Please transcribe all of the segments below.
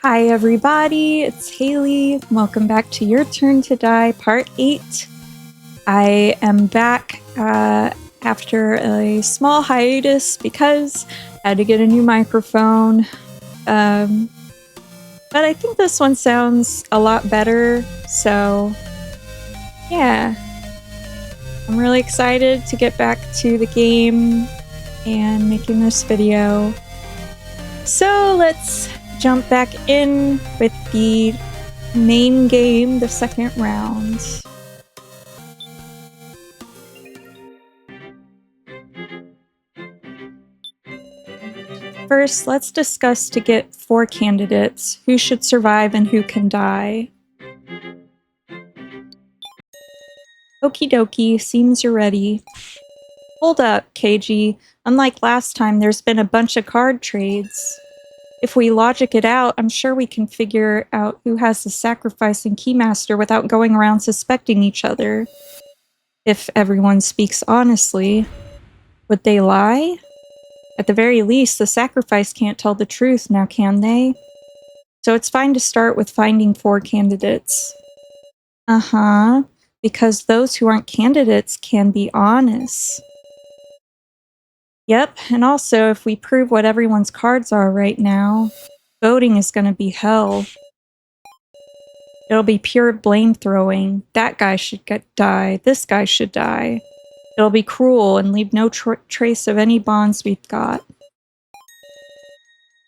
Hi everybody, it's Haley. Welcome back to Your Turn to Die Part 8. I am back after a small hiatus because I had to get a new microphone. But I think this one sounds a lot better, so yeah. I'm really excited to get back to the game and making this video. So let's jump back in with the main game, the second round. First, let's discuss to get 4 candidates, who should survive and who can die. Okie dokie, seems you're ready. Hold up, KG. Unlike last time, there's been a bunch of card trades. If we logic it out, I'm sure we can figure out who has the sacrifice and keymaster without going around suspecting each other. If everyone speaks honestly. Would they lie? At the very least, the sacrifice can't tell the truth, now can they? So it's fine to start with finding 4 candidates. Uh-huh, because those who aren't candidates can be honest. Yep, and also, if we prove what everyone's cards are right now, voting is gonna be hell. It'll be pure blame throwing. That guy should die. This guy should die. It'll be cruel and leave no trace of any bonds we've got.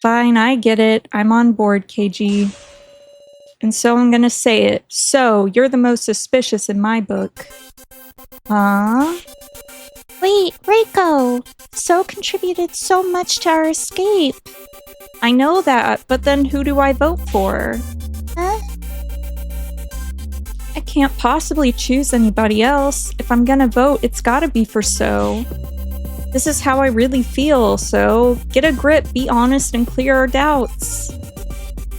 Fine, I get it. I'm on board, KG. And so I'm gonna say it. So, you're the most suspicious in my book. Huh? Wait, Reiko! So contributed so much to our escape. I know that, but then who do I vote for? Huh? I can't possibly choose anybody else. If I'm gonna vote, it's gotta be for So. This is how I really feel, so get a grip, be honest, and clear our doubts.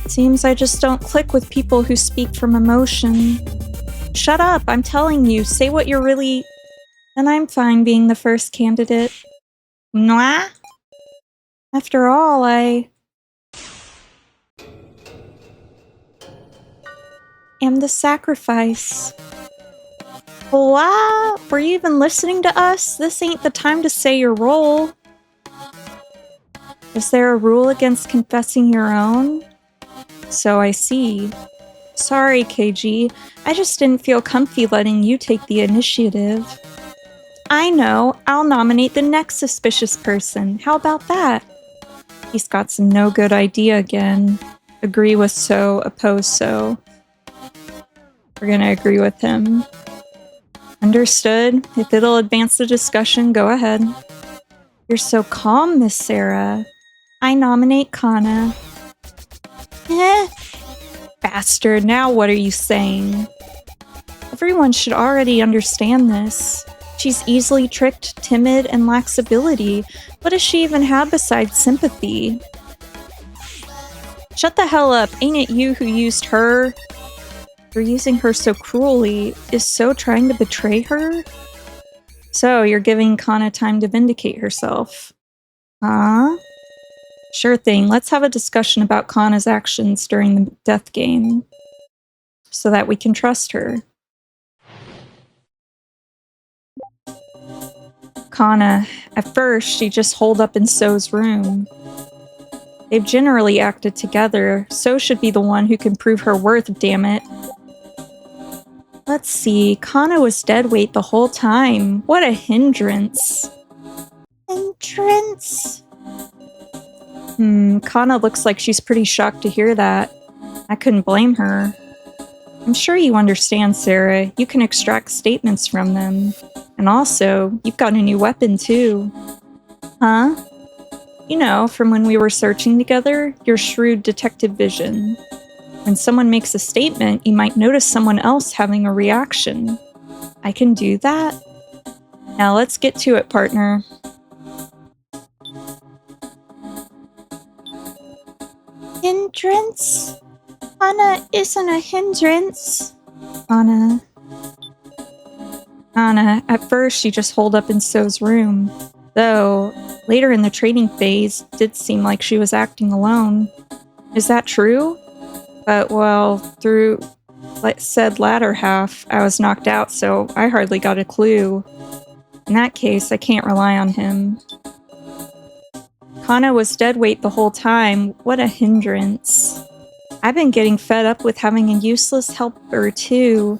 Seems I just don't click with people who speak from emotion. Shut up, I'm telling you, say what you're really... And I'm fine being the first candidate. Mwah? After all, I am the sacrifice. What? Were you even listening to us? This ain't the time to say your role. Is there a rule against confessing your own? So I see. Sorry, KG. I just didn't feel comfy letting you take the initiative. I know. I'll nominate the next suspicious person. How about that? He's got some no good idea again. Agree with So, oppose So. We're gonna agree with him. Understood. If it'll advance the discussion, go ahead. You're so calm, Miss Sarah. I nominate Kana. Bastard, now what are you saying? Everyone should already understand this. She's easily tricked, timid, and lacks ability. What does she even have besides sympathy? Shut the hell up, ain't it you who used her? You're using her so cruelly. Is So trying to betray her? So, you're giving Kana time to vindicate herself. Huh? Sure thing, let's have a discussion about Kana's actions during the death game. So that we can trust her. Kana, at first, she just holed up in So's room. They've generally acted together. So should be the one who can prove her worth, damn it. Let's see, Kana was dead weight the whole time. What a hindrance. Hindrance? Kana looks like she's pretty shocked to hear that. I couldn't blame her. I'm sure you understand, Sarah. You can extract statements from them. And also, you've got a new weapon too. Huh? You know, from when we were searching together, your shrewd detective vision. When someone makes a statement, you might notice someone else having a reaction. I can do that? Now let's get to it, partner. Hindrance? Kana isn't a hindrance. Kana, at first she just holed up in So's room. Though, later in the training phase, it did seem like she was acting alone. Is that true? But, well, through said latter half, I was knocked out, so I hardly got a clue. In that case, I can't rely on him. Kana was dead weight the whole time. What a hindrance. I've been getting fed up with having a useless helper, too.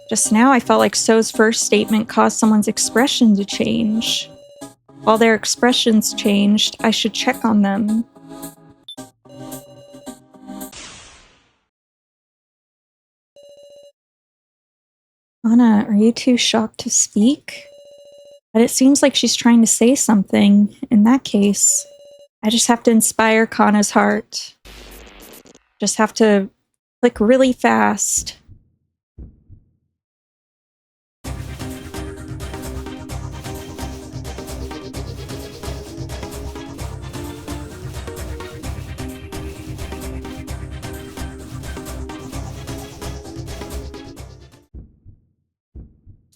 Just now, I felt like So's first statement caused someone's expression to change. While their expressions changed, I should check on them. Anna, are you too shocked to speak? But it seems like she's trying to say something. In that case, I just have to inspire Kana's heart. Just have to click really fast.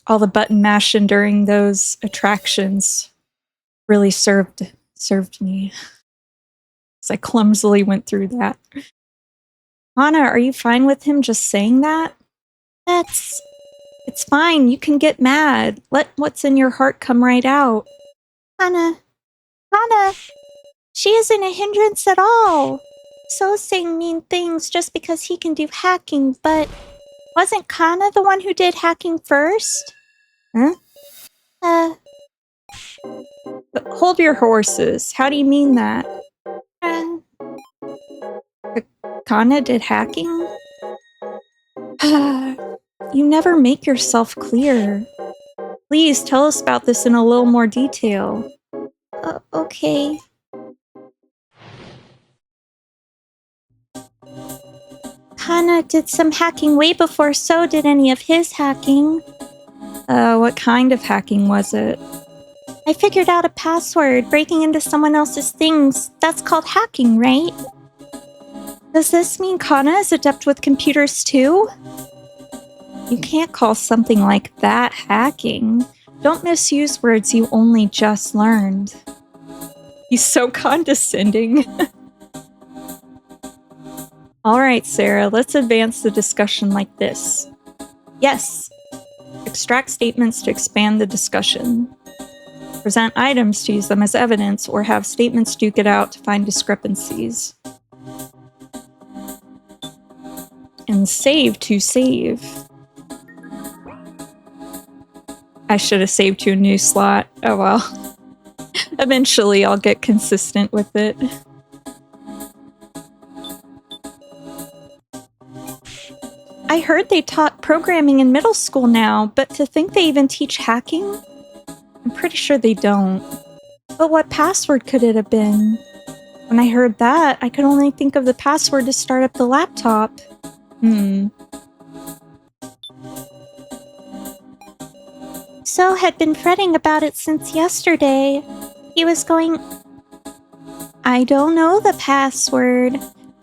All the button mashing during those attractions really served me. As I clumsily went through that. Anna, are you fine with him just saying that? It's fine. You can get mad. Let what's in your heart come right out. Anna, she isn't a hindrance at all. So's saying mean things just because he can do hacking, but wasn't Kana the one who did hacking first? Huh? Hold your horses. How do you mean that? Kana did hacking? You never make yourself clear. Please tell us about this in a little more detail. Okay. Kana did some hacking way before So did any of his hacking. What kind of hacking was it? I figured out a password, breaking into someone else's things. That's called hacking, right? Does this mean Kana is adept with computers too? You can't call something like that hacking. Don't misuse words you only just learned. He's so condescending. Alright, Sarah, let's advance the discussion like this. Yes. Extract statements to expand the discussion. Present items to use them as evidence, or have statements duke it out to find discrepancies. And save to save. I should have saved to a new slot. Oh well. Eventually I'll get consistent with it. I heard they taught programming in middle school now, but to think they even teach hacking? I'm pretty sure they don't. But what password could it have been? When I heard that, I could only think of the password to start up the laptop. So had been fretting about it since yesterday. He was going... I don't know the password.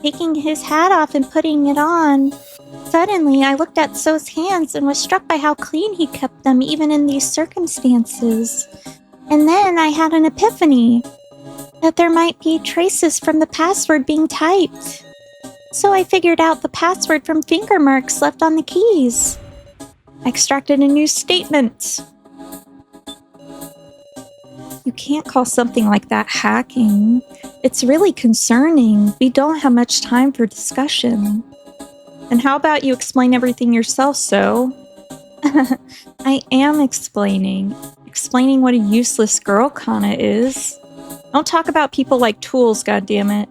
Taking his hat off and putting it on. Suddenly, I looked at So's hands and was struck by how clean he kept them even in these circumstances. And then I had an epiphany. That there might be traces from the password being typed. So I figured out the password from finger marks left on the keys. I extracted a new statement. You can't call something like that hacking. It's really concerning. We don't have much time for discussion. And how about you explain everything yourself, So? I am explaining. Explaining what a useless girl Kana is. Don't talk about people like tools, goddammit.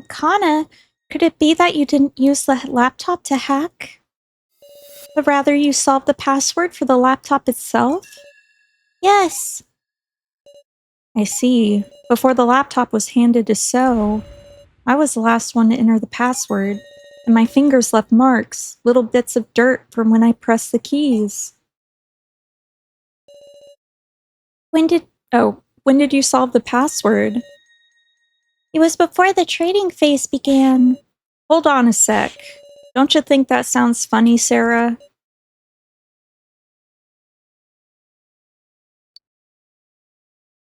Kana, could it be that you didn't use the laptop to hack? But rather you solve the password for the laptop itself? Yes. I see. Before the laptop was handed to So, I was the last one to enter the password, and my fingers left marks, little bits of dirt from when I pressed the keys. When did you solve the password? It was before the trading phase began. Hold on a sec. Don't you think that sounds funny, Sarah?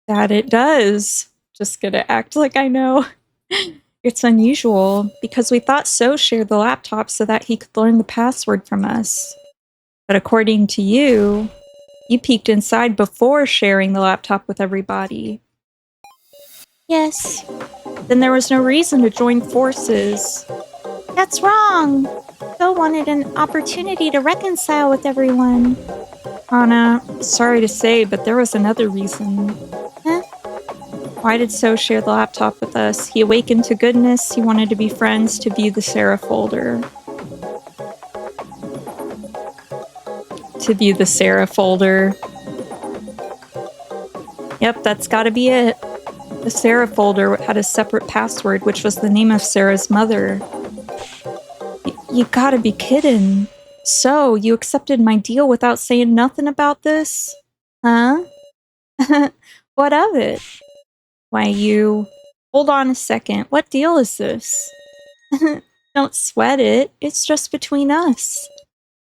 That it does. Just gonna act like I know. It's unusual, because we thought So shared the laptop so that he could learn the password from us. But according to you, you peeked inside before sharing the laptop with everybody. Yes. Then there was no reason to join forces. That's wrong. Phil wanted an opportunity to reconcile with everyone. Anna, sorry to say, but there was another reason. Huh? Why did So share the laptop with us? He awakened to goodness, he wanted to be friends, to view the Sarah folder. To view the Sarah folder. Yep, that's gotta be it. The Sarah folder had a separate password, which was the name of Sarah's mother. You gotta be kidding. So, you accepted my deal without saying nothing about this? Huh? What of it? Why, you... Hold on a second. What deal is this? Don't sweat it. It's just between us.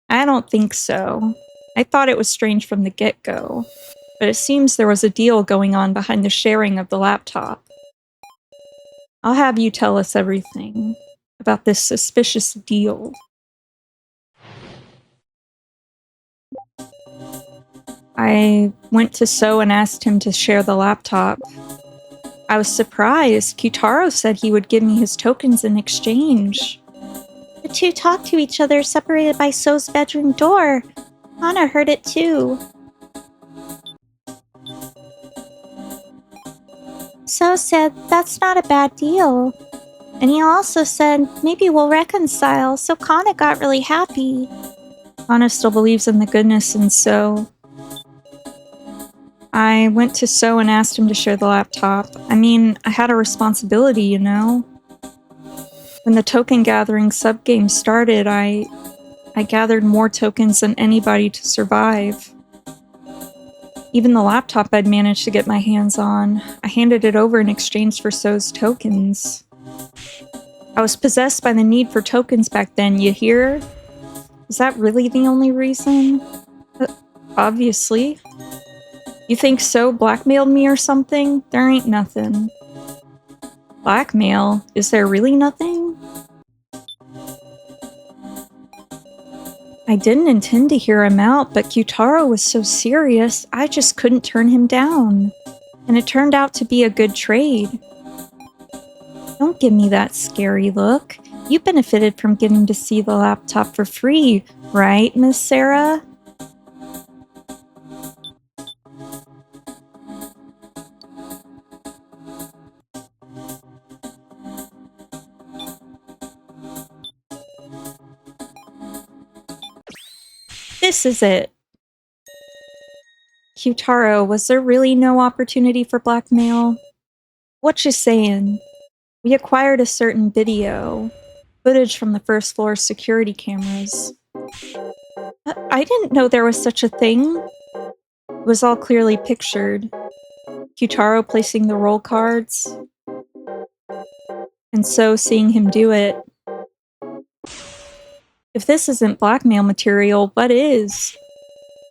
I don't think so. I thought it was strange from the get-go. But it seems there was a deal going on behind the sharing of the laptop. I'll have you tell us everything about this suspicious deal. I went to So and asked him to share the laptop. I was surprised. Kyutaro said he would give me his tokens in exchange. The two talked to each other separated by So's bedroom door. Hana heard it too. So said that's not a bad deal. And he also said maybe we'll reconcile, so Kana got really happy. Kana still believes in the goodness in So. I went to So and asked him to share the laptop. I mean, I had a responsibility, you know? When the token gathering subgame started, I gathered more tokens than anybody to survive. Even the laptop I'd managed to get my hands on, I handed it over in exchange for So's tokens. I was possessed by the need for tokens back then, you hear? Is that really the only reason? Obviously. You think So blackmailed me or something? There ain't nothing. Blackmail? Is there really nothing? I didn't intend to hear him out, but Kyutaro was so serious, I just couldn't turn him down. And it turned out to be a good trade. Don't give me that scary look. You benefited from getting to see the laptop for free, right, Miss Sarah? This is it. Kyutaro, was there really no opportunity for blackmail? What you saying? We acquired a certain video, footage from the first floor security cameras. I didn't know there was such a thing. It was all clearly pictured. Kyutaro placing the roll cards, and So seeing him do it. If this isn't blackmail material, what is?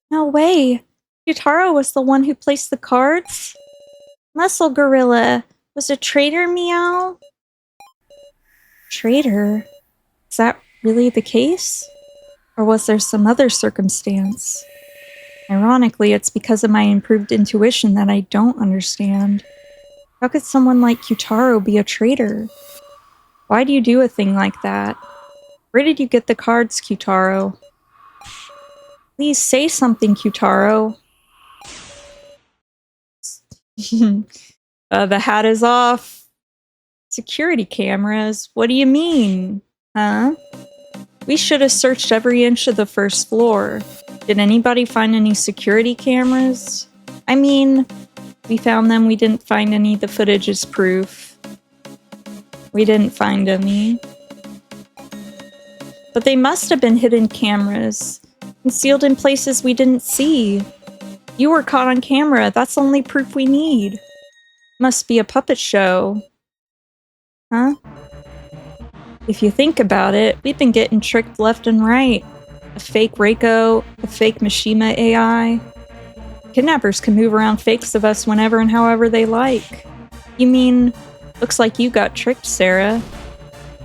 No way! Kyutaro was the one who placed the cards? Muscle Gorilla was a traitor, meow? Traitor? Is that really the case? Or was there some other circumstance? Ironically, it's because of my improved intuition that I don't understand. How could someone like Kyutaro be a traitor? Why do you do a thing like that? Where did you get the cards, Kyutaro? Please say something, Kyutaro. The hat is off. Security cameras? What do you mean? Huh? We should have searched every inch of the first floor. Did anybody find any security cameras? I mean, we found them, we didn't find any. The footage is proof. We didn't find any. But they must have been hidden cameras, concealed in places we didn't see. You were caught on camera, that's the only proof we need. Must be a puppet show. Huh? If you think about it, we've been getting tricked left and right. A fake Reiko, a fake Mishima AI. Kidnappers can move around fakes of us whenever and however they like. You mean, looks like you got tricked, Sarah.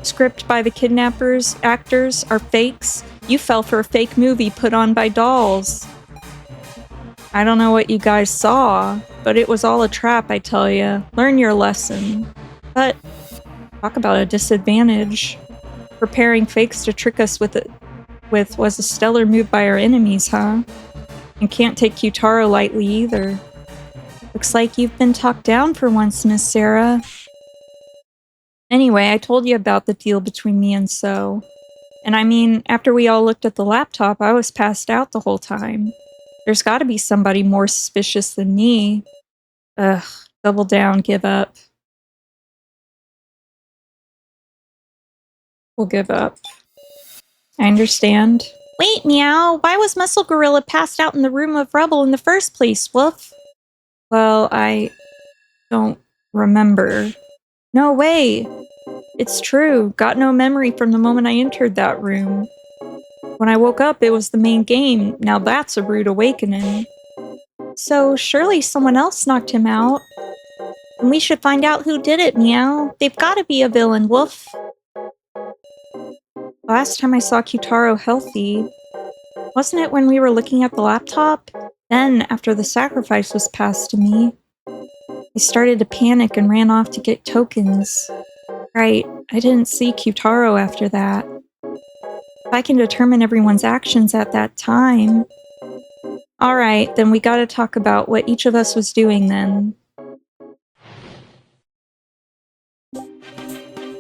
Script by the kidnappers, actors, are fakes. You fell for a fake movie put on by dolls. I don't know what you guys saw, but it was all a trap, I tell ya. Learn your lesson. But, talk about a disadvantage. Preparing fakes to trick us with was a stellar move by our enemies, huh? And can't take Kyutaro lightly either. Looks like you've been talked down for once, Miss Sarah. Anyway, I told you about the deal between me and So. And I mean, after we all looked at the laptop, I was passed out the whole time. There's gotta be somebody more suspicious than me. Ugh, double down, give up. We'll give up. I understand. Wait, Meow, why was Muscle Gorilla passed out in the room of rubble in the first place, Woof? Well, I don't remember. No way! It's true, got no memory from the moment I entered that room. When I woke up, it was the main game. Now that's a rude awakening. So surely someone else knocked him out. And we should find out who did it, Meow. They've gotta be a villain, Woof. Last time I saw Kyutaro healthy, wasn't it when we were looking at the laptop? Then, after the sacrifice was passed to me, I started to panic and ran off to get tokens. Right, I didn't see Kyutaro after that. If I can determine everyone's actions at that time... Alright, then we gotta talk about what each of us was doing then.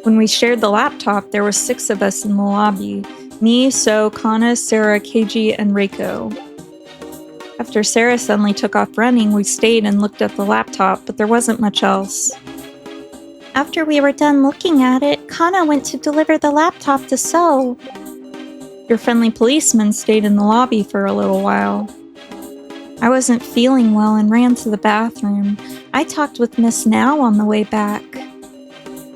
When we shared the laptop, there were 6 of us in the lobby. Me, So, Kana, Sarah, Keiji, and Reiko. After Sarah suddenly took off running, we stayed and looked at the laptop, but there wasn't much else. After we were done looking at it, Kana went to deliver the laptop to So. Your friendly policeman stayed in the lobby for a little while. I wasn't feeling well and ran to the bathroom. I talked with Miss Now on the way back.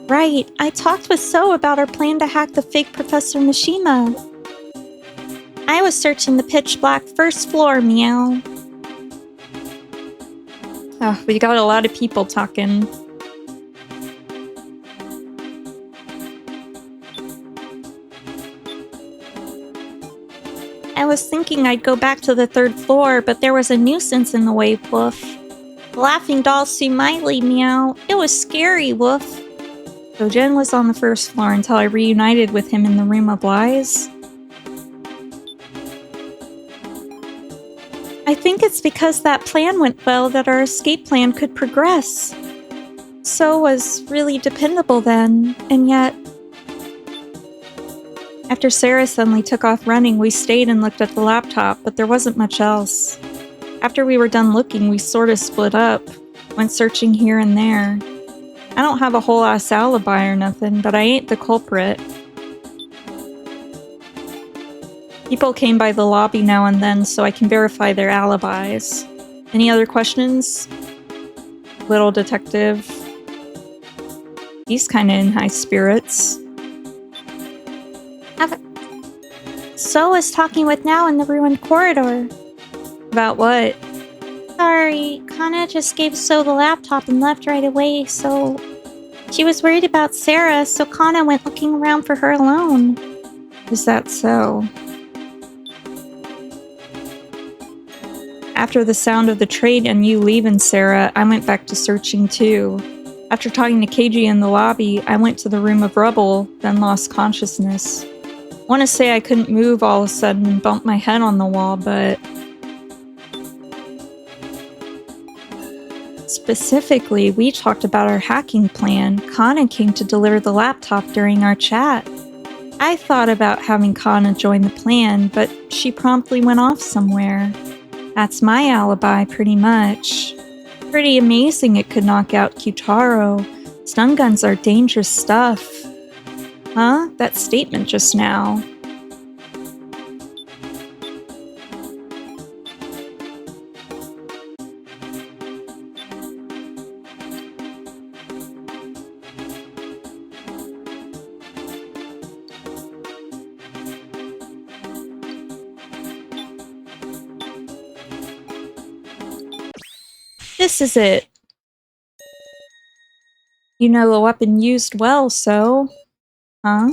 Right, I talked with So about our plan to hack the fake Professor Mishima. I was searching the pitch black first floor, Meow. Oh, we got a lot of people talking. I was thinking I'd go back to the 3rd floor, but there was a nuisance in the way, Woof. The laughing doll Sumaili, Meow. It was scary, Woof. So Jen was on the 1st floor until I reunited with him in the Room of Lies? I think it's because that plan went well that our escape plan could progress. So was really dependable then, and yet... After Sarah suddenly took off running, we stayed and looked at the laptop, but there wasn't much else. After we were done looking, we sort of split up, went searching here and there. I don't have a whole ass alibi or nothing, but I ain't the culprit. People came by the lobby now and then, so I can verify their alibis. Any other questions? Little detective. He's kinda in high spirits. So was talking with Now in the ruined corridor. About what? Sorry, Kana just gave So the laptop and left right away, so... She was worried about Sarah, so Kana went looking around for her alone. Is that so? After the sound of the trade and you leaving, Sarah, I went back to searching too. After talking to Keiji in the lobby, I went to the Room of Rubble, then lost consciousness. I want to say I couldn't move all of a sudden and bumped my head on the wall, but... Specifically, we talked about our hacking plan. Kana came to deliver the laptop during our chat. I thought about having Kana join the plan, but she promptly went off somewhere. That's my alibi, pretty much. Pretty amazing it could knock out Kyutaro. Stun guns are dangerous stuff. Huh? That statement just now. This is it. You know the weapon used well, so... Huh?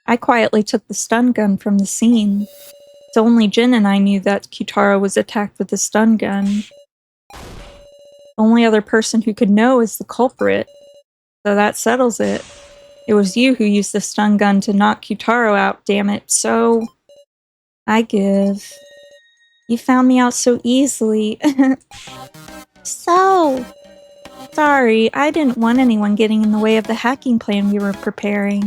I quietly took the stun gun from the scene. So only Jin and I knew that Kyutaro was attacked with the stun gun. The only other person who could know is the culprit. So that settles it. It was you who used the stun gun to knock Kyutaro out, damn it, so... I give. You found me out so easily. So... Sorry, I didn't want anyone getting in the way of the hacking plan we were preparing.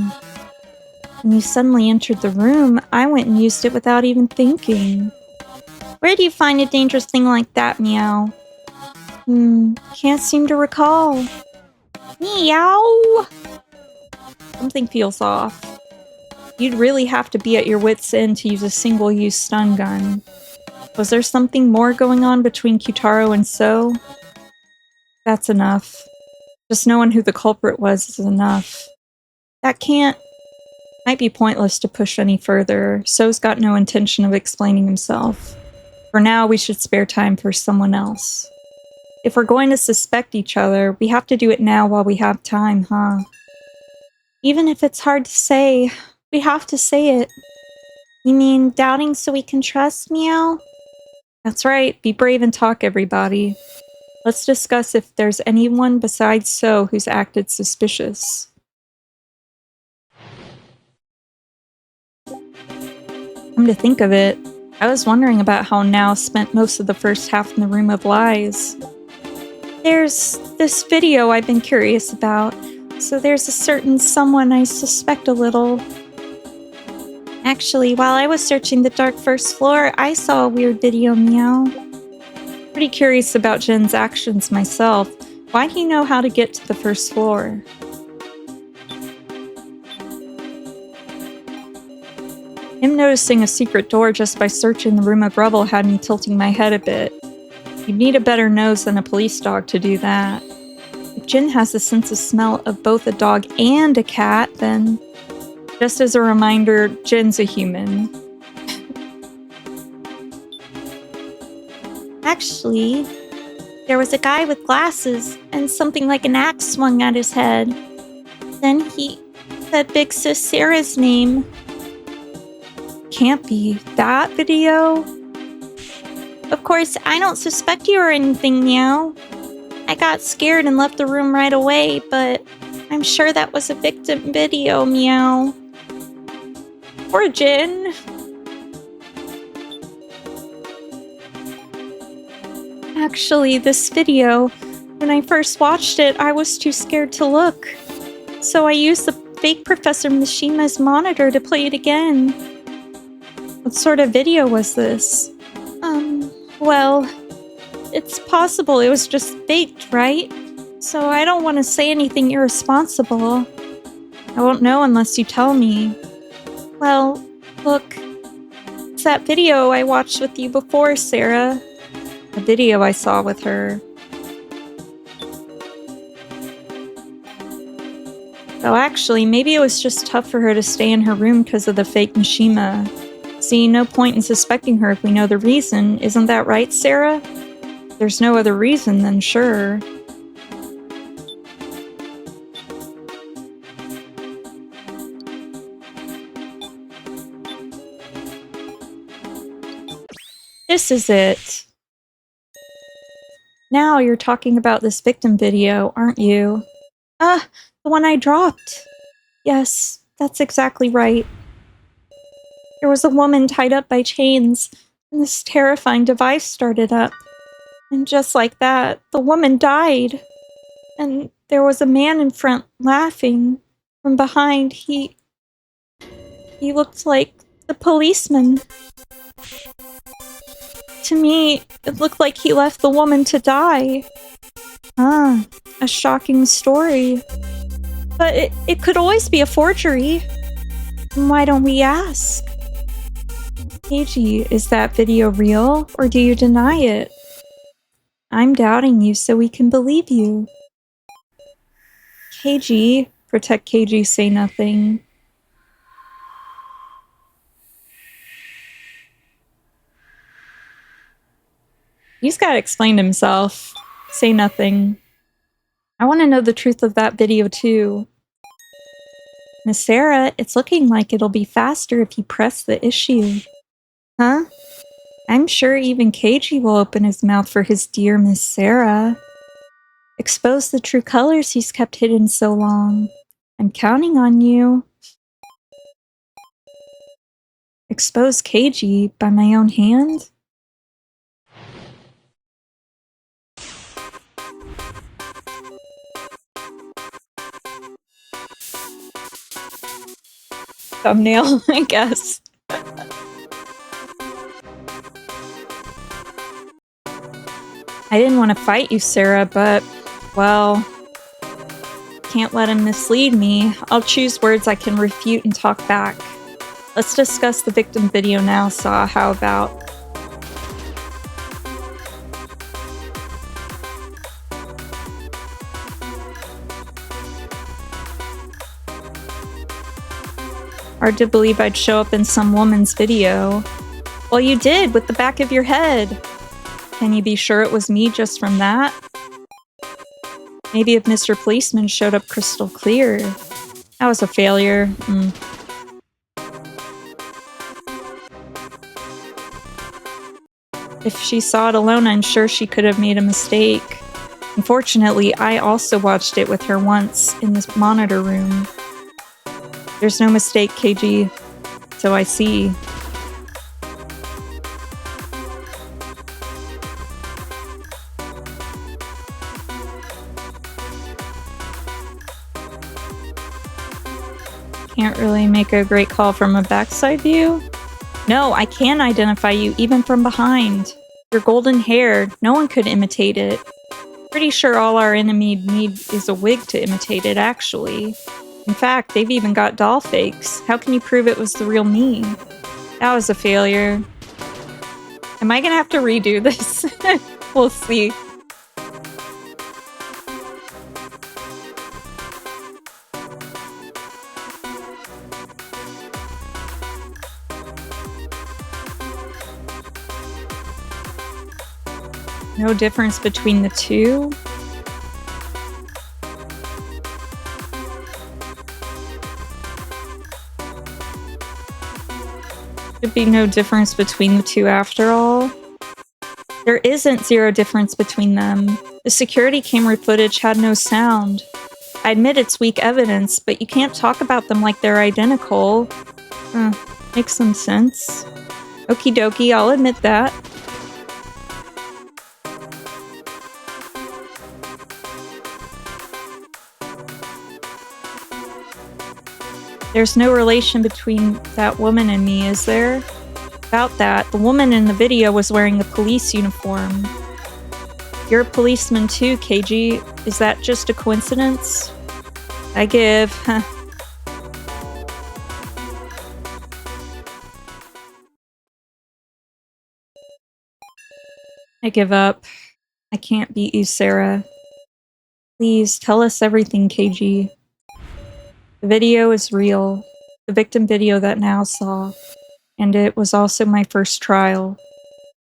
When you suddenly entered the room, I went and used it without even thinking. Where do you find a dangerous thing like that, Meow? Can't seem to recall. Meow! Something feels off. You'd really have to be at your wit's end to use a single-use stun gun. Was there something more going on between Kyutaro and So? That's enough. Just knowing who the culprit was is enough. That can't... Might be pointless to push any further. So's got no intention of explaining himself. For now, we should spare time for someone else. If we're going to suspect each other, we have to do it now while we have time, huh? Even if it's hard to say, we have to say it. You mean doubting so we can trust, Meow? That's right, be brave and talk, everybody. Let's discuss if there's anyone besides So who's acted suspicious. Come to think of it, I was wondering about how Now spent most of the first half in the Room of Lies. There's this video I've been curious about, so there's a certain someone I suspect a little. Actually, while I was searching the dark first floor, I saw a weird video, Meow. Pretty curious about Jin's actions myself. Why'd he know how to get to the first floor? Him noticing a secret door just by searching the Room of Rubble had me tilting my head a bit. You'd need a better nose than a police dog to do that. If Jin has the sense of smell of both a dog and a cat, then... Just as a reminder, Jin's a human. Actually, there was a guy with glasses and something like an axe swung at his head. Then he said Big Sis Sarah's name. Can't be that video? Of course, I don't suspect you or anything, Meow. I got scared and left the room right away, but I'm sure that was a victim video, Meow. Poor Jin. Actually, this video, when I first watched it, I was too scared to look. So I used the fake Professor Mishima's monitor to play it again. What sort of video was this? Well, it's possible it was just faked, right? So I don't want to say anything irresponsible. I won't know unless you tell me. Well, look, it's that video I watched with you before, Sarah. A video I saw with her. So actually, maybe it was just tough for her to stay in her room because of the fake Mishima. See, no point in suspecting her if we know the reason. Isn't that right, Sarah? If there's no other reason, then sure. This is it. Now you're talking about this victim video, aren't you? The one I dropped. Yes, that's exactly right. There was a woman tied up by chains, and this terrifying device started up. And just like that, the woman died. And there was a man in front laughing. From behind, he... he looked like the policeman. To me, it looked like he left the woman to die. Ah, a shocking story. But it could always be a forgery. Why don't we ask? Keiji, is that video real, or do you deny it? I'm doubting you so we can believe you. Keiji, protect Keiji, say nothing. He's gotta explain himself. Say nothing. I want to know the truth of that video too. Miss Sarah, it's looking like it'll be faster if you press the issue. Huh? I'm sure even Keiji will open his mouth for his dear Miss Sarah. Expose the true colors he's kept hidden so long. I'm counting on you. Expose Keiji by my own hand? Thumbnail, I guess. I didn't want to fight you, Sarah, but, well, can't let him mislead me. I'll choose words I can refute and talk back. Let's discuss the victim video now, Saw. How about? Hard to believe I'd show up in some woman's video. Well, you did, with the back of your head. Can you be sure it was me just from that? Maybe if Mr. Policeman showed up crystal clear. That was a failure. If she saw it alone, I'm sure she could have made a mistake. Unfortunately, I also watched it with her once in this monitor room. There's no mistake, KG. So I see. Can't really make a great call from a backside view. No, I can identify you even from behind. Your golden hair, no one could imitate it. Pretty sure all our enemy need is a wig to imitate it, actually. In fact, they've even got doll fakes. How can you prove it was the real me? That was a failure. Am I gonna have to redo this? We'll see. No difference between the two? Should be no difference between the two after all. There isn't zero difference between them. The security camera footage had no sound. I admit it's weak evidence, but you can't talk about them like they're identical. Makes some sense. Okie dokie, I'll admit that. There's no relation between that woman and me, is there? About that, the woman in the video was wearing a police uniform. You're a policeman too, KG. Is that just a coincidence? I give. I give up. I can't beat you, Sarah. Please, tell us everything, KG. The video is real. The victim video that Now saw. And it was also my first trial.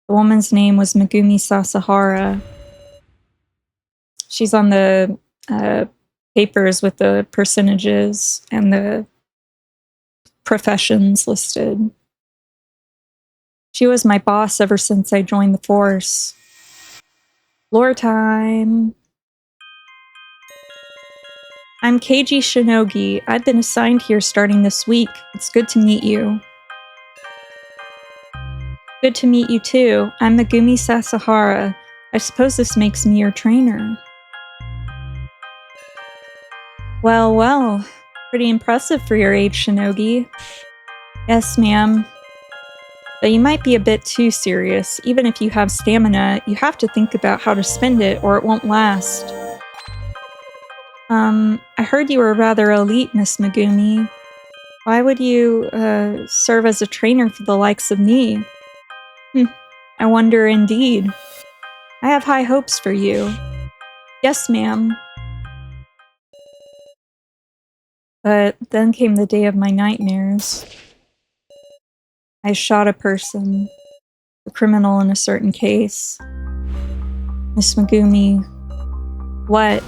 The woman's name was Megumi Sasahara. She's on the papers with the percentages and the professions listed. She was my boss ever since I joined the force. Lore time! I'm Keiji Shinogi. I've been assigned here starting this week. It's good to meet you. Good to meet you too. I'm Megumi Sasahara. I suppose this makes me your trainer. Well, well. Pretty impressive for your age, Shinogi. Yes, ma'am. But you might be a bit too serious. Even if you have stamina, you have to think about how to spend it or it won't last. I heard you were rather elite, Miss Megumi. Why would you, serve as a trainer for the likes of me? I wonder indeed. I have high hopes for you. Yes, ma'am. But then came the day of my nightmares. I shot a person, a criminal in a certain case. Miss Megumi, what?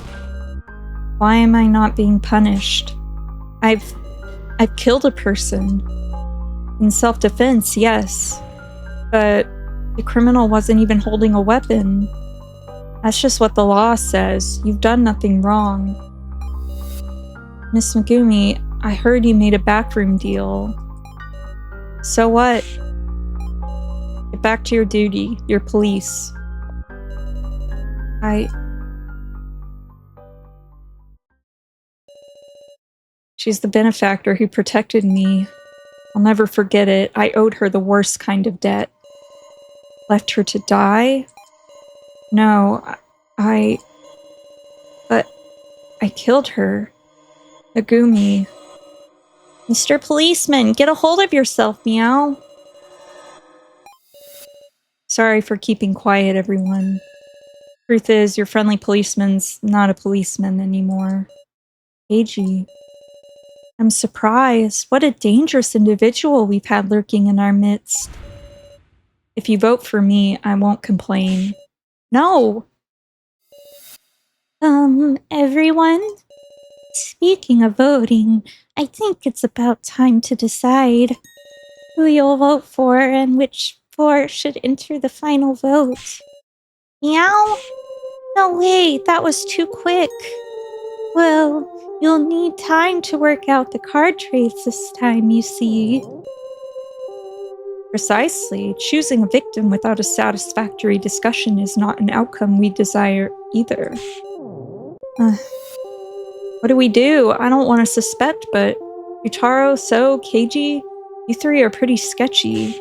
Why am I not being punished? I've killed a person. In self-defense, yes. But the criminal wasn't even holding a weapon. That's just what the law says. You've done nothing wrong. Miss Megumi, I heard you made a backroom deal. So what? Get back to your duty. You're police. She's the benefactor who protected me. I'll never forget it. I owed her the worst kind of debt. Left her to die? No, but I killed her. Megumi. Mr. Policeman, get a hold of yourself, meow. Sorry for keeping quiet, everyone. Truth is, your friendly policeman's not a policeman anymore. Eiji. I'm surprised. What a dangerous individual we've had lurking in our midst. If you vote for me, I won't complain. No! Everyone? Speaking of voting, I think it's about time to decide who you'll vote for and which four should enter the final vote. Meow? No, wait, that was too quick. Well, you'll need time to work out the card trades this time, you see. Precisely. Choosing a victim without a satisfactory discussion is not an outcome we desire either. What do we do? I don't want to suspect, but Yutaro, So, Keiji, you three are pretty sketchy.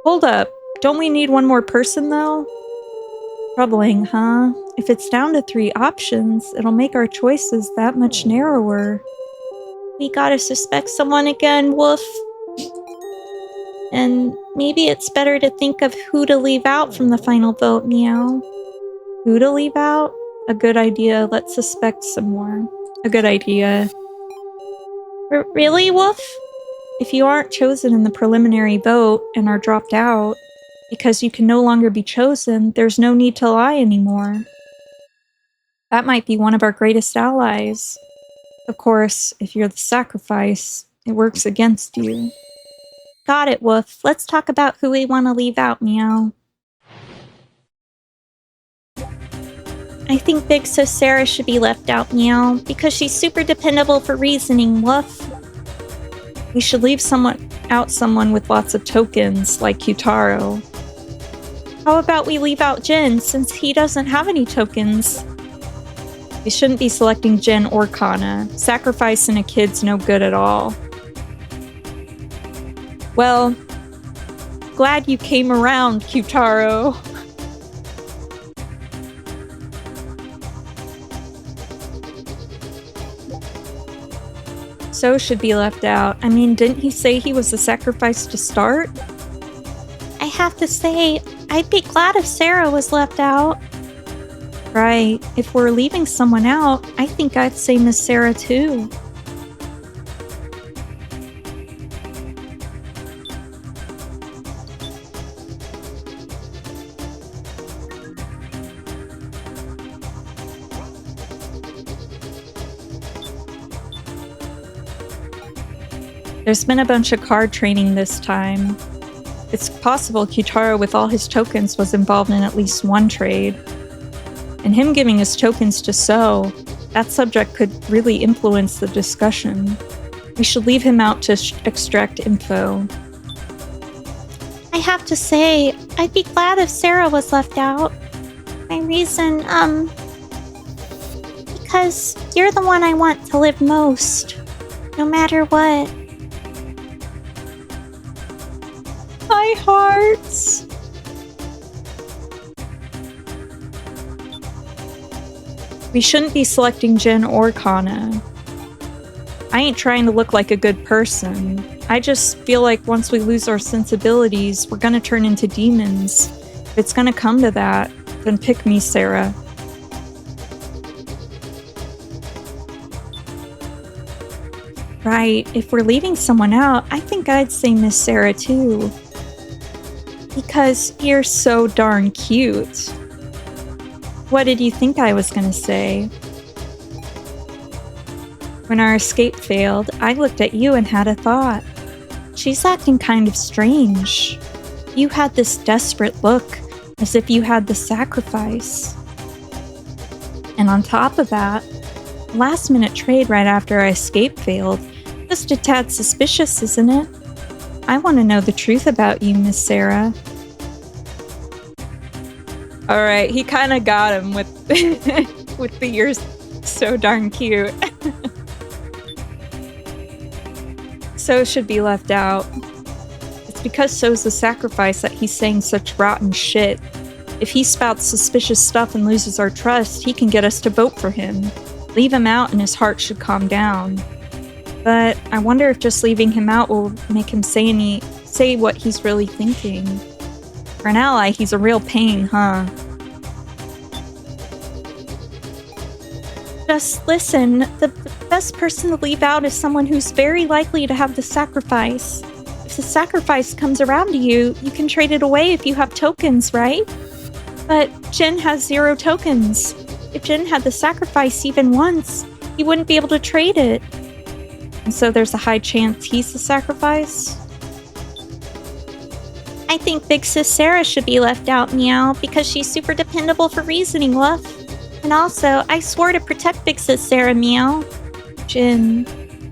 Hold up. Don't we need one more person, though? Troubling, huh? If it's down to 3 options, it'll make our choices that much narrower. We gotta suspect someone again, woof. And maybe it's better to think of who to leave out from the final vote, meow. Who to leave out? A good idea. Let's suspect some more. A good idea. Really, woof? If you aren't chosen in the preliminary vote and are dropped out, because you can no longer be chosen, there's no need to lie anymore. That might be one of our greatest allies. Of course, if you're the sacrifice, it works against you. Got it, Woof. Let's talk about who we want to leave out, meow. I think Big Sis Sarah should be left out, meow, because she's super dependable for reasoning, Woof. We should leave someone with lots of tokens, like Yutaro. How about we leave out Jin, since he doesn't have any tokens? We shouldn't be selecting Jin or Kana. Sacrificing a kid's no good at all. Well, glad you came around, Yutaro. So should be left out. I mean, didn't he say he was the sacrifice to start? I have to say, I'd be glad if Sarah was left out. Right. If we're leaving someone out, I think I'd say Miss Sarah too. There's been a bunch of card training this time. It's possible Yutaro with all his tokens was involved in at least one trade. And him giving his tokens to So, that subject could really influence the discussion. We should leave him out to extract info. I have to say, I'd be glad if Sarah was left out. My reason, because you're the one I want to live most, no matter what. my heart. We shouldn't be selecting Jin or Kana. I ain't trying to look like a good person. I just feel like once we lose our sensibilities, we're gonna turn into demons. If it's gonna come to that, then pick me, Sarah. Right, if we're leaving someone out, I think I'd say Miss Sarah too. Because you're so darn cute. What did you think I was gonna say? When our escape failed, I looked at you and had a thought. She's acting kind of strange. You had this desperate look, as if you had the sacrifice. And on top of that, last-minute trade right after our escape failed, just a tad suspicious, isn't it? I want to know the truth about you, Miss Sarah. Alright, he kind of got him with, with the "you're so darn cute." So should be left out. It's because so's the sacrifice that he's saying such rotten shit. If he spouts suspicious stuff and loses our trust, he can get us to vote for him. Leave him out and his heart should calm down. But I wonder if just leaving him out will make him say what he's really thinking. For an ally, he's a real pain, huh? Just listen, the best person to leave out is someone who's very likely to have the sacrifice. If the sacrifice comes around to you, you can trade it away if you have tokens, right? But Jin has 0 tokens. If Jin had the sacrifice even once, he wouldn't be able to trade it. And so there's a high chance he's the sacrifice? I think Big Sis Sarah should be left out, Meow, because she's super dependable for reasoning, Luff. And also, I swore to protect Big Sis Sarah, Meow. Jin,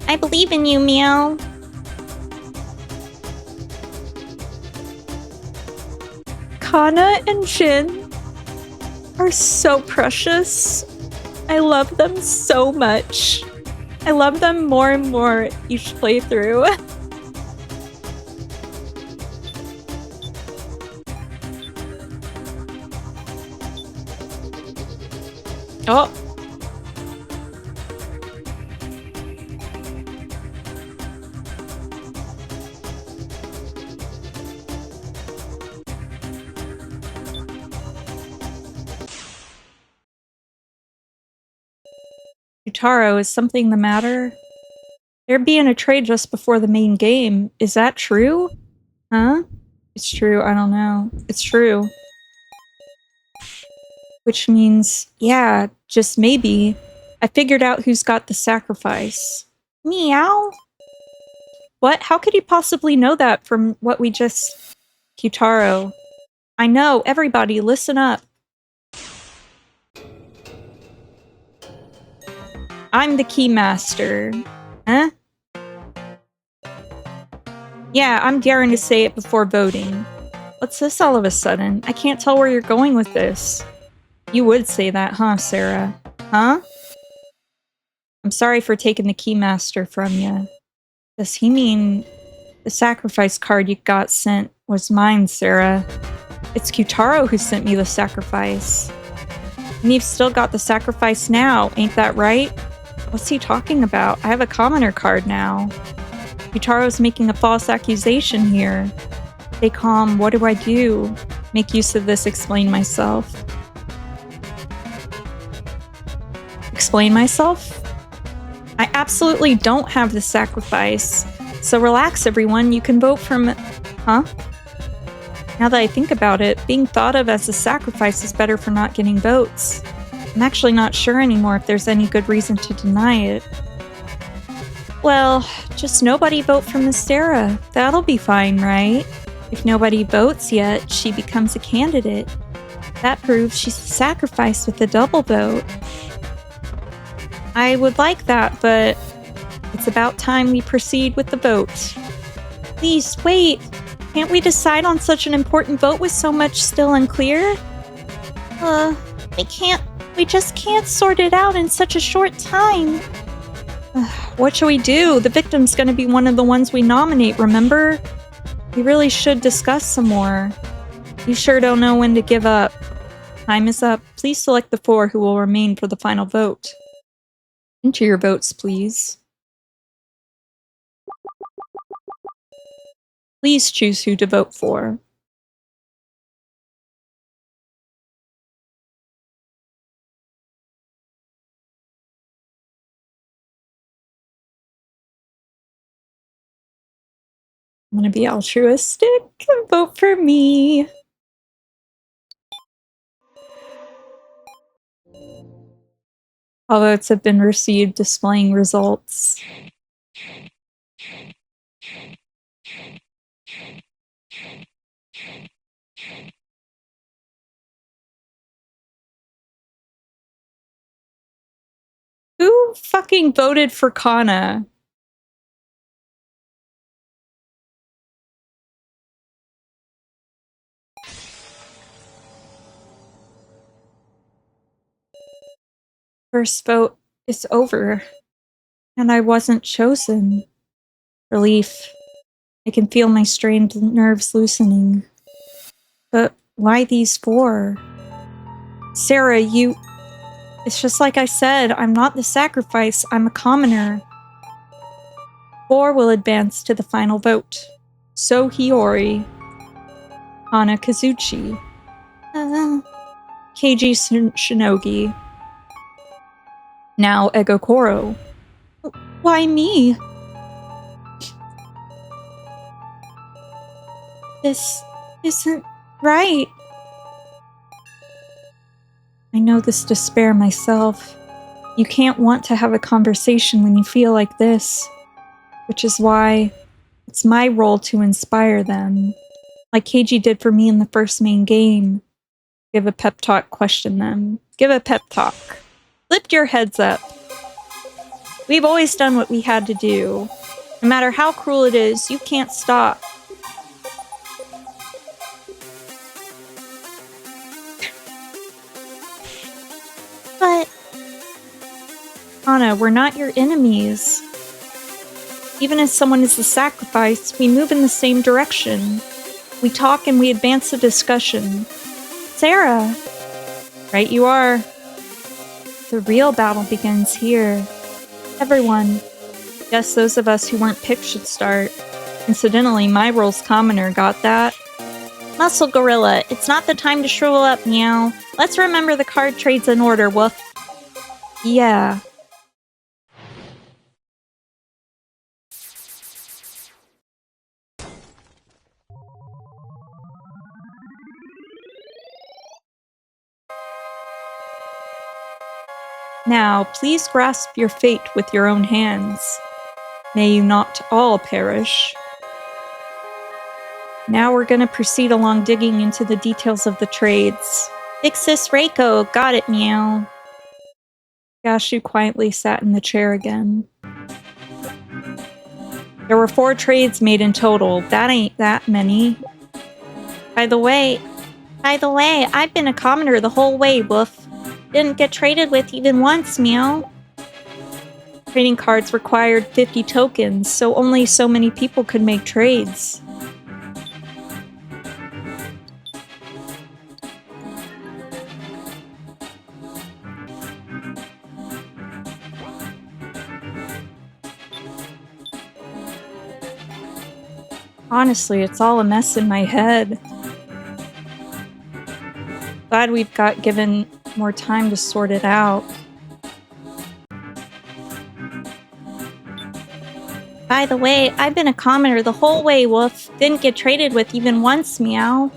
I believe in you, Meow. Kana and Jin are so precious. I love them so much. I love them more and more each playthrough. Oh. Yutaro, is something the matter? There being a trade just before the main game. Is that true? Huh? It's true, I don't know. It's true. Which means, yeah, just maybe, I figured out who's got the sacrifice. Meow? What? How could you possibly know that from what we just... Yutaro. I know, everybody, listen up. I'm the keymaster. Huh? Yeah, I'm daring to say it before voting. What's this all of a sudden? I can't tell where you're going with this. You would say that, huh, Sarah? Huh? I'm sorry for taking the keymaster from you. Does he mean the sacrifice card you got sent was mine, Sarah? It's Yutaro who sent me the sacrifice. And you've still got the sacrifice now, ain't that right? What's he talking about? I have a commoner card now. Yutaro's making a false accusation here. Stay calm, what do I do? Make use of this, explain myself. Explain myself? I absolutely don't have the sacrifice. So relax, everyone, you can vote from... Huh? Now that I think about it, being thought of as a sacrifice is better for not getting votes. I'm actually not sure anymore if there's any good reason to deny it. Well, just nobody vote for Miss Sarah. That'll be fine, right? If nobody votes yet, she becomes a candidate. That proves she's a sacrifice with a double vote. I would like that, but it's about time we proceed with the vote. Please, wait! Can't we decide on such an important vote with so much still unclear? We just can't sort it out in such a short time. What shall we do? The victim's gonna be one of the ones we nominate, remember? We really should discuss some more. You sure don't know when to give up. Time is up. Please select the 4 who will remain for the final vote. Enter your votes, please. Please choose who to vote for. I'm gonna be altruistic and vote for me. All votes have been received, displaying results. Who fucking voted for Kana? First vote is over, and I wasn't chosen. Relief. I can feel my strained nerves loosening. But why these 4? Sarah, you... It's just like I said, I'm not the sacrifice, I'm a commoner. 4 will advance to the final vote. So Hiyori. Hana Kazuchi. Keiji Shinogi. Now Egokoro. Why me? This isn't right. I know this despair myself. You can't want to have a conversation when you feel like this, which is why it's my role to inspire them, like Keiji did for me in the first main game. Give a pep talk, question them. Give a pep talk. Lift your heads up. We've always done what we had to do. No matter how cruel it is, you can't stop. But... Anna, we're not your enemies. Even as someone is the sacrifice, we move in the same direction. We talk and we advance the discussion. Sarah! Right you are. The real battle begins here. Everyone. Yes, those of us who weren't picked should start. Incidentally, my role's commoner, got that? Muscle Gorilla, it's not the time to shrivel up, meow. Let's remember the card trade's in order, woof. Yeah. Now, please grasp your fate with your own hands. May you not all perish. Now we're gonna proceed along digging into the details of the trades. Big Sis Reiko, got it, meow. Gashu quietly sat in the chair again. There were 4 trades made in total. That ain't that many. By the way, I've been a commoner the whole way, woof. Didn't get traded with even once, meow. Trading cards required 50 tokens, so only so many people could make trades. Honestly, it's all a mess in my head. Glad we've got given more time to sort it out. By the way, I've been a commoner the whole way, woof. Didn't get traded with even once, meow.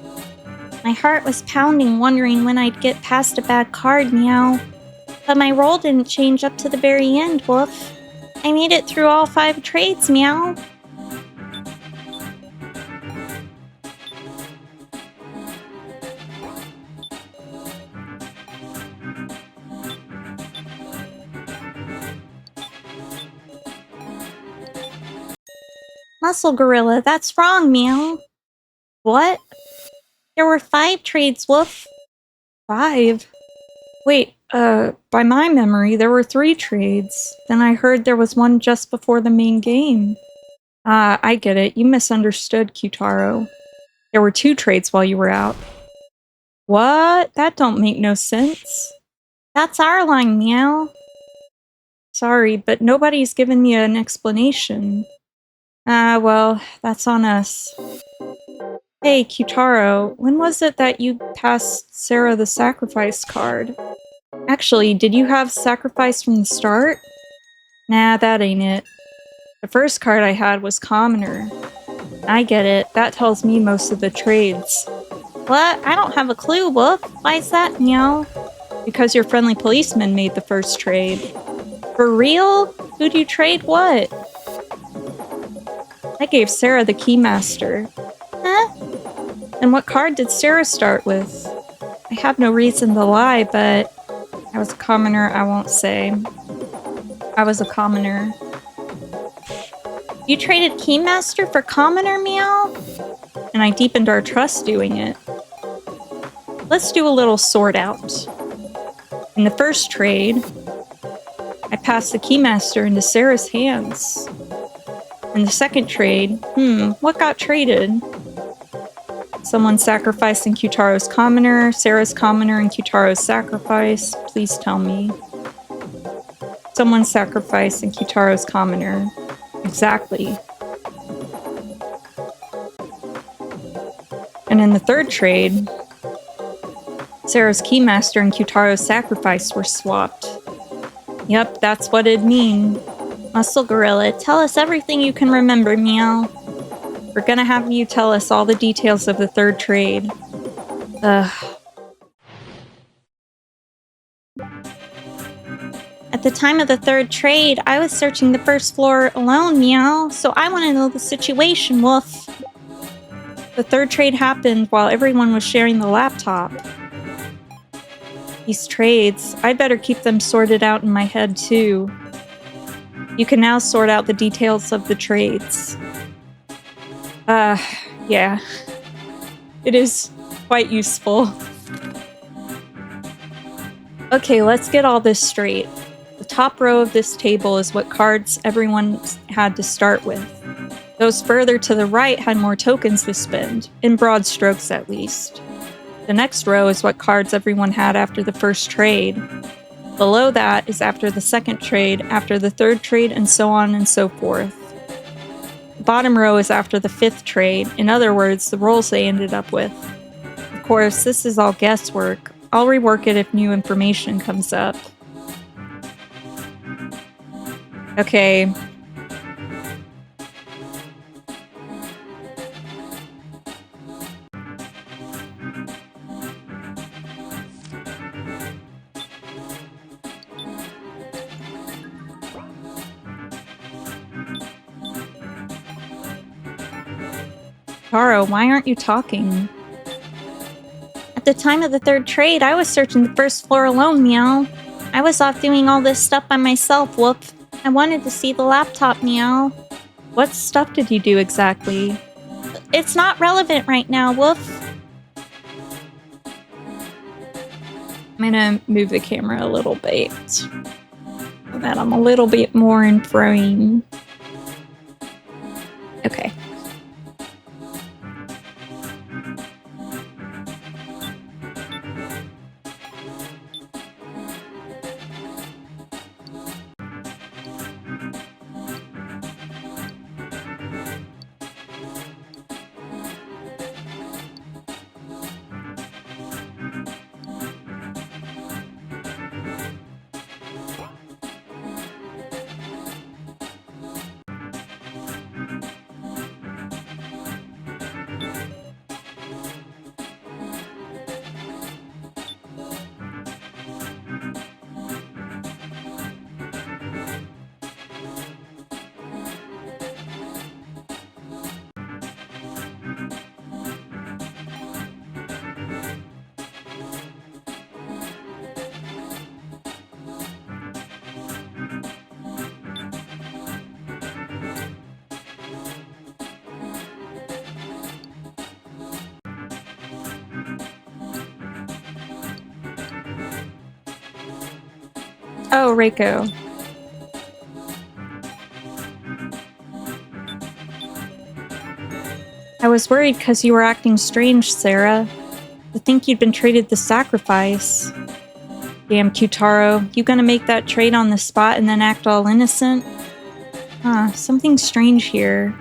My heart was pounding, wondering when I'd get past a bad card, meow. But my role didn't change up to the very end, woof. I made it through all 5 trades, meow. Muscle Gorilla, that's wrong, meow. What? There were 5 trades, woof. 5? Wait, by my memory, there were 3 trades. Then I heard there was one just before the main game. Ah, I get it. You misunderstood, Kyutaro. There were 2 trades while you were out. What? That don't make no sense. That's our line, Meow. Sorry, but nobody's given me an explanation. Ah, well, that's on us. Hey, Kyutaro, when was it that you passed Sarah the sacrifice card? Actually, did you have sacrifice from the start? Nah, that ain't it. The first card I had was commoner. I get it. That tells me most of the trades. What? I don't have a clue, Wolf. Why is that, Meow? Because your friendly policeman made the first trade. For real? Who'd you trade what? I gave Sarah the Keymaster. Huh? And what card did Sarah start with? I have no reason to lie, but I was a commoner, I won't say. I was a commoner. You traded Keymaster for commoner, Meow? And I deepened our trust doing it. Let's do a little sort out. In the first trade, I passed the Keymaster into Sarah's hands. In the second trade, what got traded? Someone sacrificing Kyutaro's commoner, Sarah's commoner, and Kyutaro's sacrifice. Please tell me. Someone sacrificing Kyutaro's commoner. Exactly. And in the third trade, Sarah's Keymaster and Kyutaro's sacrifice were swapped. Yep, that's what it'd mean. Muscle Gorilla, tell us everything you can remember, Meow. We're gonna have you tell us all the details of the third trade. Ugh. At the time of the third trade, I was searching the first floor alone, Meow, so I want to know the situation, Woof. The third trade happened while everyone was sharing the laptop. These trades, I'd better keep them sorted out in my head too. You can now sort out the details of the trades. Yeah. It is quite useful. Okay, let's get all this straight. The top row of this table is what cards everyone had to start with. Those further to the right had more tokens to spend, in broad strokes at least. The next row is what cards everyone had after the first trade. Below that is after the second trade, after the third trade, and so on and so forth. The bottom row is after the fifth trade, in other words, the rolls they ended up with. Of course, this is all guesswork. I'll rework it if new information comes up. Okay. Taro, why aren't you talking? At the time of the third trade, I was searching the first floor alone, Meow. I was off doing all this stuff by myself, Whoop. I wanted to see the laptop, Meow. What stuff did you do exactly? It's not relevant right now, Woof. I'm gonna move the camera a little bit so that I'm a little bit more in frame. Okay. Oh, Reiko. I was worried because you were acting strange, Sarah. To think you'd been traded the sacrifice. Damn, Kyutaro, you gonna make that trade on the spot and then act all innocent? Huh, something strange here.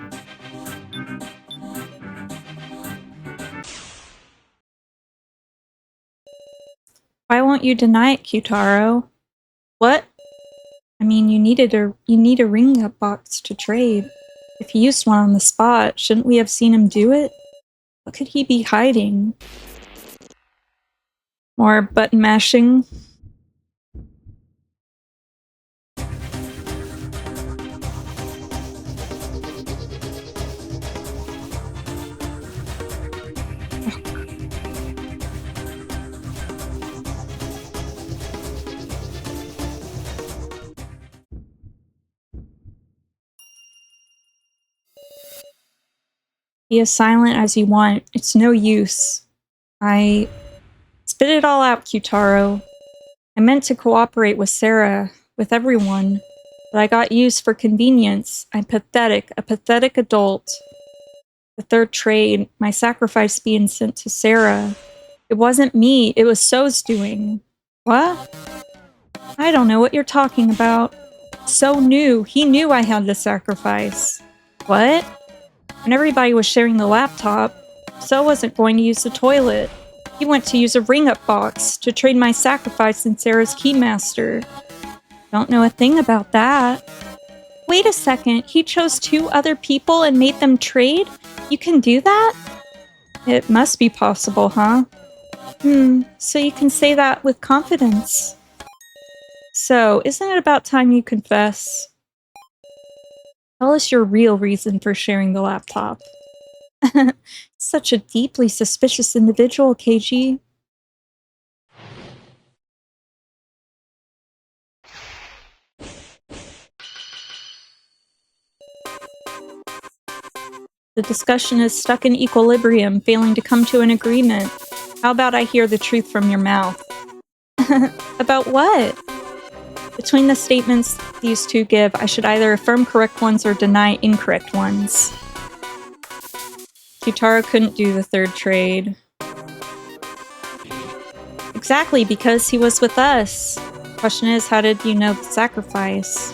Why won't you deny it, Kyutaro? What? I mean, you need a ring-up box to trade. If he used one on the spot, shouldn't we have seen him do it? What could he be hiding? More button mashing. Be as silent as you want. It's no use. Spit it all out, Kyutaro. I meant to cooperate with Sarah, with everyone, but I got used for convenience. I'm pathetic, a pathetic adult. The third trade, my sacrifice being sent to Sarah. It wasn't me, it was So's doing. What? I don't know what you're talking about. So knew, he knew I had the sacrifice. What? When everybody was sharing the laptop, So wasn't going to use the toilet. He went to use a ring-up box to trade my sacrifice in Sarah's Keymaster. Don't know a thing about that. Wait a second, he chose 2 other people and made them trade? You can do that? It must be possible, huh? So you can say that with confidence. So, isn't it about time you confess? Tell us your real reason for sharing the laptop. Such a deeply suspicious individual, KG. The discussion is stuck in equilibrium, failing to come to an agreement. How about I hear the truth from your mouth? About what? Between the statements these two give, I should either affirm correct ones or deny incorrect ones. Kyutaro couldn't do the third trade. Exactly, because he was with us. Question is, how did you know the sacrifice?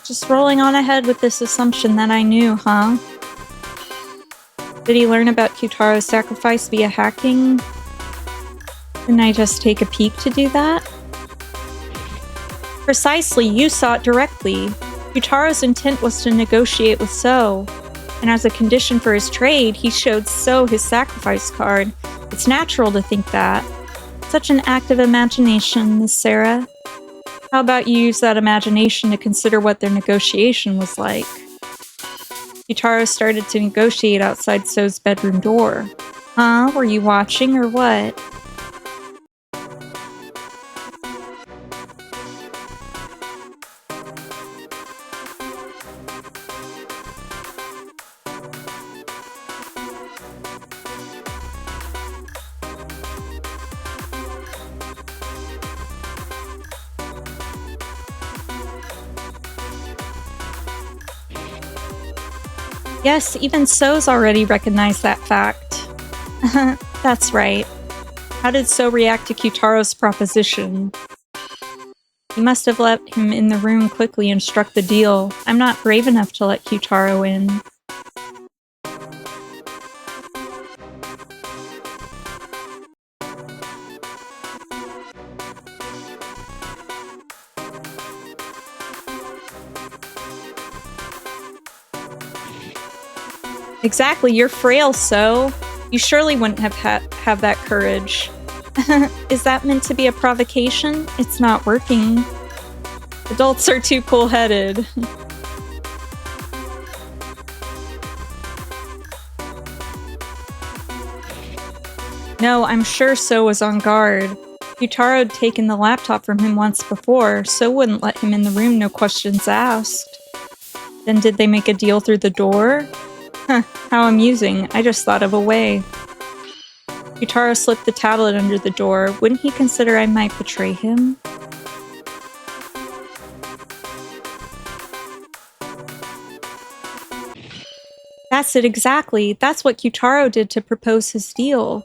Just rolling on ahead with this assumption that I knew, huh? Did he learn about Kyutaro's sacrifice via hacking? Didn't I just take a peek to do that? Precisely, you saw it directly. Kyutaro's intent was to negotiate with So, and as a condition for his trade, he showed So his sacrifice card. It's natural to think that. Such an active imagination, Miss Sarah. How about you use that imagination to consider what their negotiation was like? Kyutaro started to negotiate outside So's bedroom door. Huh? Were you watching or what? Yes, even So's already recognized that fact. That's right. How did So react to Kyutaro's proposition? He must have let him in the room quickly and struck the deal. I'm not brave enough to let Kyutaro in. Exactly, you're frail, So. You surely wouldn't have that courage. Is that meant to be a provocation? It's not working. Adults are too cool-headed. No, I'm sure So was on guard. Kyutaro had taken the laptop from him once before, So wouldn't let him in the room, no questions asked. Then did they make a deal through the door? How amusing. I just thought of a way. Kyutaro slipped the tablet under the door. Wouldn't he consider I might betray him? That's it exactly. That's what Kyutaro did to propose his deal.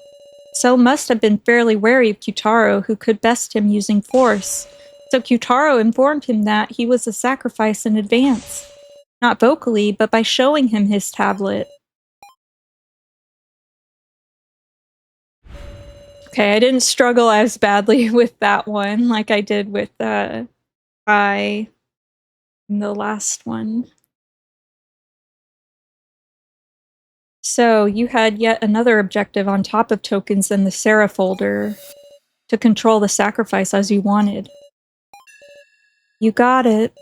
So must have been fairly wary of Kyutaro, who could best him using force. So Kyutaro informed him that he was a sacrifice in advance. Not vocally, but by showing him his tablet. Okay, I didn't struggle as badly with that one like I did with I in the last one. So you had yet another objective on top of tokens in the Sarah folder to control the sacrifice as you wanted. You got it.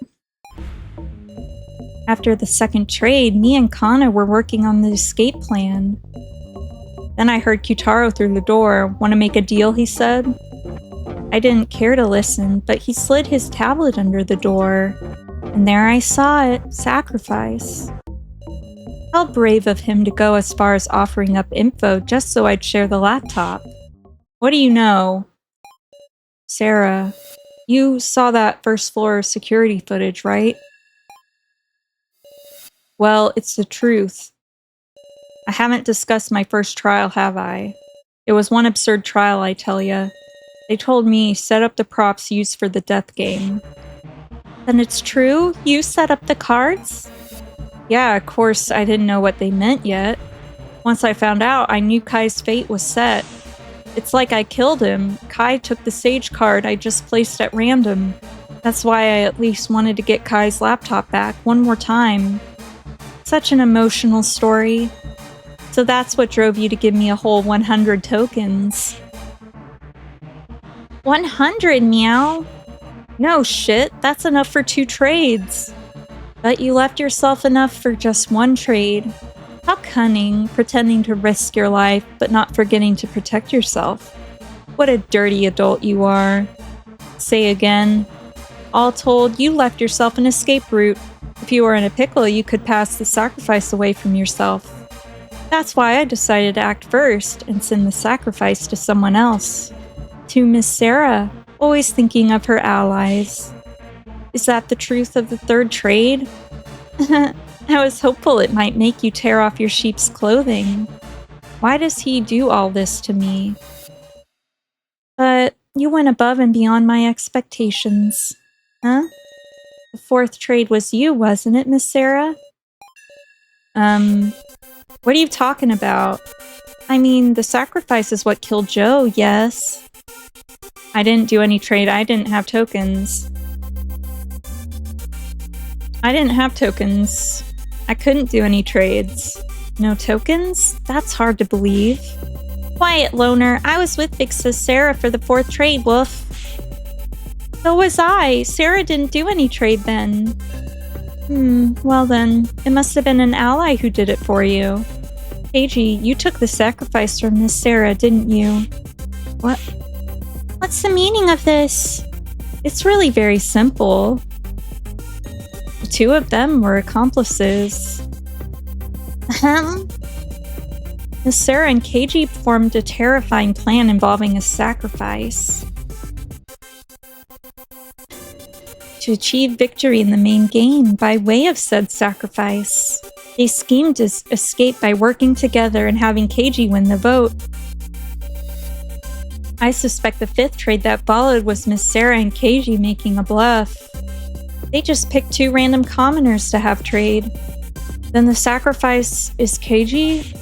After the second trade, me and Kana were working on the escape plan. Then I heard Kyutaro through the door. Want to make a deal, he said. I didn't care to listen, but he slid his tablet under the door. And there I saw it, sacrifice. How brave of him to go as far as offering up info just so I'd share the laptop. What do you know? Sarah, you saw that first floor security footage, right? Well, it's the truth. I haven't discussed my first trial, have I? It was one absurd trial, I tell ya. They told me, set up the props used for the death game. Then it's true? You set up the cards? Yeah, of course, I didn't know what they meant yet. Once I found out, I knew Kai's fate was set. It's like I killed him. Kai took the sage card I just placed at random. That's why I at least wanted to get Kai's laptop back one more time. Such an emotional story. So that's what drove you to give me a whole 100 tokens. 100, meow? No shit, that's enough for 2 trades. But you left yourself enough for just 1 trade. How cunning, pretending to risk your life, but not forgetting to protect yourself. What a dirty adult you are. Say again. All told, you left yourself an escape route. If you were in a pickle, you could pass the sacrifice away from yourself. That's why I decided to act first and send the sacrifice to someone else. To Miss Sarah, always thinking of her allies. Is that the truth of the third trade? I was hopeful it might make you tear off your sheep's clothing. Why does he do all this to me? But you went above and beyond my expectations. Huh? The fourth trade was you, wasn't it, Miss Sarah? What are you talking about? I mean, the sacrifice is what killed Joe, yes. I didn't do any trade. I didn't have tokens. I couldn't do any trades. No tokens? That's hard to believe. Quiet, loner. I was with Big Sis Sarah for the fourth trade, woof. So was I. Sarah didn't do any trade then. Well then, it must have been an ally who did it for you. Keiji, you took the sacrifice from Miss Sarah, didn't you? What? What's the meaning of this? It's really very simple. The 2 of them were accomplices. Miss Sarah and Keiji formed a terrifying plan involving a sacrifice. To achieve victory in the main game by way of said sacrifice. They schemed to escape by working together and having Keiji win the vote. I suspect the 5th trade that followed was Miss Sarah and Keiji making a bluff. They just picked 2 random commoners to have trade. Then the sacrifice is Keiji?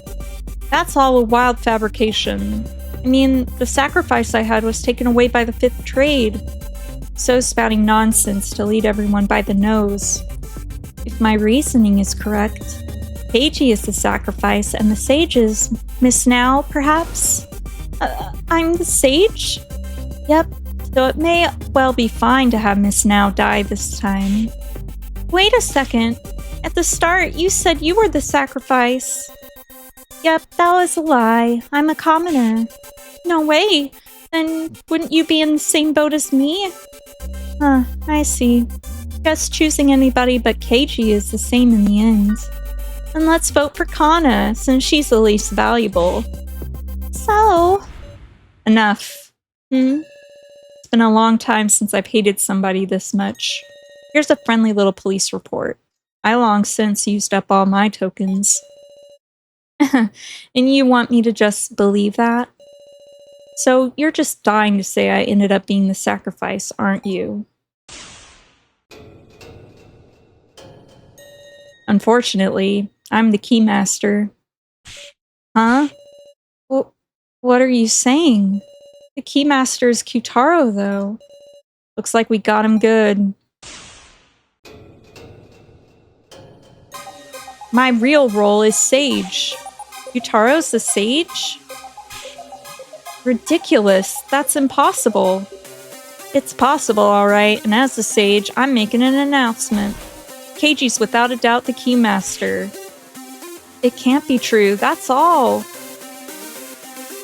That's all a wild fabrication. I mean, the sacrifice I had was taken away by the 5th trade. So spouting nonsense to lead everyone by the nose. If my reasoning is correct, Keiji is the sacrifice and the sage is Miss Now, perhaps? I'm the sage? Yep, so it may well be fine to have Miss Now die this time. Wait a second. At the start, you said you were the sacrifice. Yep, that was a lie. I'm a commoner. No way. Then wouldn't you be in the same boat as me? Huh, I see. Guess choosing anybody but Keiji is the same in the end. And let's vote for Kana, since she's the least valuable. So... Enough. It's been a long time since I've hated somebody this much. Here's a friendly little police report. I long since used up all my tokens. And you want me to just believe that? So you're just dying to say I ended up being the sacrifice, aren't you? Unfortunately, I'm the keymaster. Huh? What are you saying? The keymaster is Kyutaro, though. Looks like we got him good. My real role is Sage. Kyutaro's the Sage? Ridiculous. That's impossible. It's possible, alright, and as the Sage, I'm making an announcement. Keiji's without a doubt the Keymaster. It can't be true, that's all.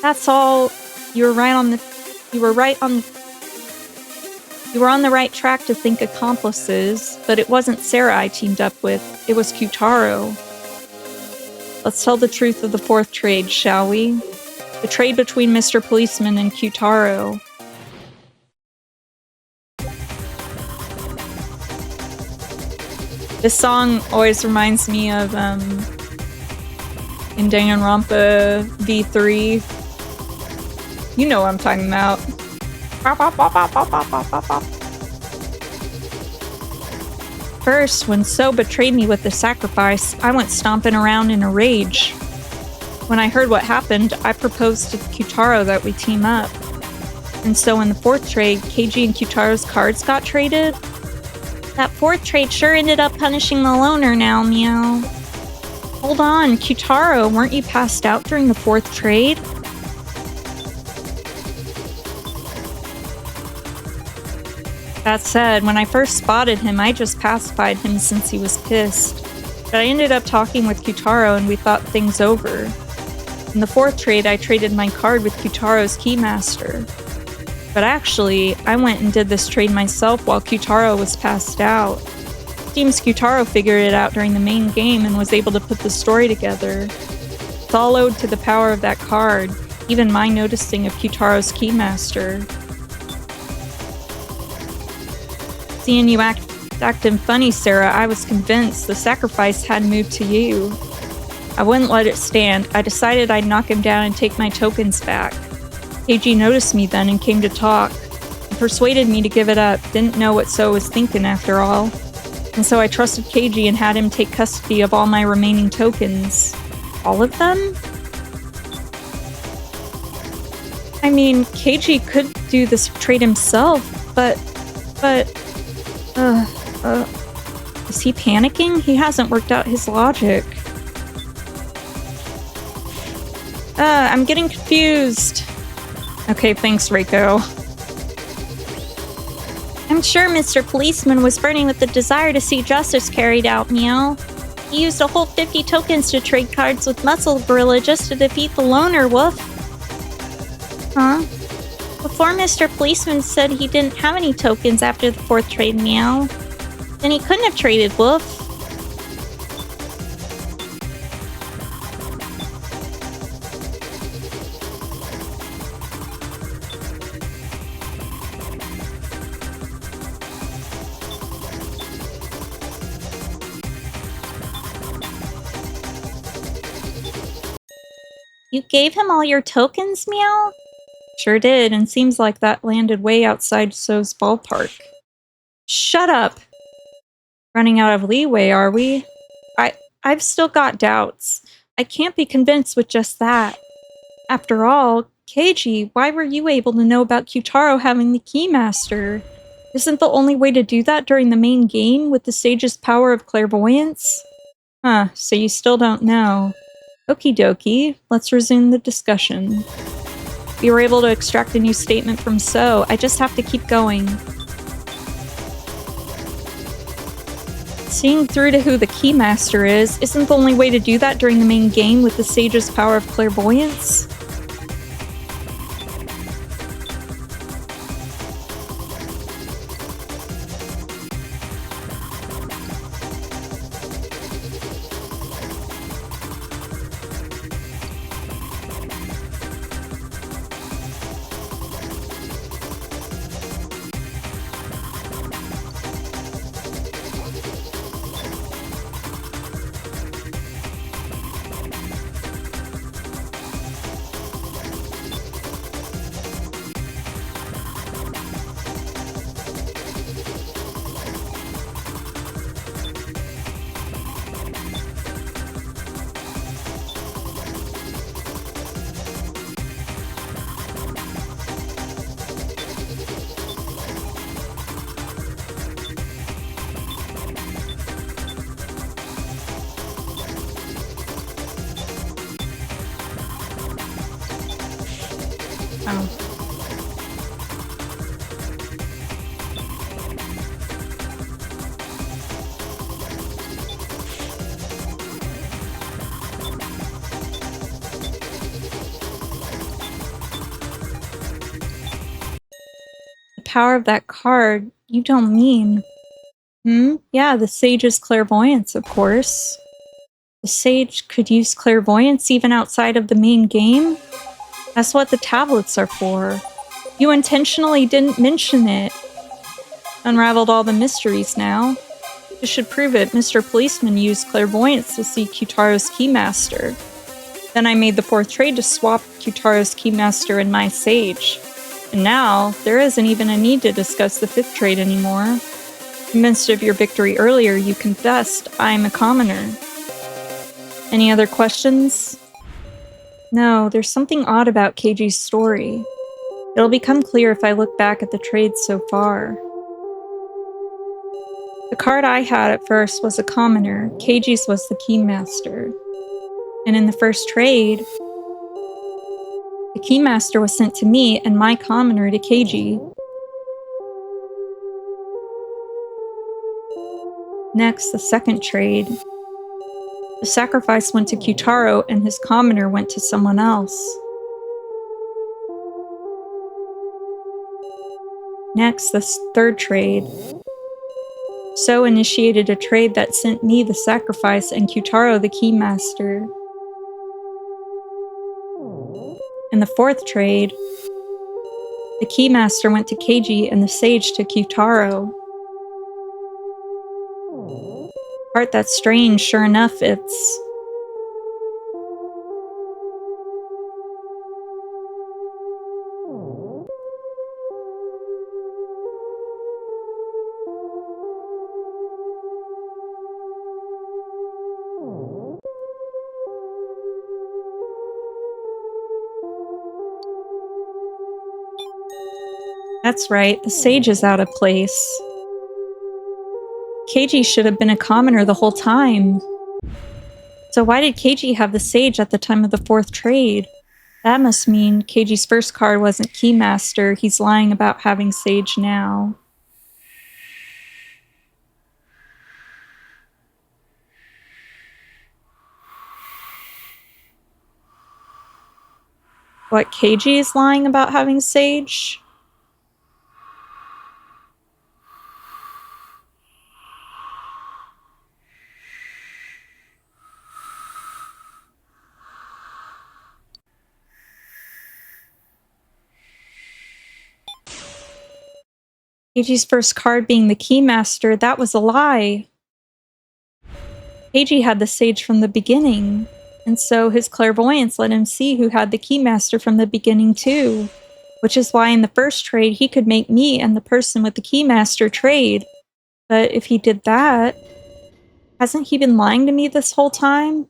That's all. You were on the right track to think accomplices, but it wasn't Sarah I teamed up with, it was Kyutaro. Let's tell the truth of the fourth trade, shall we? The trade between Mr. Policeman and Kyutaro. This song always reminds me of in Danganronpa V3. You know what I'm talking about. First, when So betrayed me with the sacrifice, I went stomping around in a rage. When I heard what happened, I proposed to Kyutaro that we team up. And so in the fourth trade, Keiji and Kyutaro's cards got traded. That fourth trade sure ended up punishing the loner now, meow. Hold on, Kyutaro, weren't you passed out during the fourth trade? That said, when I first spotted him, I just pacified him since he was pissed. But I ended up talking with Kyutaro and we thought things over. In the fourth trade, I traded my card with Kyutaro's Keymaster. But actually, I went and did this trade myself while Kyutaro was passed out. Seems Kyutaro figured it out during the main game and was able to put the story together. It's all owed to the power of that card, even my noticing of Kyutaro's Keymaster. Seeing you acting funny, Sarah, I was convinced the sacrifice had moved to you. I wouldn't let it stand. I decided I'd knock him down and take my tokens back. Keiji noticed me then and came to talk. He persuaded me to give it up, didn't know what So was thinking after all. And so I trusted Keiji and had him take custody of all my remaining tokens. All of them? I mean, Keiji could do this trade himself, but... Is he panicking? He hasn't worked out his logic. I'm getting confused. Okay, thanks, Reiko. I'm sure Mr. Policeman was burning with the desire to see justice carried out, meow. He used a whole 50 tokens to trade cards with Muscle Gorilla just to defeat the loner, woof. Huh? Before Mr. Policeman said he didn't have any tokens after the fourth trade, meow. Then he couldn't have traded, woof. You gave him all your tokens, meow? Sure did, and seems like that landed way outside So's ballpark. Shut up! Running out of leeway, are we? I've still got doubts. I can't be convinced with just that. After all, Keiji, why were you able to know about Kyutaro having the Keymaster? Isn't the only way to do that during the main game with the Sage's power of clairvoyance? Huh, so you still don't know. Okie dokie, let's resume the discussion. We were able to extract a new statement from So. I just have to keep going. Seeing through to who the Keymaster is, isn't the only way to do that during the main game with the Sage's power of clairvoyance? Oh. The power of that card? You don't mean... Yeah, the sage's clairvoyance, of course. The sage could use clairvoyance even outside of the main game? That's what the tablets are for. You intentionally didn't mention it. Unraveled all the mysteries now. You should prove it. Mr. Policeman used clairvoyance to see Kyotaro's Keymaster. Then I made the 4th trade to swap Kyotaro's Keymaster and my sage. And now, there isn't even a need to discuss the 5th trade anymore. Convinced of your victory earlier, you confessed, I'm a commoner. Any other questions? No, there's something odd about Keiji's story. It'll become clear if I look back at the trades so far. The card I had at first was a commoner, Keiji's was the Keymaster. And in the first trade, the Keymaster was sent to me and my commoner to Keiji. Next, the second trade. The sacrifice went to Kyotaro and his commoner went to someone else. Next, the third trade. So initiated a trade that sent me the sacrifice and Kyotaro the Keymaster. In the 4th trade, the Keymaster went to Keiji and the Sage to Kyotaro. Part that's strange, sure enough, it's... That's right, the Sage is out of place. Keiji should have been a commoner the whole time. So why did Keiji have the Sage at the time of the 4th trade? That must mean Keiji's first card wasn't Keymaster, he's lying about having Sage now. What, Keiji is lying about having Sage? Keiji's first card being the Keymaster, that was a lie. Keiji had the Sage from the beginning, and so his clairvoyance let him see who had the Keymaster from the beginning too. Which is why in the first trade he could make me and the person with the Keymaster trade. But if he did that, hasn't he been lying to me this whole time?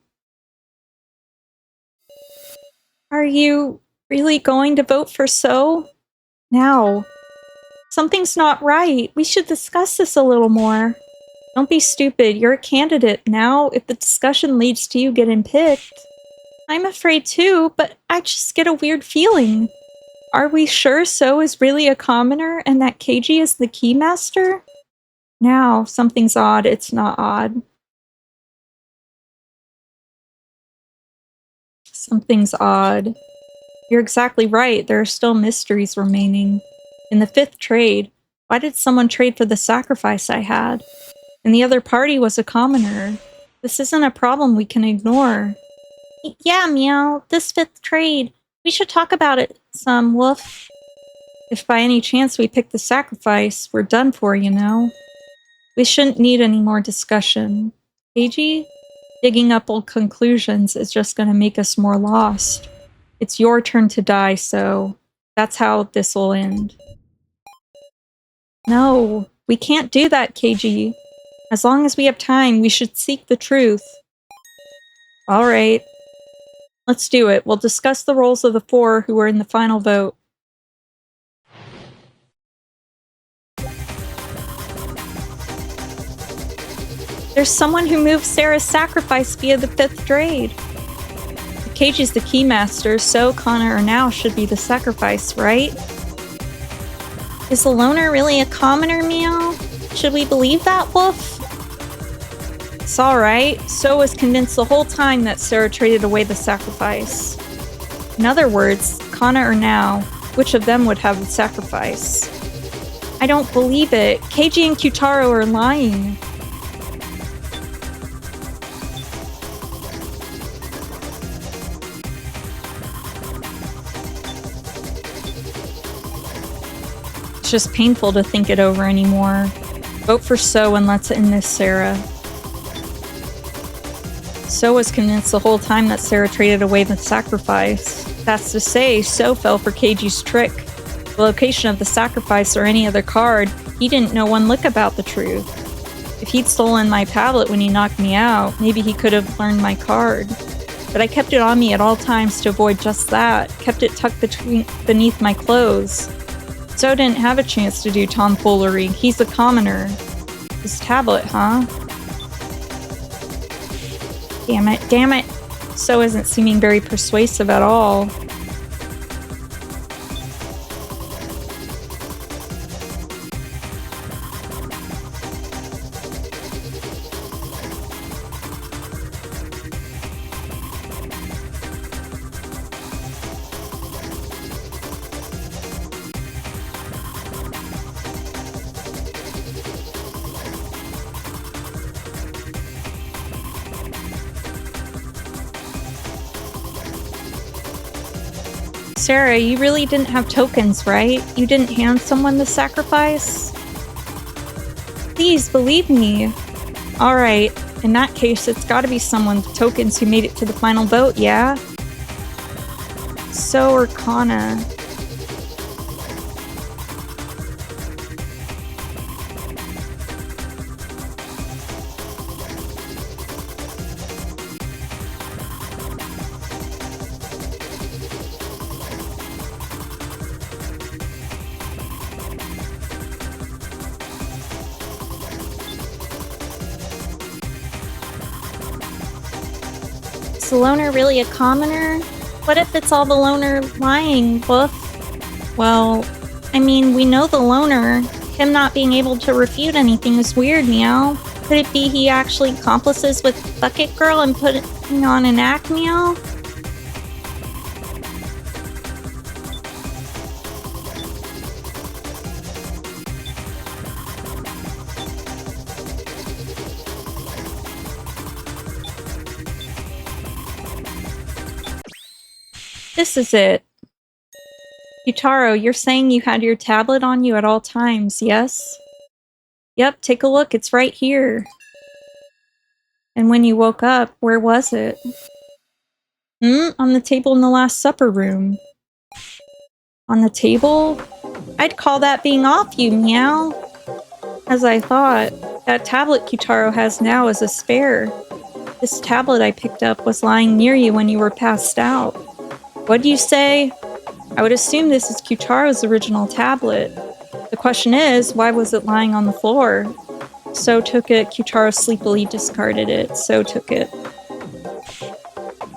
Are you really going to vote for So? Now. Something's not right. We should discuss this a little more. Don't be stupid. You're a candidate now. If the discussion leads to you getting picked. I'm afraid too, but I just get a weird feeling. Are we sure So is really a commoner and that Keiji is the Keymaster? Now, something's odd. It's not odd. Something's odd. You're exactly right. There are still mysteries remaining. In the 5th trade, why did someone trade for the sacrifice I had? And the other party was a commoner. This isn't a problem we can ignore. Yeah, Meow, this 5th trade. We should talk about it some, Woof. If by any chance we pick the sacrifice, we're done for, you know. We shouldn't need any more discussion. Keiji? Digging up old conclusions is just gonna make us more lost. It's your turn to die, So that's how this will end. No, we can't do that, Keiji. As long as we have time, we should seek the truth. Alright. Let's do it. We'll discuss the roles of the 4 who were in the final vote. There's someone who moved Sarah's sacrifice via the 5th trade. The Keiji's the keymaster, so Kana or Now should be the sacrifice, right? Is the loner really a commoner, Meow? Should we believe that, Woof? It's alright. So was convinced the whole time that Sarah traded away the sacrifice. In other words, Kana or Now, which of them would have the sacrifice? I don't believe it. Keiji and Kyutaro are lying. It's just painful to think it over anymore. Vote for So and let's end this, Sarah. So was convinced the whole time that Sarah traded away the sacrifice. That's to say, So fell for Keiji's trick. The location of the sacrifice or any other card, he didn't know one lick about the truth. If he'd stolen my tablet when he knocked me out, maybe he could have learned my card. But I kept it on me at all times to avoid just that, kept it tucked beneath my clothes. So didn't have a chance to do tomfoolery. He's a commoner. His tablet, huh? Damn it, damn it! So isn't seeming very persuasive at all. Sarah, you really didn't have tokens, right? You didn't hand someone the sacrifice? Please, believe me. Alright, in that case, it's gotta be someone with tokens who made it to the final vote, yeah? So or Kana. Is the loner really a commoner? What if it's all the loner lying, Woof? Well, I mean, we know the loner. Him not being able to refute anything is weird, Meow. Could it be he actually accomplices with Bucket Girl and putting on an act, Meow? This is it. Yutaro, you're saying you had your tablet on you at all times, yes? Yep, take a look, it's right here. And when you woke up, where was it? On the table in the Last Supper room. On the table? I'd call that being off you, Meow. As I thought, that tablet Kyutaro has now is a spare. This tablet I picked up was lying near you when you were passed out. What'd you say? I would assume this is Kyutaro's original tablet. The question is, why was it lying on the floor? So took it, Kyutaro sleepily discarded it, So took it.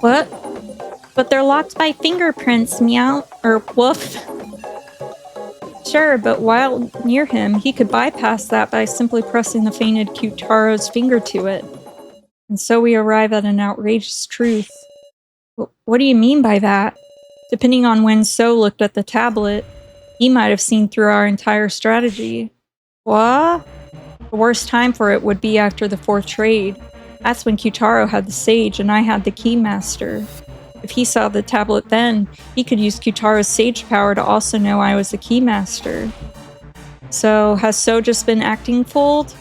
What? But they're locked by fingerprints, Meow, or Woof. Sure, but while near him, he could bypass that by simply pressing the fainted Kyutaro's finger to it. And so we arrive at an outrageous truth. What do you mean by that? Depending on when So looked at the tablet, he might have seen through our entire strategy. What? The worst time for it would be after the 4th trade. That's when Kyutaro had the Sage and I had the Keymaster. If he saw the tablet then, he could use Kyutaro's Sage power to also know I was the Keymaster. So, has So just been acting fooled?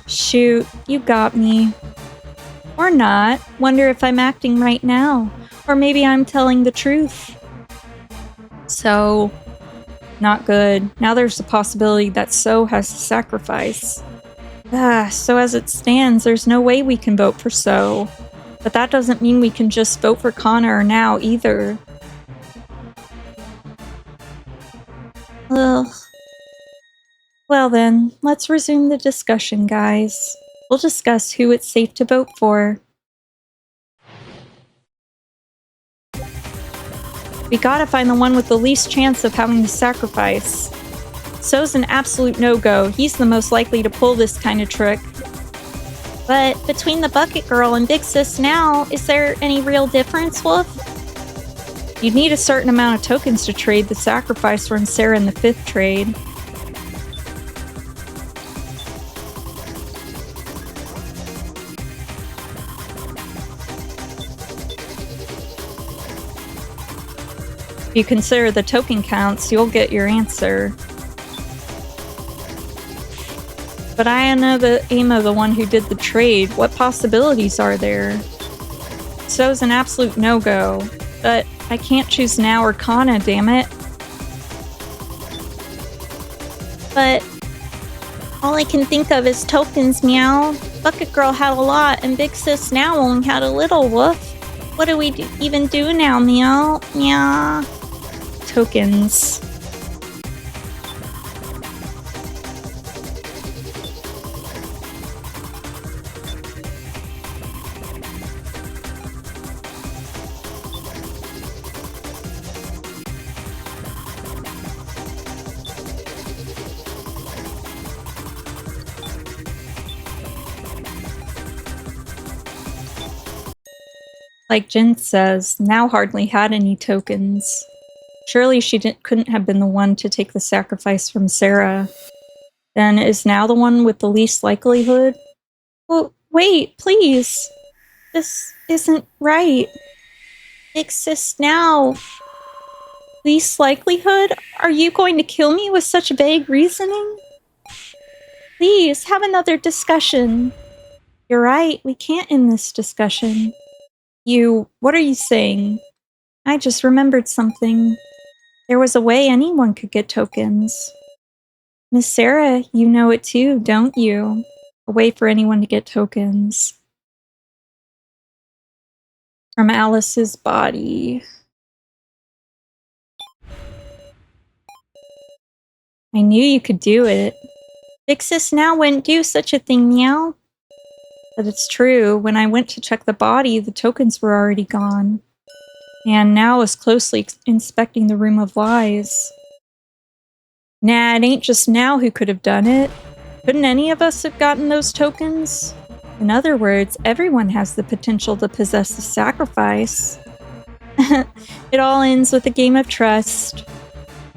Shoot, you got me. Or not. Wonder if I'm acting right now. Or maybe I'm telling the truth. So, not good. Now there's the possibility that So has to sacrifice. So as it stands, there's no way we can vote for So. But that doesn't mean we can just vote for Kana or Now either. Ugh. Well then, let's resume the discussion, guys. We'll discuss who it's safe to vote for. We gotta find the one with the least chance of having to sacrifice. So's an absolute no-go. He's the most likely to pull this kind of trick. But between the Bucket Girl and Big Sis now, is there any real difference, Wolf? You'd need a certain amount of tokens to trade the sacrifice from Sarah in the 5th trade. If you consider the token counts, you'll get your answer. But I know the aim of the one who did the trade. What possibilities are there? So's an absolute no-go. But I can't choose now or Kana, damn it. But all I can think of is tokens, meow. Bucket Girl had a lot, and Big Sis now only had a little, woof. What do we even do now, meow? Meow. Tokens. Like Jin says, now hardly had any tokens. Surely she couldn't have been the one to take the sacrifice from Sarah. Then is now the one with the least likelihood? Well, wait, please. This isn't right. Big Sis now. Least likelihood? Are you going to kill me with such vague reasoning? Please, have another discussion. You're right, we can't end this discussion. What are you saying? I just remembered something. There was a way anyone could get tokens. Miss Sarah, you know it too, don't you? A way for anyone to get tokens. From Alice's body. I knew you could do it. Big Sis now wouldn't do such a thing, meow. But it's true, when I went to check the body, the tokens were already gone. And now was closely inspecting the Room of Lies. Nah, it ain't just now who could have done it. Couldn't any of us have gotten those tokens? In other words, everyone has the potential to possess the sacrifice. It all ends with a game of trust.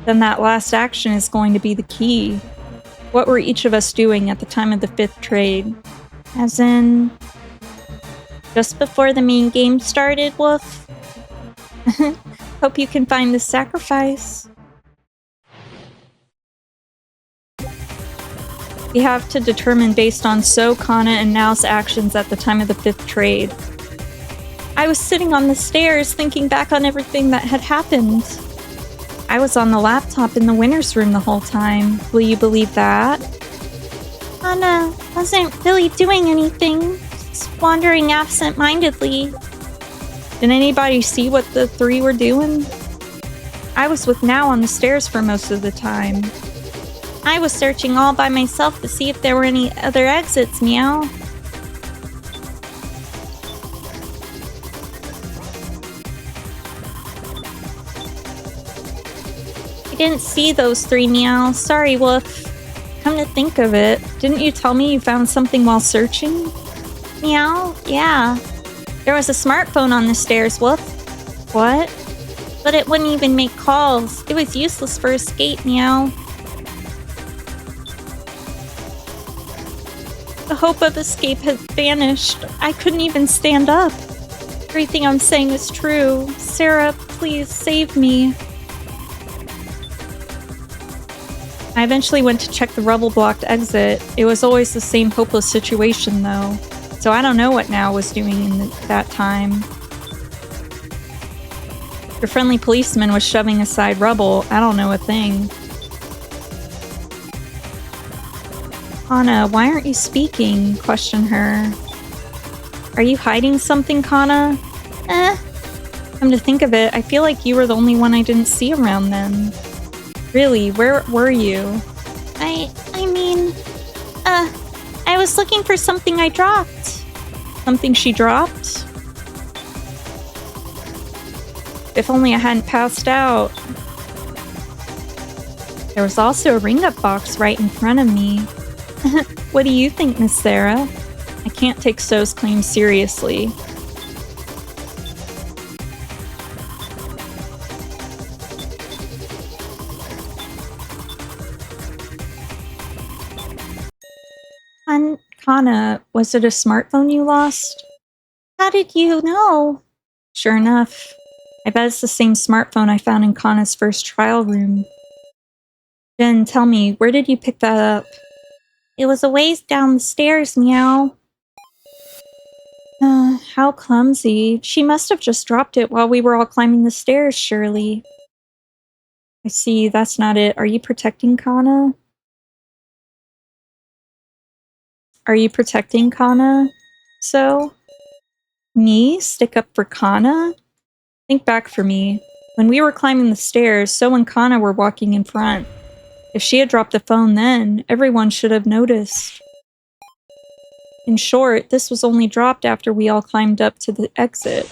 Then that last action is going to be the key. What were each of us doing at the time of the 5th trade? As in, just before the main game started, Wolf? Hope you can find the sacrifice. We have to determine based on So, Kana, and Now's actions at the time of the 5th trade. I was sitting on the stairs thinking back on everything that had happened. I was on the laptop in the winner's room the whole time. Will you believe that? Kana wasn't really doing anything, just wandering absent-mindedly. Did anybody see what the 3 were doing? I was with Now on the stairs for most of the time. I was searching all by myself to see if there were any other exits, meow. I didn't see those 3, meow. Sorry, Wolf. Come to think of it, didn't you tell me you found something while searching? Meow, yeah. There was a smartphone on the stairs, Wolf. What? But it wouldn't even make calls. It was useless for escape, meow. The hope of escape had vanished. I couldn't even stand up. Everything I'm saying is true. Sarah, please save me. I eventually went to check the rubble-blocked exit. It was always the same hopeless situation, though. So I don't know what Now was doing in that time. Your friendly policeman was shoving aside rubble. I don't know a thing. Kana, why aren't you speaking? Questioned her. Are you hiding something, Kana? Come to think of it, I feel like you were the only one I didn't see around then. Really, where were you? I mean, I was looking for something I dropped. Something she dropped? If only I hadn't passed out. There was also a ring-up box right in front of me. What do you think, Miss Sarah? I can't take So's claim seriously. Kana, was it a smartphone you lost? How did you know? Sure enough. I bet it's the same smartphone I found in Kana's first trial room. Jen, tell me, where did you pick that up? It was a ways down the stairs, meow. How clumsy. She must have just dropped it while we were all climbing the stairs, surely. I see, that's not it. Are you protecting Kana? Are you protecting Kana? So? Me? Stick up for Kana? Think back for me. When we were climbing the stairs, So and Kana were walking in front. If she had dropped the phone then, everyone should have noticed. In short, this was only dropped after we all climbed up to the exit.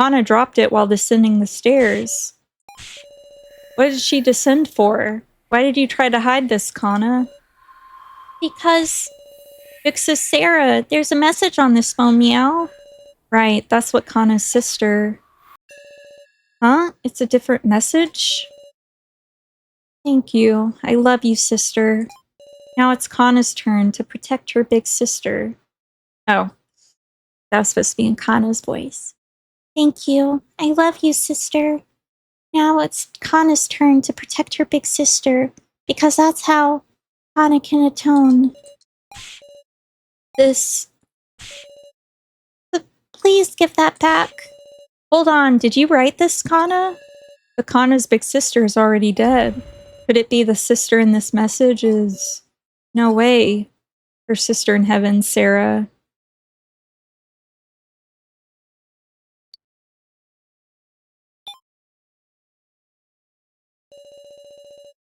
Kana dropped it while descending the stairs. What did she descend for? Why did you try to hide this, Kana? Because... Big Sis Sarah, there's a message on this phone, meow. Right, that's what Kana's sister... Huh? It's a different message? Thank you. I love you, sister. Now it's Kana's turn to protect her big sister. Oh, that was supposed to be in Kana's voice. Thank you. I love you, sister. Now it's Kana's turn to protect her big sister, because that's how Kana can atone. This... Please give that back. Hold on, did you write this, Kana? But Kana's big sister is already dead. Could it be the sister in this message is... No way. Her sister in heaven, Sarah.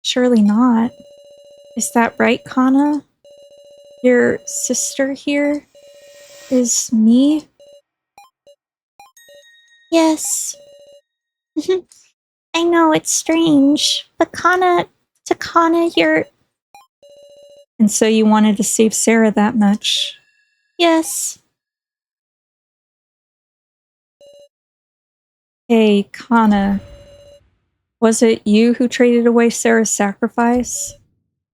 Surely not. Is that right, Kana? Your sister here is me? Yes. I know it's strange, but Kana, you're... And so you wanted to save Sarah that much? Yes. Hey, Kana. Was it you who traded away Sarah's sacrifice?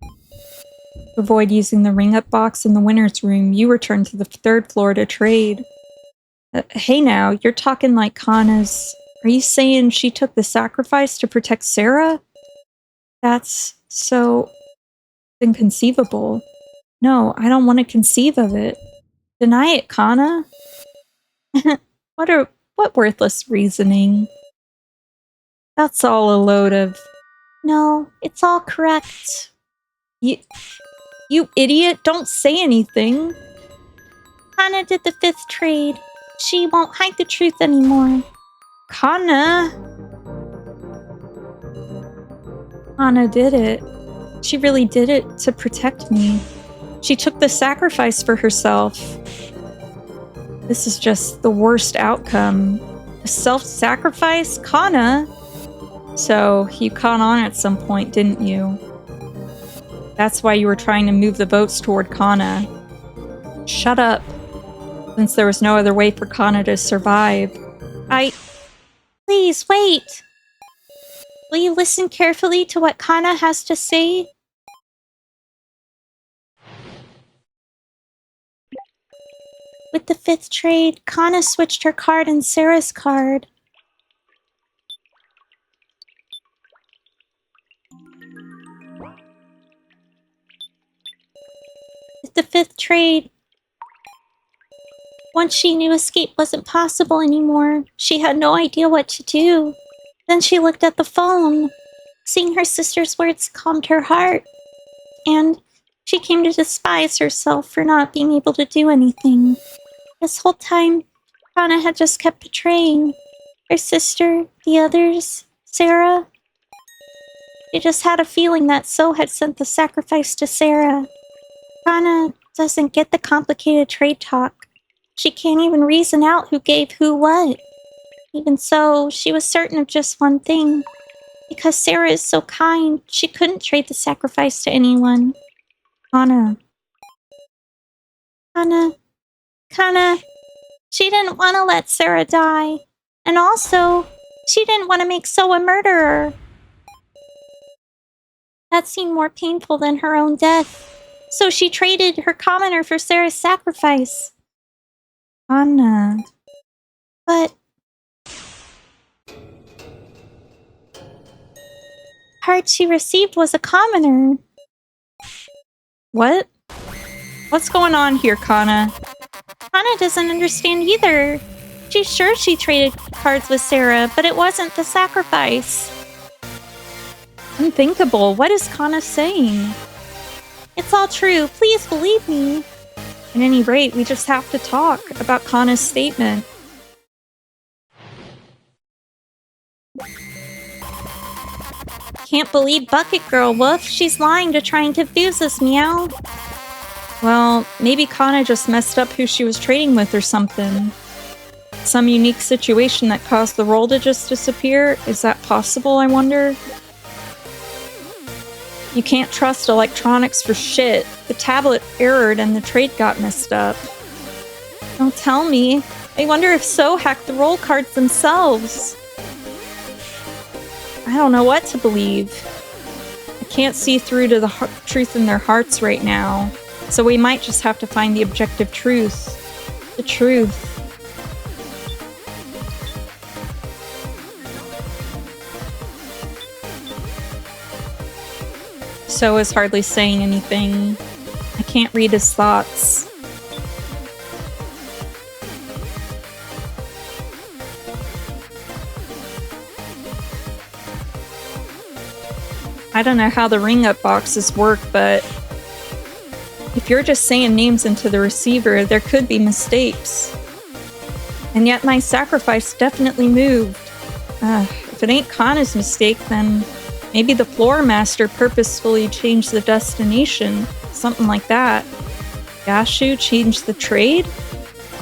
To avoid using the ring-up box in the winner's room, you returned to the 3rd floor to trade. Hey now, you're talking like Kana's... Are you saying she took the sacrifice to protect Sarah? That's so... inconceivable. No, I don't want to conceive of it. Deny it, Kana. What worthless reasoning. That's all a load of... No, it's all correct. You idiot, don't say anything. Kana did the 5th trade. She won't hide the truth anymore. Kana did it. She really did it to protect me. She took the sacrifice for herself. This is just the worst outcome. A self-sacrifice? Kana? So, you caught on at some point, didn't you? That's why you were trying to move the votes toward Kana. Shut up. Since there was no other way for Kana to survive. Please, wait! Will you listen carefully to what Kana has to say? With the 5th trade, Kana switched her card and Sarah's card. With the 5th trade, once she knew escape wasn't possible anymore, she had no idea what to do. Then she looked at the phone. Seeing her sister's words calmed her heart. And she came to despise herself for not being able to do anything. This whole time, Kana had just kept betraying her sister, the others, Sarah. She just had a feeling that So had sent the sacrifice to Sarah. Kana doesn't get the complicated trade talk. She can't even reason out who gave who what. Even so, she was certain of just one thing. Because Sarah is so kind, she couldn't trade the sacrifice to anyone. Kana. Kana. She didn't want to let Sarah die. And also, she didn't want to make So a murderer. That seemed more painful than her own death. So she traded her commoner for Sarah's sacrifice. Kana. But heart she received was a commoner. What? What's going on here, Kana? Kana doesn't understand either. She's sure she traded cards with Sarah, but it wasn't the sacrifice. Unthinkable. What is Kana saying? It's all true. Please believe me. At any rate, we just have to talk about Kana's statement. Can't believe Bucket Girl, Woof. She's lying to try and confuse us, Meow. Well, maybe Kana just messed up who she was trading with or something. Some unique situation that caused the roll to just disappear? Is that possible, I wonder? You can't trust electronics for shit. The tablet errored and the trade got messed up. Don't tell me. I wonder if So hacked the roll cards themselves. I don't know what to believe. I can't see through to the truth in their hearts right now. So we might just have to find the objective truth. The truth. So is hardly saying anything. I can't read his thoughts. I don't know how the ring-up boxes work, but if you're just saying names into the receiver, there could be mistakes. And yet my sacrifice definitely moved. If it ain't Kana's mistake, then maybe the floor master purposefully changed the destination. Something like that. Gashu changed the trade?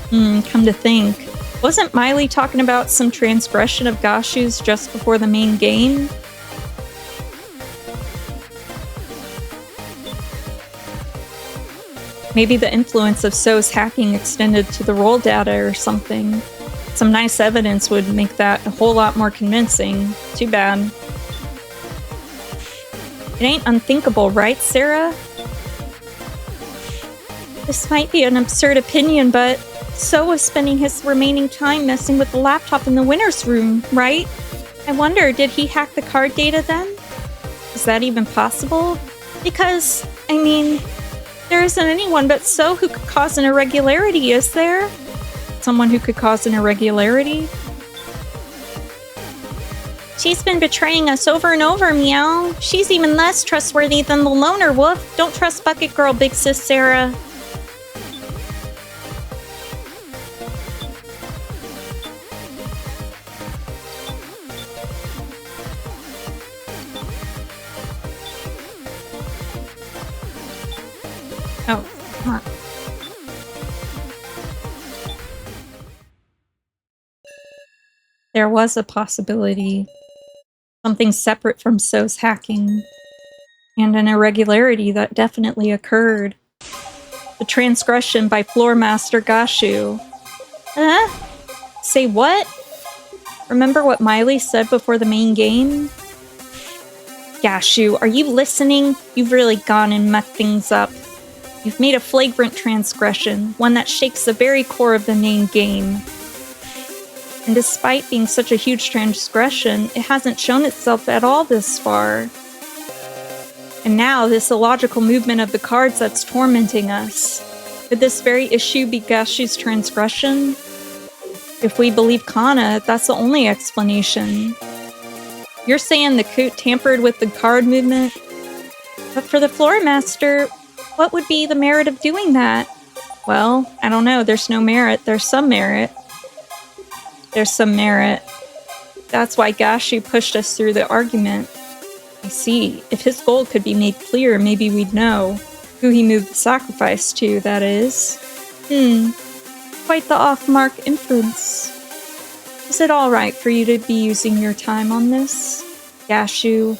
Come to think. Wasn't Miley talking about some transgression of Gashu's just before the main game? Maybe the influence of So's hacking extended to the roll data or something. Some nice evidence would make that a whole lot more convincing. Too bad. It ain't unthinkable, right, Sarah? This might be an absurd opinion, but So was spending his remaining time messing with the laptop in the winner's room, right? I wonder, did he hack the card data then? Is that even possible? Because, I mean, there isn't anyone but So who could cause an irregularity, is there? Someone who could cause an irregularity? She's been betraying us over and over, Meow. She's even less trustworthy than the loner, Woof. Don't trust Bucket Girl, Big Sis Sarah. Oh, come on. There was a possibility. Something separate from So's hacking. And an irregularity that definitely occurred. The transgression by Floor Master Gashu. Say what? Remember what Miley said before the main game? Gashu, are you listening? You've really gone and mucked things up. You've made a flagrant transgression, one that shakes the very core of the main game. And despite being such a huge transgression, it hasn't shown itself at all this far. And now, this illogical movement of the cards that's tormenting us. Could this very issue be Gashu's transgression? If we believe Kana, that's the only explanation. You're saying the Coot tampered with the card movement? But for the Floor Master, what would be the merit of doing that? Well, I don't know. There's no merit. There's some merit. There's some merit. That's why Gashu pushed us through the argument. I see. If his goal could be made clear, maybe we'd know. Who he moved the sacrifice to, that is. Quite the off-mark inference. The Is it alright for you to be using your time on this? Gashu,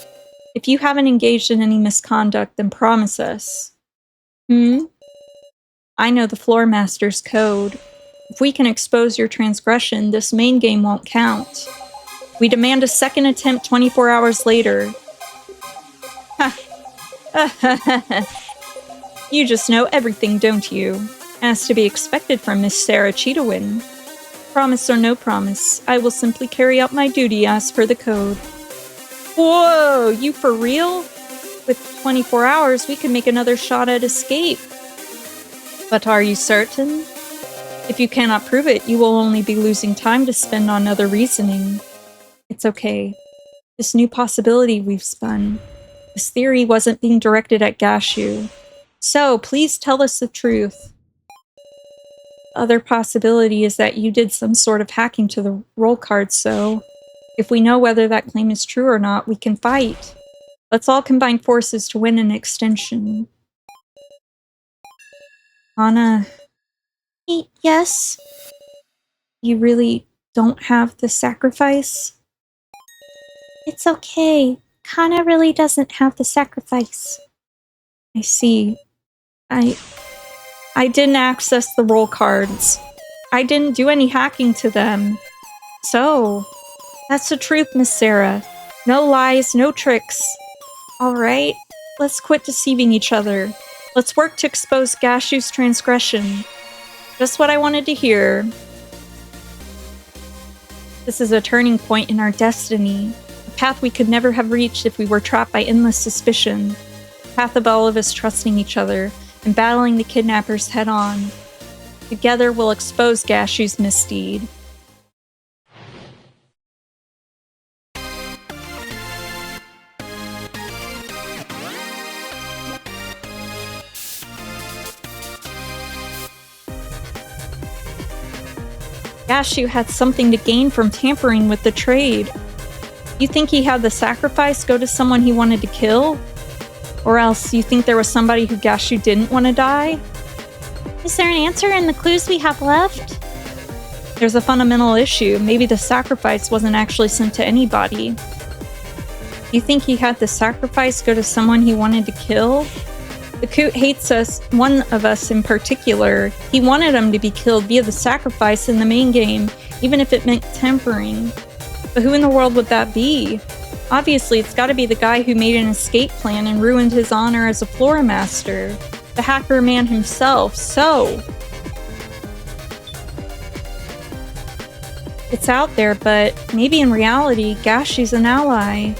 if you haven't engaged in any misconduct, then promise us. I know the Floor Master's code. If we can expose your transgression, this main game won't count. We demand a second attempt 24 hours later. Ha! You just know everything, don't you? As to be expected from Miss Sarah Cheetawin. Promise or no promise, I will simply carry out my duty as per the code. Whoa, you for real? With 24 hours, we could make another shot at escape. But are you certain? If you cannot prove it, you will only be losing time to spend on other reasoning. It's okay. This new possibility we've spun. This theory wasn't being directed at Gashu. So, please tell us the truth. The other possibility is that you did some sort of hacking to the roll card, so if we know whether that claim is true or not, we can fight. Let's all combine forces to win an extension. Anna. Yes? You really don't have the sacrifice? It's okay. Kana really doesn't have the sacrifice. I see. I didn't access the roll cards. I didn't do any hacking to them. So, that's the truth, Miss Sarah. No lies, no tricks. Alright, let's quit deceiving each other. Let's work to expose Gashu's transgression. Just what I wanted to hear. This is a turning point in our destiny. A path we could never have reached if we were trapped by endless suspicion. A path of all of us trusting each other and battling the kidnappers head-on. Together we'll expose Gashu's misdeed. Gashu had something to gain from tampering with the trade. You think he had the sacrifice go to someone he wanted to kill? Or else you think there was somebody who Gashu didn't want to die? Is there an answer in the clues we have left? There's a fundamental issue. Maybe the sacrifice wasn't actually sent to anybody. You think he had the sacrifice go to someone he wanted to kill? The Coot hates us, one of us in particular. He wanted him to be killed via the sacrifice in the main game, even if it meant tampering. But who in the world would that be? Obviously, it's gotta be the guy who made an escape plan and ruined his honor as a floor master. The hacker man himself, so... It's out there, but maybe in reality, Gashu's an ally.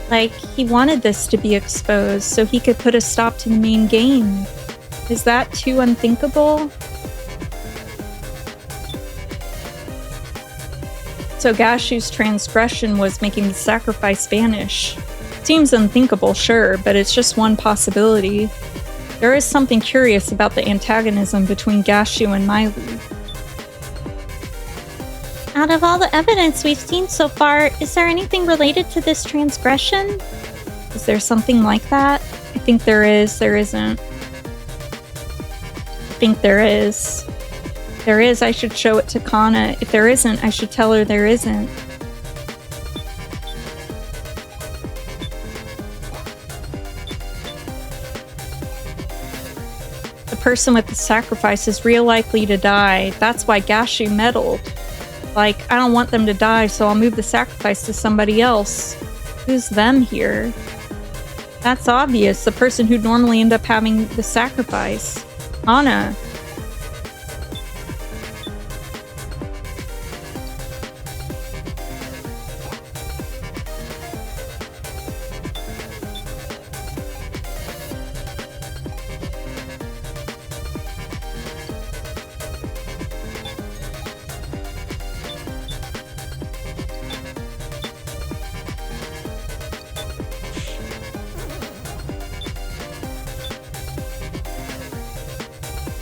Like, he wanted this to be exposed so he could put a stop to the main game. Is that too unthinkable? So Gashu's transgression was making the sacrifice vanish. Seems unthinkable, sure, but it's just one possibility. There is something curious about the antagonism between Gashu and Miley. Out of all the evidence we've seen so far, is there anything related to this transgression? Is there something like that? I think there is, there isn't. I think there is. There is, I should show it to Kana. If there isn't, I should tell her there isn't. The person with the sacrifice is real likely to die. That's why Gashu meddled. Like, I don't want them to die, so I'll move the sacrifice to somebody else. Who's them here? That's obvious. The person who'd normally end up having the sacrifice. Anna.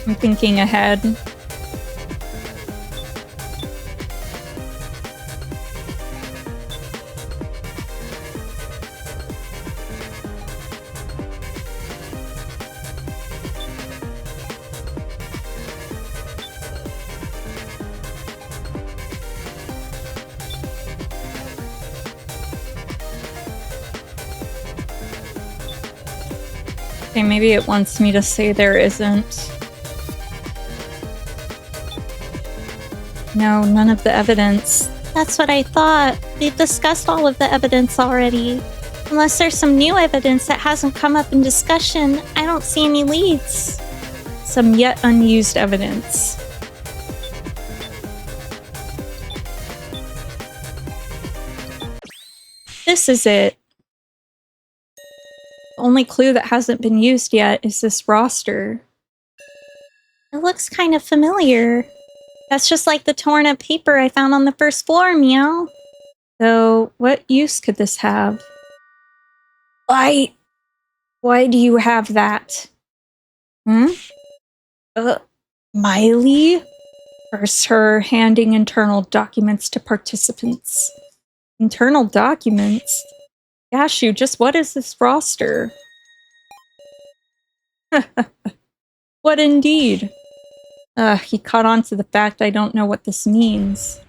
I'm thinking ahead. Okay, maybe it wants me to say there isn't. No, none of the evidence. That's what I thought. We've discussed all of the evidence already. Unless there's some new evidence that hasn't come up in discussion, I don't see any leads. Some yet unused evidence. This is it. The only clue that hasn't been used yet is this roster. It looks kind of familiar. That's just like the torn up paper I found on the first floor, meow. So, what use could this have? Why do you have that? Miley? First, her handing internal documents to participants. Internal documents? Gashu, just what is this roster? What indeed? He caught on to the fact I don't know what this means.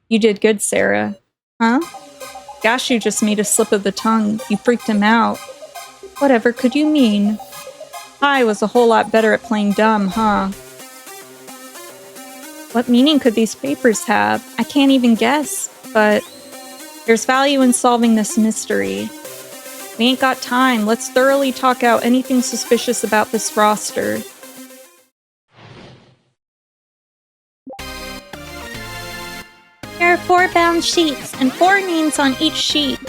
You did good, Sarah. Huh? Gashu just made a slip of the tongue. You freaked him out. Whatever could you mean? I was a whole lot better at playing dumb, huh? What meaning could these papers have? I can't even guess, but there's value in solving this mystery. We ain't got time. Let's thoroughly talk out anything suspicious about this roster. There are 4 bound sheets and 4 names on each sheet.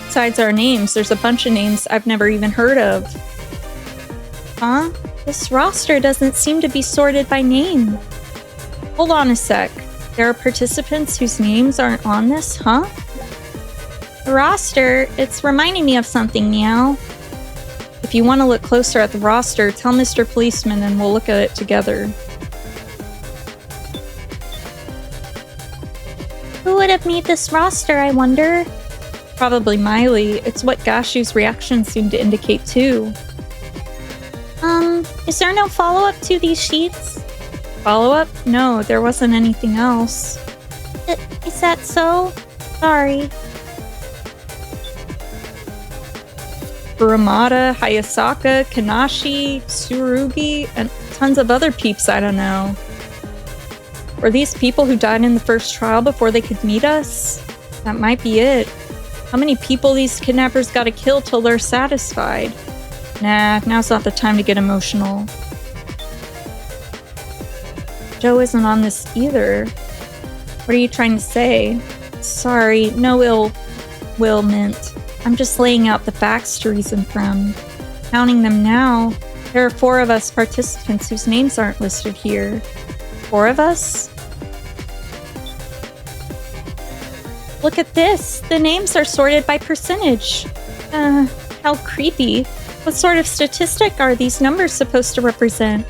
Besides our names, there's a bunch of names I've never even heard of. Huh? This roster doesn't seem to be sorted by name. Hold on a sec. There are participants whose names aren't on this, huh? The roster, it's reminding me of something, meow. If you want to look closer at the roster, tell Mr. Policeman and we'll look at it together. Who would have made this roster, I wonder? Probably Miley. It's what Gashu's reaction seemed to indicate too. Is there no follow-up to these sheets? Follow-up? No, there wasn't anything else. Is that so? Sorry. Furamata, Hayasaka, Kanashi, Tsurugi, and tons of other peeps I don't know. Were these people who died in the first trial before they could meet us? That might be it. How many people these kidnappers gotta kill till they're satisfied? Nah, now's not the time to get emotional. Joe isn't on this either. What are you trying to say? Sorry, no ill will meant. I'm just laying out the facts to reason from. Counting them now, there are 4 of us participants whose names aren't listed here. 4 of us? Look at this! The names are sorted by percentage. How creepy. What sort of statistic are these numbers supposed to represent?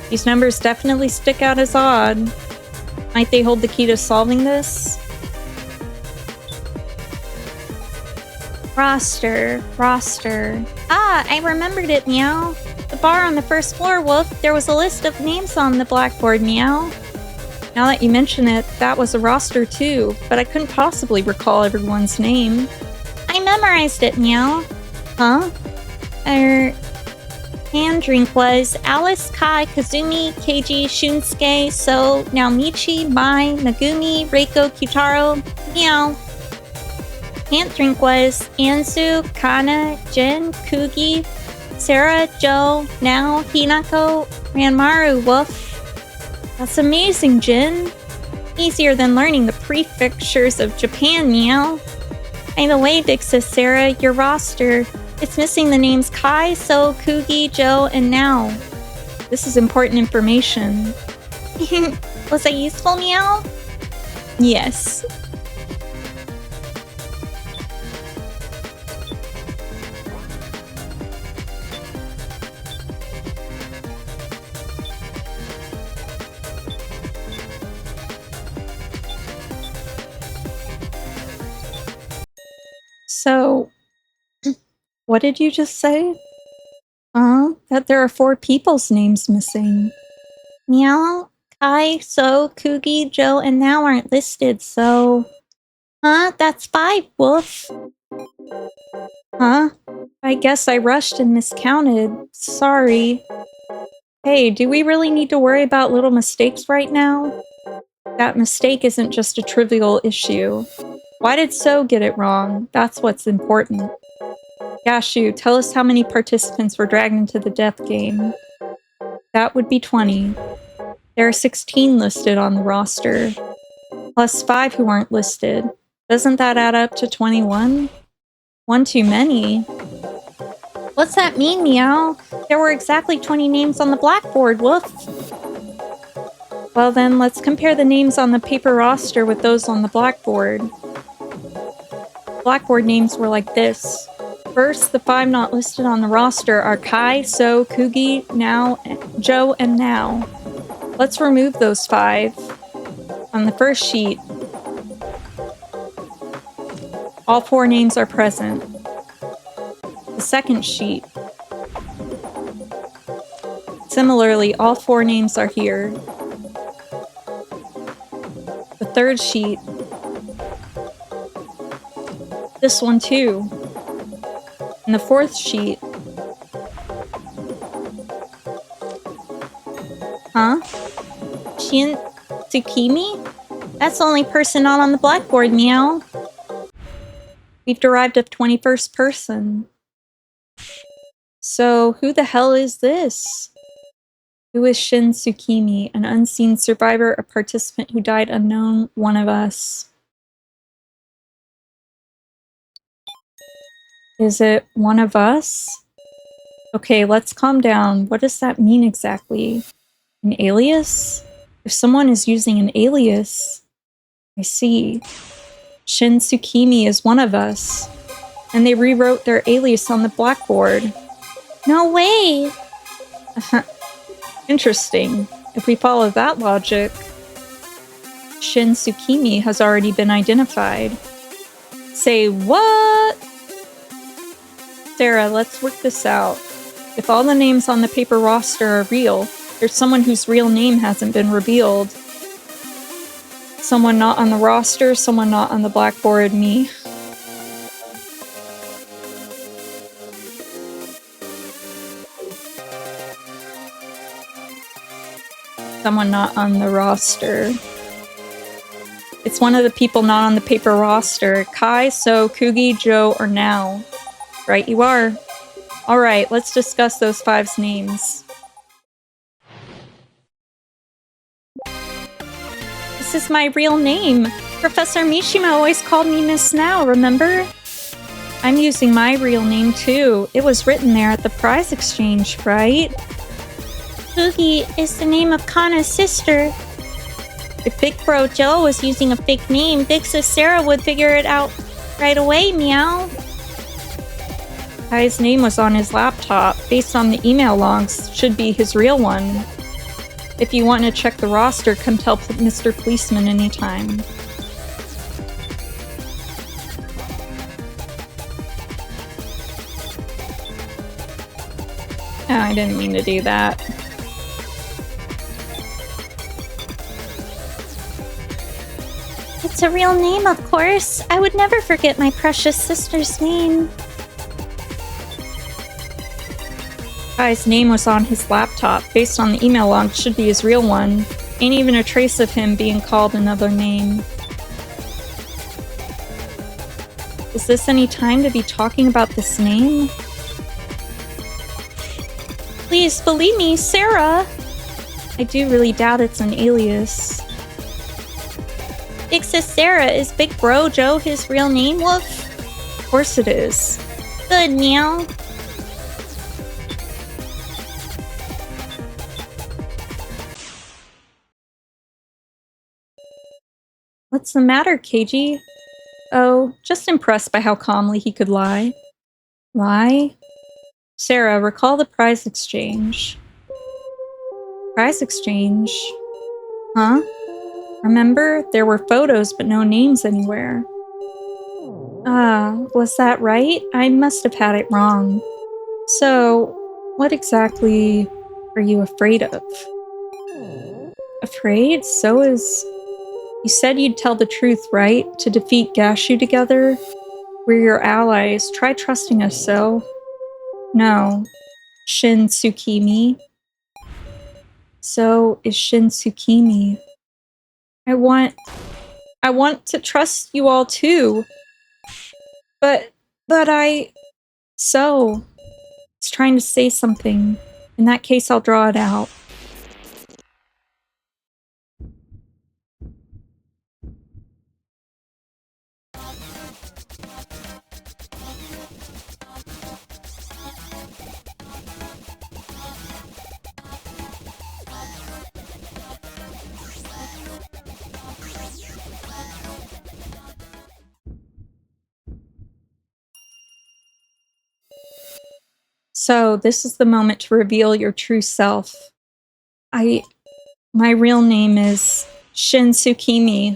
These numbers definitely stick out as odd. Might they hold the key to solving this? Roster. Ah, I remembered it, meow. The bar on the first floor, Wolf, there was a list of names on the blackboard, meow. Now that you mention it, that was a roster too, but I couldn't possibly recall everyone's name. I memorized it, meow. Huh? Hand drink was Alice, Kai, Kazumi, Keiji, Shunsuke, So, Naomichi, Mai, Megumi, Reiko, Kyutaro, meow. Hand drink was Anzu, Kana, Jin, Kugi, Sarah, Joe, Nao, Hinako, Ranmaru, Woof. That's amazing, Jin. Easier than learning the prefectures of Japan, meow. By the way, Big Sis Sarah, your roster, it's missing the names Kai, So, Kugi, Joe, and Nao. This is important information. Was that useful, meow? Yes. So, what did you just say? That there are 4 people's names missing. Meow, Kai, So, Kugi, Joe, and Nao aren't listed, so... Huh? That's 5, Woof. Huh? I guess I rushed and miscounted. Sorry. Hey, do we really need to worry about little mistakes right now? That mistake isn't just a trivial issue. Why did So get it wrong? That's what's important. Gashu, tell us how many participants were dragged into the death game. That would be 20. There are 16 listed on the roster, plus 5 who aren't listed. Doesn't that add up to 21? One too many. What's that mean, Meow? There were exactly 20 names on the blackboard, woof. Well then, let's compare the names on the paper roster with those on the blackboard. Blackboard names were like this. First, the 5 not listed on the roster are Kai, So, Kugi, Now, Joe, and Now. Let's remove those 5. On the first sheet, all 4 names are present. The second sheet, similarly, all 4 names are here. The third sheet, this one too. And the fourth sheet. Huh? Shin Tsukimi? That's the only person not on the blackboard, Meow. We've derived a 21st person. So, who the hell is this? Who is Shin Tsukimi, an unseen survivor, a participant who died unknown, one of us? Is it one of us? Okay, let's calm down. What does that mean exactly? An alias? If someone is using an alias... I see. Shin Tsukimi is one of us. And they rewrote their alias on the blackboard. No way! Interesting. If we follow that logic, Shin Tsukimi has already been identified. Say what? Sarah, let's work this out. If all the names on the paper roster are real, there's someone whose real name hasn't been revealed. Someone not on the roster, someone not on the blackboard, me. Someone not on the roster. It's one of the people not on the paper roster. Kai, So, Kugi, Joe, or Now. Right you are. Alright, let's discuss those 5's names. This is my real name. Professor Mishima always called me Miss Now, remember? I'm using my real name too. It was written there at the prize exchange, right? Kugi is the name of Kana's sister. If Big Bro Joe was using a fake name, Big Sis Sarah would figure it out right away, Meow. Kai's name was on his laptop. Based on the email logs, should be his real one. If you want to check the roster, come tell Mr. Policeman anytime. Oh, I didn't mean to do that. It's a real name, of course. I would never forget my precious sister's name. Kai's name was on his laptop. Based on the email log, should be his real one. Ain't even a trace of him being called another name. Is this any time to be talking about this name? Please believe me, Sarah. I do really doubt it's an alias. Big Sis Sarah, is Big Bro Joe his real name, Woof? Of course it is. Good, Meow. What's the matter, Keiji? Oh, just impressed by how calmly he could lie. Lie? Sarah, recall the prize exchange. Prize exchange? Huh? Remember, there were photos but no names anywhere. Ah, was that right? I must have had it wrong. So, what exactly are you afraid of? Afraid? So is... You said you'd tell the truth, right? To defeat Gashu together? We're your allies. Try trusting us, so. No. Shin Tsukimi. So is Shin Tsukimi. I want to trust you all too. But So, it's trying to say something. In that case, I'll draw it out. So, this is the moment to reveal your true self. My real name is Shin Tsukimi.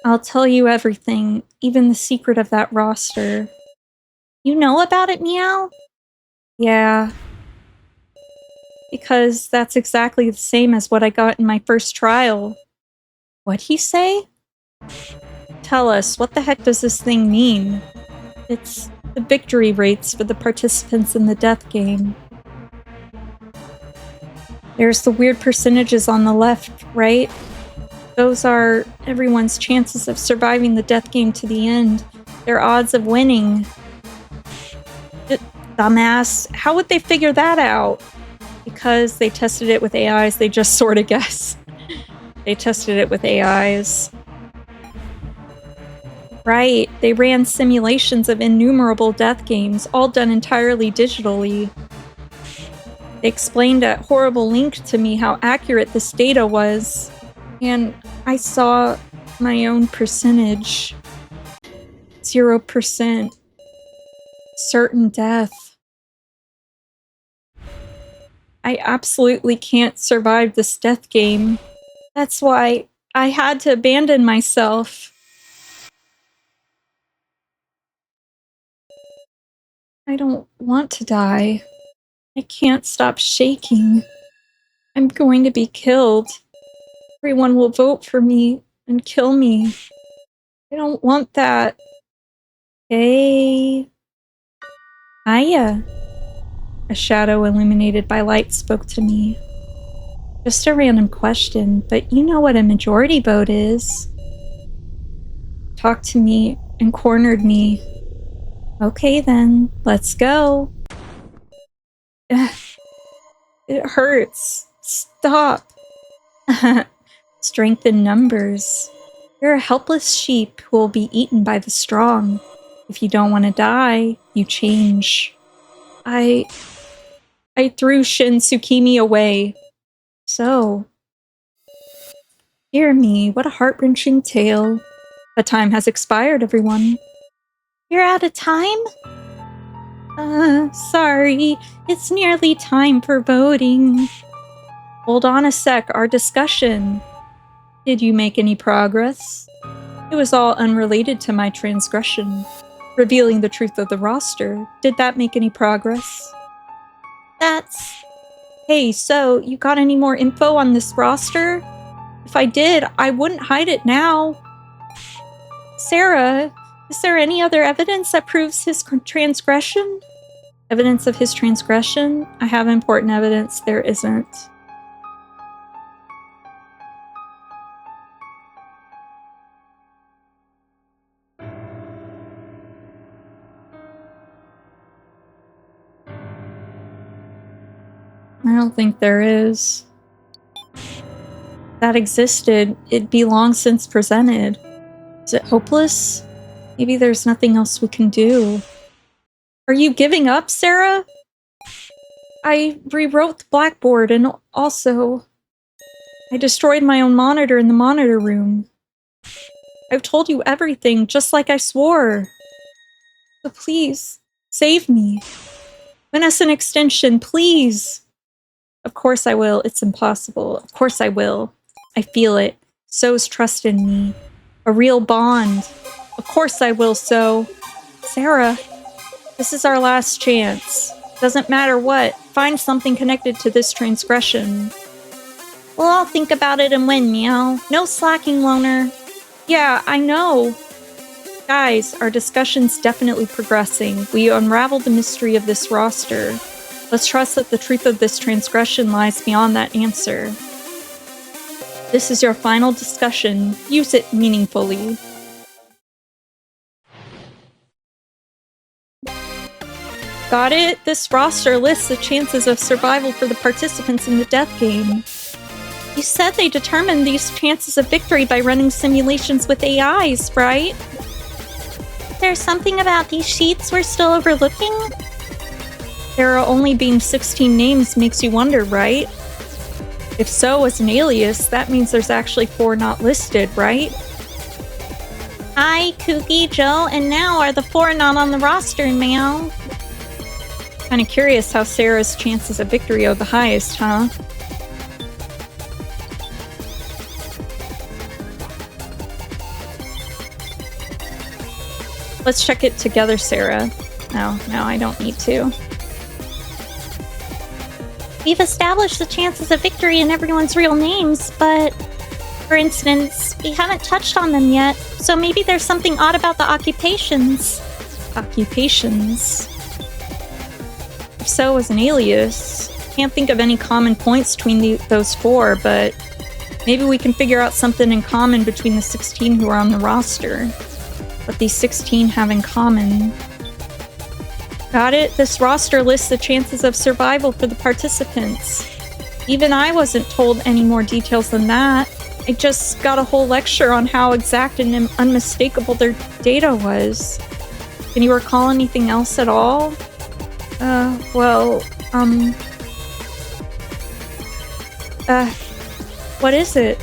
I'll tell you everything, even the secret of that roster. You know about it, Meow? Yeah. Because that's exactly the same as what I got in my first trial. What'd he say? Tell us, what the heck does this thing mean? It's the victory rates for the participants in the death game. There's the weird percentages on the left, right? Those are everyone's chances of surviving the death game to the end. Their odds of winning. Dumbass, how would they figure that out? Because they tested it with AIs, they just sort of guess. They tested it with AIs. Right, they ran simulations of innumerable death games, all done entirely digitally. They explained at horrible length to me how accurate this data was, and I saw my own percentage. 0%. Certain death. I absolutely can't survive this death game. That's why I had to abandon myself. I don't want to die. I can't stop shaking. I'm going to be killed. Everyone will vote for me and kill me. I don't want that. Hey. Hiya. A shadow illuminated by light spoke to me. Just a random question, but you know what a majority vote is. Talked to me and cornered me. Okay then, let's go. It hurts. Stop. Strength in numbers. You're a helpless sheep who will be eaten by the strong. If you don't want to die, you change. I threw Shin Tsukimi away. So. Dear me, what a heart-wrenching tale. The time has expired, everyone. You're out of time? Sorry. It's nearly time for voting. Hold on a sec, our discussion. Did you make any progress? It was all unrelated to my transgression. Revealing the truth of the roster. Did that make any progress? That's... Hey, so, you got any more info on this roster? If I did, I wouldn't hide it now. Sarah, is there any other evidence that proves his transgression? Evidence of his transgression? I have important evidence. There isn't. I don't think there is. If that existed, it'd be long since presented. Is it hopeless? Maybe there's nothing else we can do. Are you giving up, Sarah? I rewrote the blackboard and also I destroyed my own monitor in the monitor room. I've told you everything, just like I swore. So please, save me. Win us an extension, please. Of course I will. It's impossible. Of course I will. I feel it. So's trust in me. A real bond. Of course I will, So. Sarah, this is our last chance. Doesn't matter what. Find something connected to this transgression. We'll all think about it and win, Meow. No slacking, Loner. Yeah, I know. Guys, our discussion's definitely progressing. We unraveled the mystery of this roster. Let's trust that the truth of this transgression lies beyond that answer. This is your final discussion. Use it meaningfully. Got it? This roster lists the chances of survival for the participants in the death game. You said they determined these chances of victory by running simulations with AIs, right? There's something about these sheets we're still overlooking? There are only being 16 names makes you wonder, right? If so, as an alias, that means there's actually 4 not listed, right? I, Kooky, Joe, and Now are the 4 not on the roster, Meow. Kinda curious how Sarah's chances of victory are the highest, huh? Let's check it together, Sarah. No, I don't need to. We've established the chances of victory in everyone's real names, but... For instance, we haven't touched on them yet, so maybe there's something odd about the occupations. Occupations? If so, as an alias, can't think of any common points between those 4, but maybe we can figure out something in common between the 16 who are on the roster. What these 16 have in common. Got it? This roster lists the chances of survival for the participants. Even I wasn't told any more details than that. I just got a whole lecture on how exact and unmistakable their data was. Can you recall anything else at all? What is it?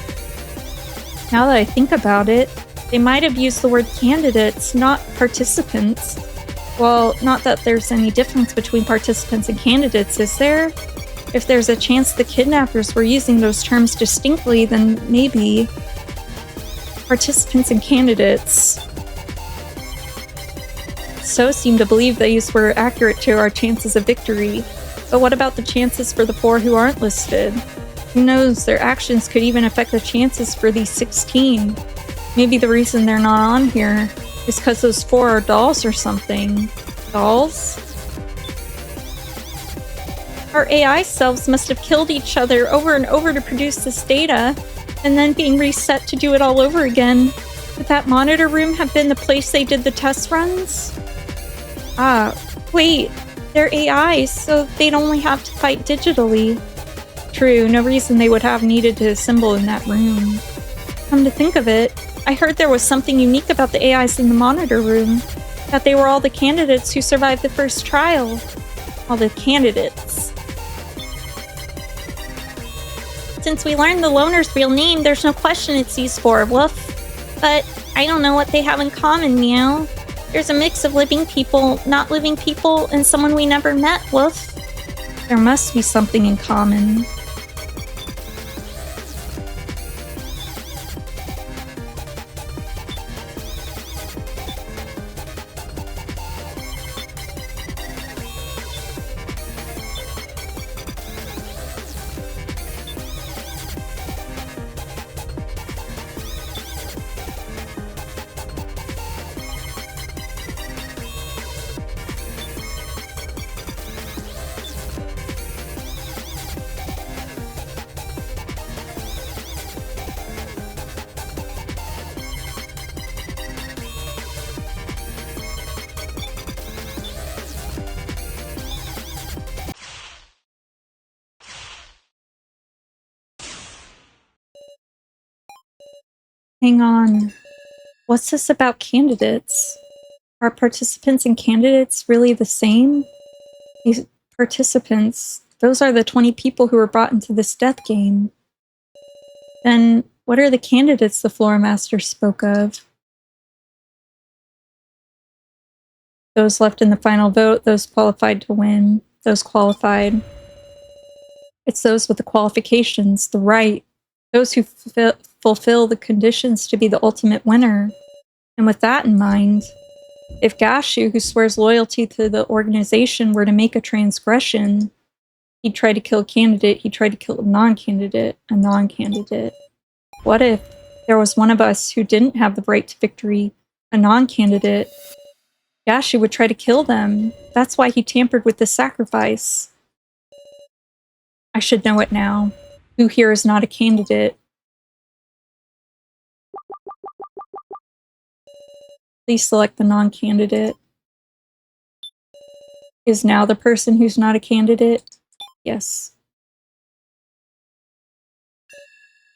Now that I think about it, they might have used the word candidates, not participants. Well, not that there's any difference between participants and candidates, is there? If there's a chance the kidnappers were using those terms distinctly, then maybe... Participants and candidates... So seem to believe these were accurate to our chances of victory. But what about the chances for the 4 who aren't listed? Who knows, their actions could even affect the chances for these 16. Maybe the reason they're not on here is because those 4 are dolls or something. Dolls? Our AI selves must have killed each other over and over to produce this data, and then being reset to do it all over again. Could that monitor room have been the place they did the test runs? Ah, wait, they're AIs, so they'd only have to fight digitally. True, no reason they would have needed to assemble in that room. Come to think of it, I heard there was something unique about the AIs in the monitor room. That they were all the candidates who survived the first trial. All the candidates. Since we learned the loner's real name, there's no question it's these 4, woof. But I don't know what they have in common, Meow. There's a mix of living people, not living people, and someone we never met, woof. There must be something in common. Hang on. What's this about candidates? Are participants and candidates really the same? These participants, those are the 20 people who were brought into this death game. Then what are the candidates the floor master spoke of? Those left in the final vote, those qualified to win, those qualified. It's those with the qualifications, the right, those who fulfill the conditions to be the ultimate winner. And with that in mind, if Gashu, who swears loyalty to the organization, were to make a transgression, he'd try to kill a candidate, he'd try to kill a non-candidate. What if there was one of us who didn't have the right to victory, a non-candidate, Gashu would try to kill them. That's why he tampered with the sacrifice. I should know it now. Who here is not a candidate? Please select the non-candidate. Is now the person who's not a candidate? Yes.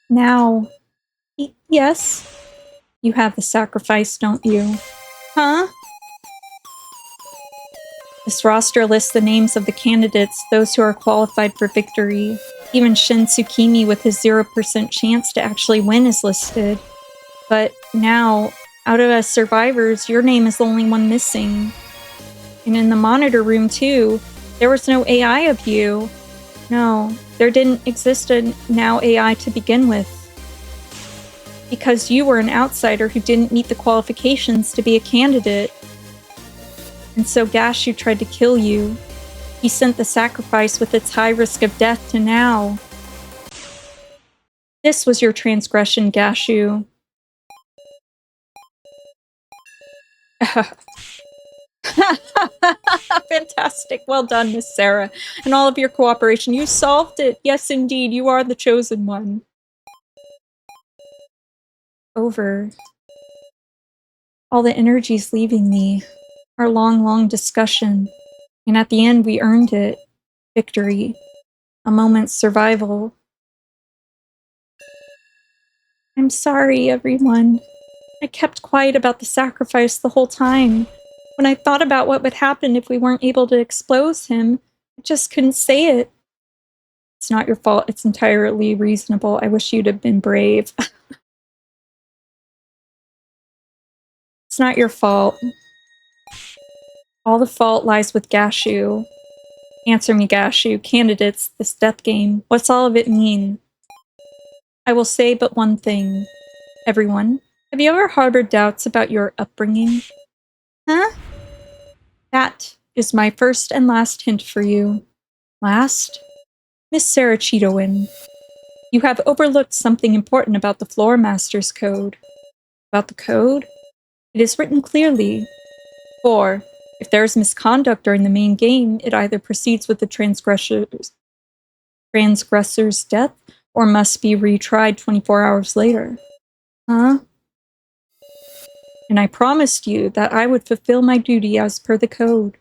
Now. Yes. You have the sacrifice, don't you? Huh? This roster lists the names of the candidates, those who are qualified for victory. Even Shin Tsukimi with his 0% chance to actually win is listed. But now, out of us survivors, your name is the only one missing. And in the monitor room too, there was no AI of you. No, there didn't exist a now AI to begin with. Because you were an outsider who didn't meet the qualifications to be a candidate. And so Gashu tried to kill you. He sent the sacrifice with its high risk of death to now. This was your transgression, Gashu. Fantastic. Well done, Miss Sarah. And all of your cooperation. You solved it. Yes, indeed. You are the chosen one. Over. All the energy's leaving me. Our long, long discussion. And at the end, we earned it. Victory. A moment's survival. I'm sorry, everyone. I kept quiet about the sacrifice the whole time. When I thought about what would happen if we weren't able to expose him, I just couldn't say it. It's not your fault. It's entirely reasonable. I wish you'd have been brave. It's not your fault. All the fault lies with Gashu. Answer me, Gashu. Candidates, this death game. What's all of it mean? I will say but one thing. Everyone, have you ever harbored doubts about your upbringing? Huh? That is my first and last hint for you. Last? Miss Sarah Cheetowin, you have overlooked something important about the Floor Master's code. About the code? It is written clearly. For, if there is misconduct during the main game, it either proceeds with the transgressor's death or must be retried 24 hours later. Huh? And I promised you that I would fulfill my duty as per the code.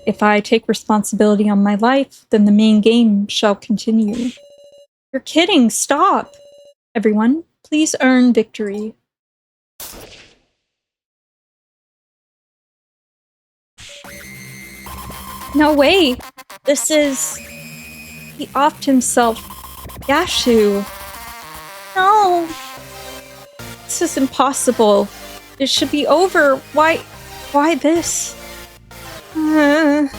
If I take responsibility on my life, then the main game shall continue. You're kidding, stop! Everyone, please earn victory. No way! This is... He offed himself. Gashu. No! This is impossible. It should be over. Why this? He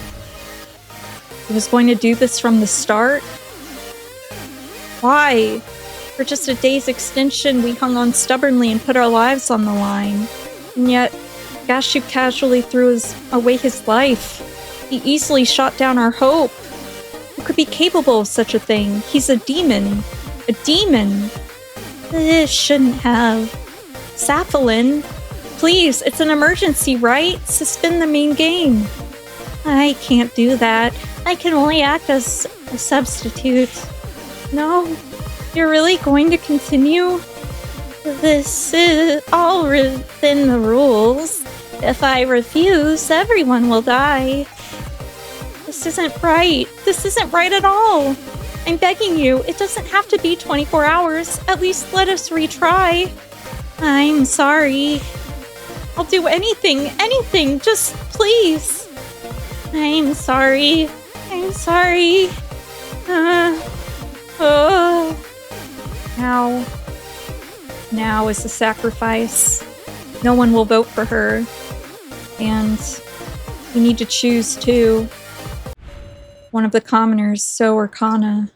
was going to do this from the start? Why? For just a day's extension, we hung on stubbornly and put our lives on the line. And yet, Gashu casually threw away his life. He easily shot down our hope. Who could be capable of such a thing? He's a demon. A demon. This shouldn't have. Saphalin, please, it's an emergency, right? Suspend the main game. I can't do that. I can only act as a substitute. No, you're really going to continue? This is all within the rules. If I refuse, everyone will die. This isn't right. This isn't right at all. I'm begging you, it doesn't have to be 24 hours. At least let us retry. I'm sorry. I'll do anything, just please. I'm sorry. I'm sorry. Now is the sacrifice. No one will vote for her. And we need to choose too. One of the commoners, So or Kana.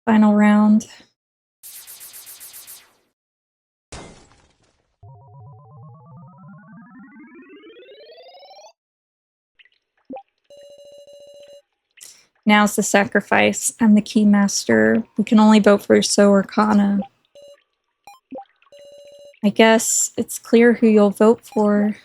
Final round. Now's the sacrifice. I'm the keymaster. We can only vote for So or Kana. I guess it's clear who you'll vote for.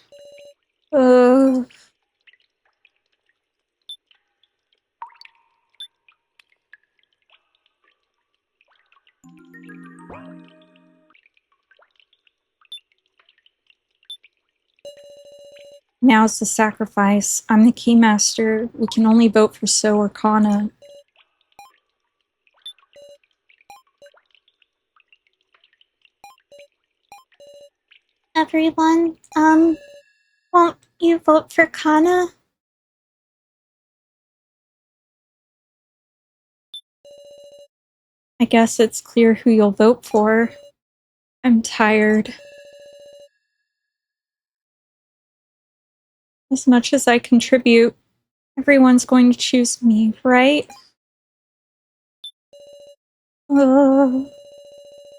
Now's the sacrifice. I'm the keymaster. We can only vote for So or Kana. Everyone, won't you vote for Kana? I guess it's clear who you'll vote for. I'm tired. As much as I contribute, everyone's going to choose me, right? Oh,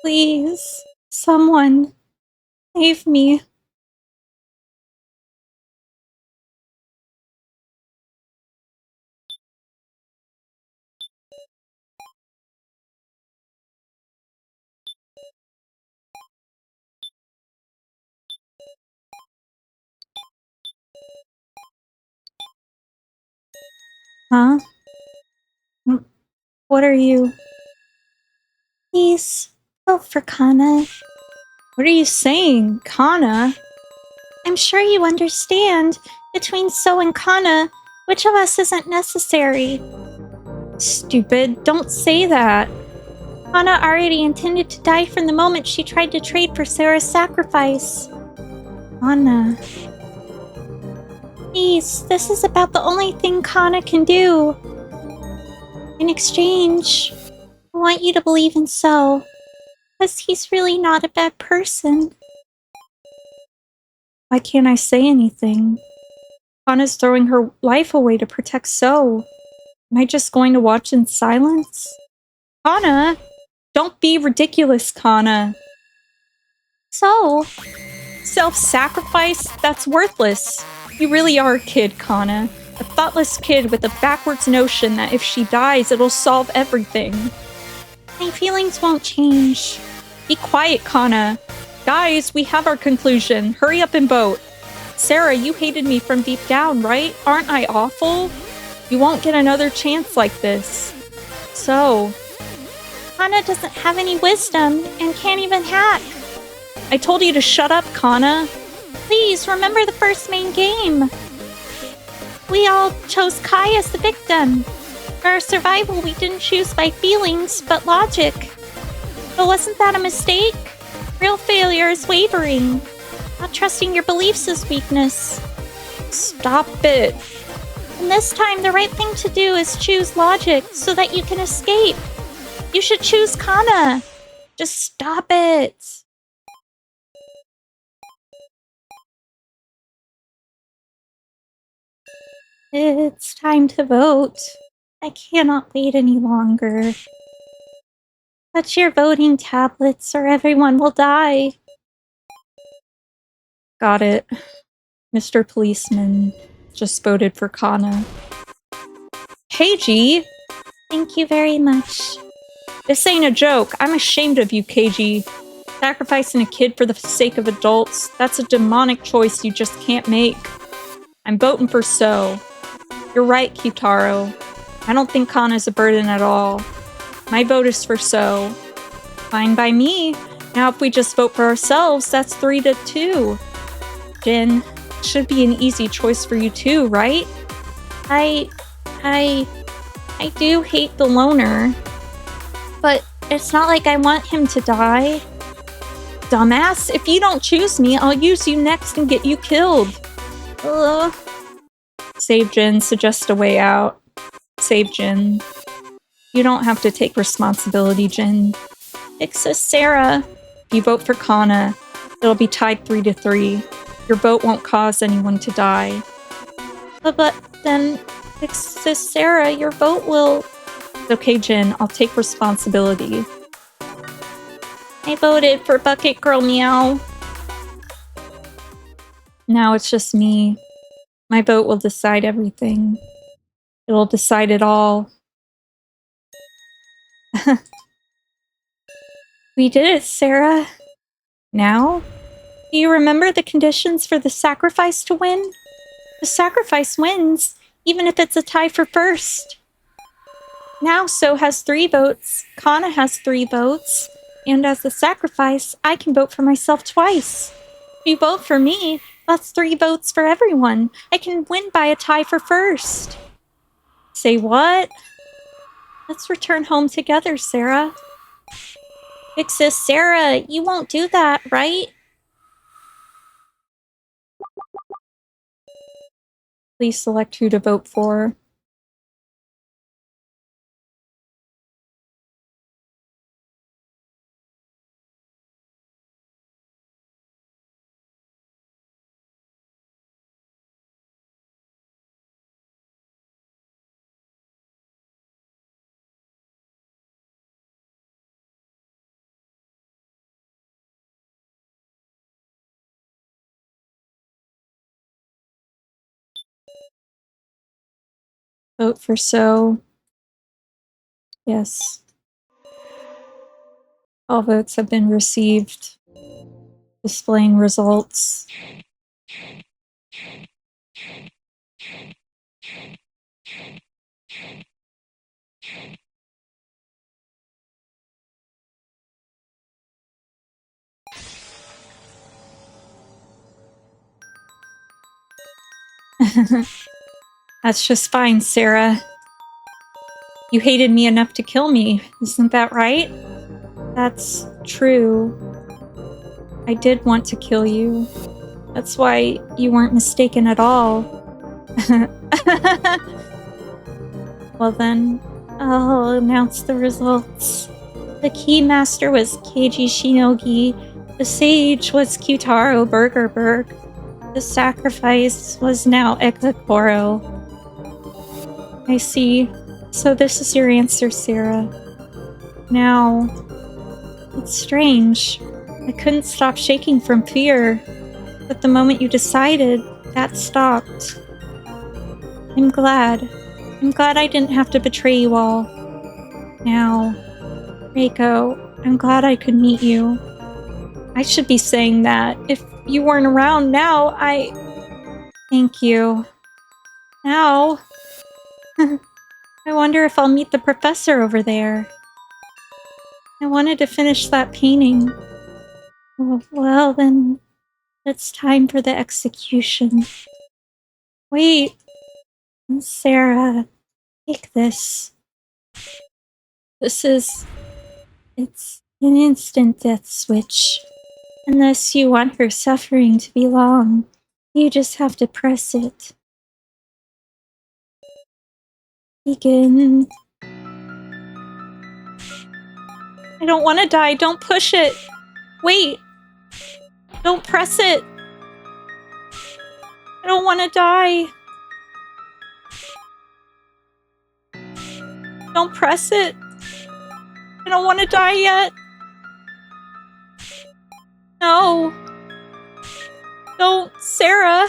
please, someone, save me. Huh? What are you? Please, vote for Kana. What are you saying, Kana? I'm sure you understand. Between So and Kana, which of us isn't necessary? Stupid, don't say that. Kana already intended to die from the moment she tried to trade for Sarah's sacrifice. Kana. Please, this is about the only thing Kana can do. In exchange, I want you to believe in So, because he's really not a bad person. Why can't I say anything? Kana's throwing her life away to protect So. Am I just going to watch in silence? Kana! Don't be ridiculous, Kana! So, Self-sacrifice? That's worthless. You really are a kid, Kana. A thoughtless kid with a backwards notion that if she dies, it'll solve everything. my feelings won't change. Be quiet, Kana. Guys, we have our conclusion. Hurry up and vote. Sarah, you hated me from deep down, right? Aren't I awful? You won't get another chance like this. So, Kana doesn't have any wisdom and can't even hack. I told you to shut up, Kana. Please remember the first main game. We all chose Kai as the victim. For our survival, we didn't choose by feelings, but logic. But wasn't that a mistake? Real failure is wavering. Not trusting your beliefs is weakness. Stop it. And this time, the right thing to do is choose logic so that you can escape. You should choose Kana. Just stop it. It's time to vote. I cannot wait any longer. Touch your voting tablets or everyone will die. Got it. Mr. Policeman just voted for Kana. Hey, G! Thank you very much. This ain't a joke. I'm ashamed of you, KG. Sacrificing a kid for the sake of adults, that's a demonic choice you just can't make. I'm voting for So. You're right, Kitaro. I don't think Kana's a burden at all. My vote is for So. Fine by me. Now if we just vote for ourselves, that's 3-2. Jin, should be an easy choice for you too, right? I do hate the loner. But it's not like I want him to die. Dumbass, if you don't choose me, I'll use you next and get you killed. Ugh. Save Jin, suggest a way out. Save Jin. You don't have to take responsibility, Jin. Fix us, Sarah. If you vote for Kana, it'll be tied 3-3. Your vote won't cause anyone to die. But then, fix this, Sarah, your vote will... It's okay, Jin. I'll take responsibility. I voted for Bucket Girl Meow. Now it's just me. My vote will decide everything. It'll decide it all. We did it, Sarah. Now? Do you remember the conditions for the sacrifice to win? The sacrifice wins, even if it's a tie for first. Now So has 3 votes, Kana has 3 votes, and as the sacrifice, I can vote for myself twice. If you vote for me, that's 3 votes for everyone. I can win by a tie for first. Say what? Let's return home together, Sarah. Big sis Sarah, you won't do that, right? Please select who to vote for. Vote for So. Yes. All votes have been received. Displaying results. That's just fine, Sarah. You hated me enough to kill me, isn't that right? That's true. I did want to kill you. That's why you weren't mistaken at all. Well then, I'll announce the results. The Keymaster was Keiji Shinogi. The Sage was Kyutaro Burgerberg. The Sacrifice was now Ekakoro. I see. So this is your answer, Sarah. Now, it's strange. I couldn't stop shaking from fear. But the moment you decided, that stopped. I'm glad. I'm glad I didn't have to betray you all. Now, Reiko, I'm glad I could meet you. I should be saying that. If you weren't around now, Thank you. Now... I wonder if I'll meet the professor over there. I wanted to finish that painting. Well then, it's time for the execution. Wait, Sarah, take this. It's an instant death switch. Unless you want her suffering to be long, you just have to press it. Begin. I don't want to die. Don't push it. Wait. Don't press it. I don't want to die. Don't press it. I don't want to die yet. No. Don't, Sarah.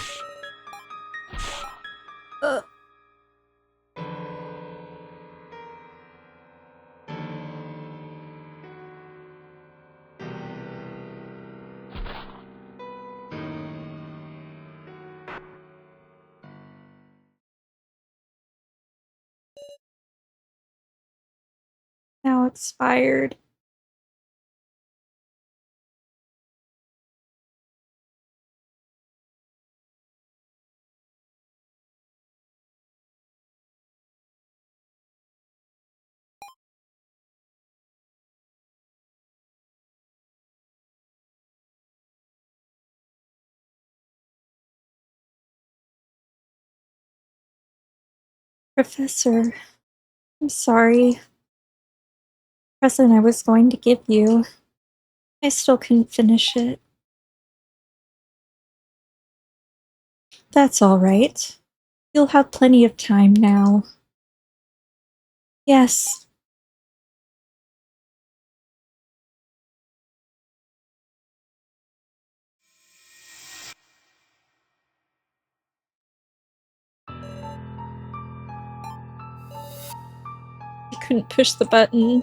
Now expired. Professor, I'm sorry. Present I was going to give you. I still couldn't finish it. That's all right. You'll have plenty of time now. Yes. I couldn't push the button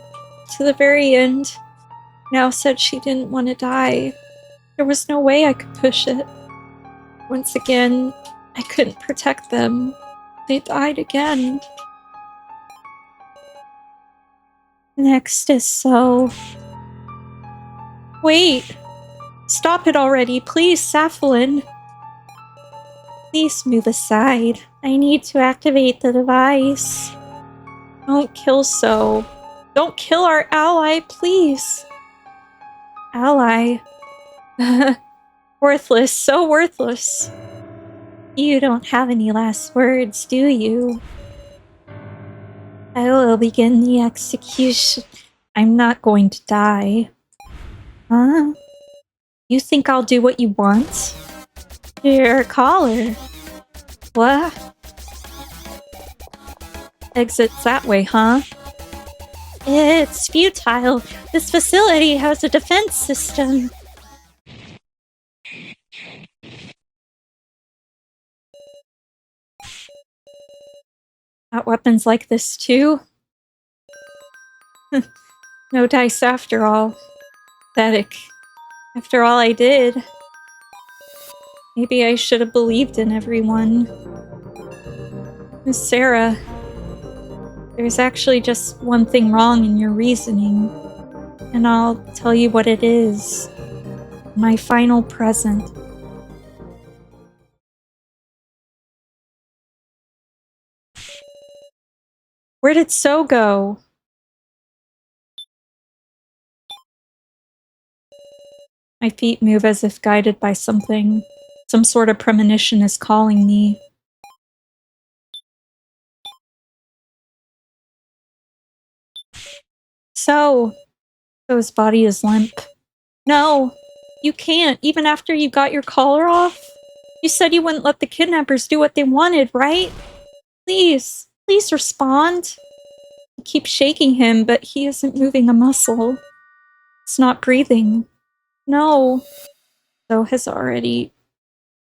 to the very end. Now said she didn't want to die. There was no way I could push it. Once again, I couldn't protect them. They died again. Next is so... Wait! Stop it already, please, Saflin! Please move aside. I need to activate the device. Don't kill So. Don't kill our ally, please! Ally? Worthless, so worthless. You don't have any last words, do you? I will begin the execution. I'm not going to die. Huh? You think I'll do what you want? You're a caller. What? Exit's that way, huh? It's futile. This facility has a defense system. Got weapons like this too? No dice after all. Pathetic. After all I did. Maybe I should have believed in everyone. Miss Sarah, there's actually just one thing wrong in your reasoning. And I'll tell you what it is. My final present. Where did So go? My feet move as if guided by something. Some sort of premonition is calling me. So his body is limp. No, you can't, even after you got your collar off. You said you wouldn't let the kidnappers do what they wanted, right? Please, please respond. I keep shaking him, but he isn't moving a muscle. It's not breathing. No. So has already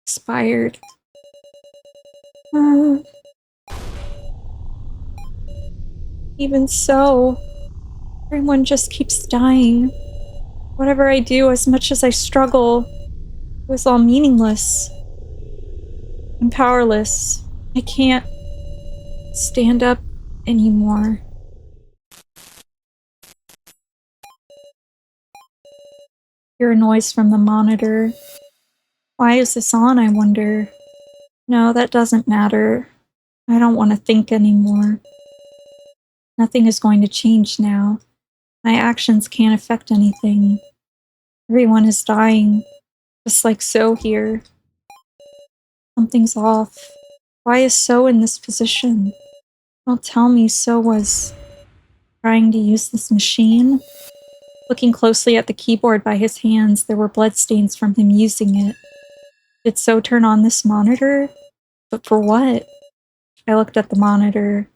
expired. Even so, everyone just keeps dying. Whatever I do, as much as I struggle, it was all meaningless. I'm powerless. I can't stand up anymore. Hear a noise from the monitor. Why is this on, I wonder? No, that doesn't matter. I don't want to think anymore. Nothing is going to change now. My actions can't affect anything. Everyone is dying, just like So here. Something's off. Why is So in this position? Don't tell me So was trying to use this machine. Looking closely at the keyboard by his hands, there were bloodstains from him using it. Did So turn on this monitor? But for what? I looked at the monitor.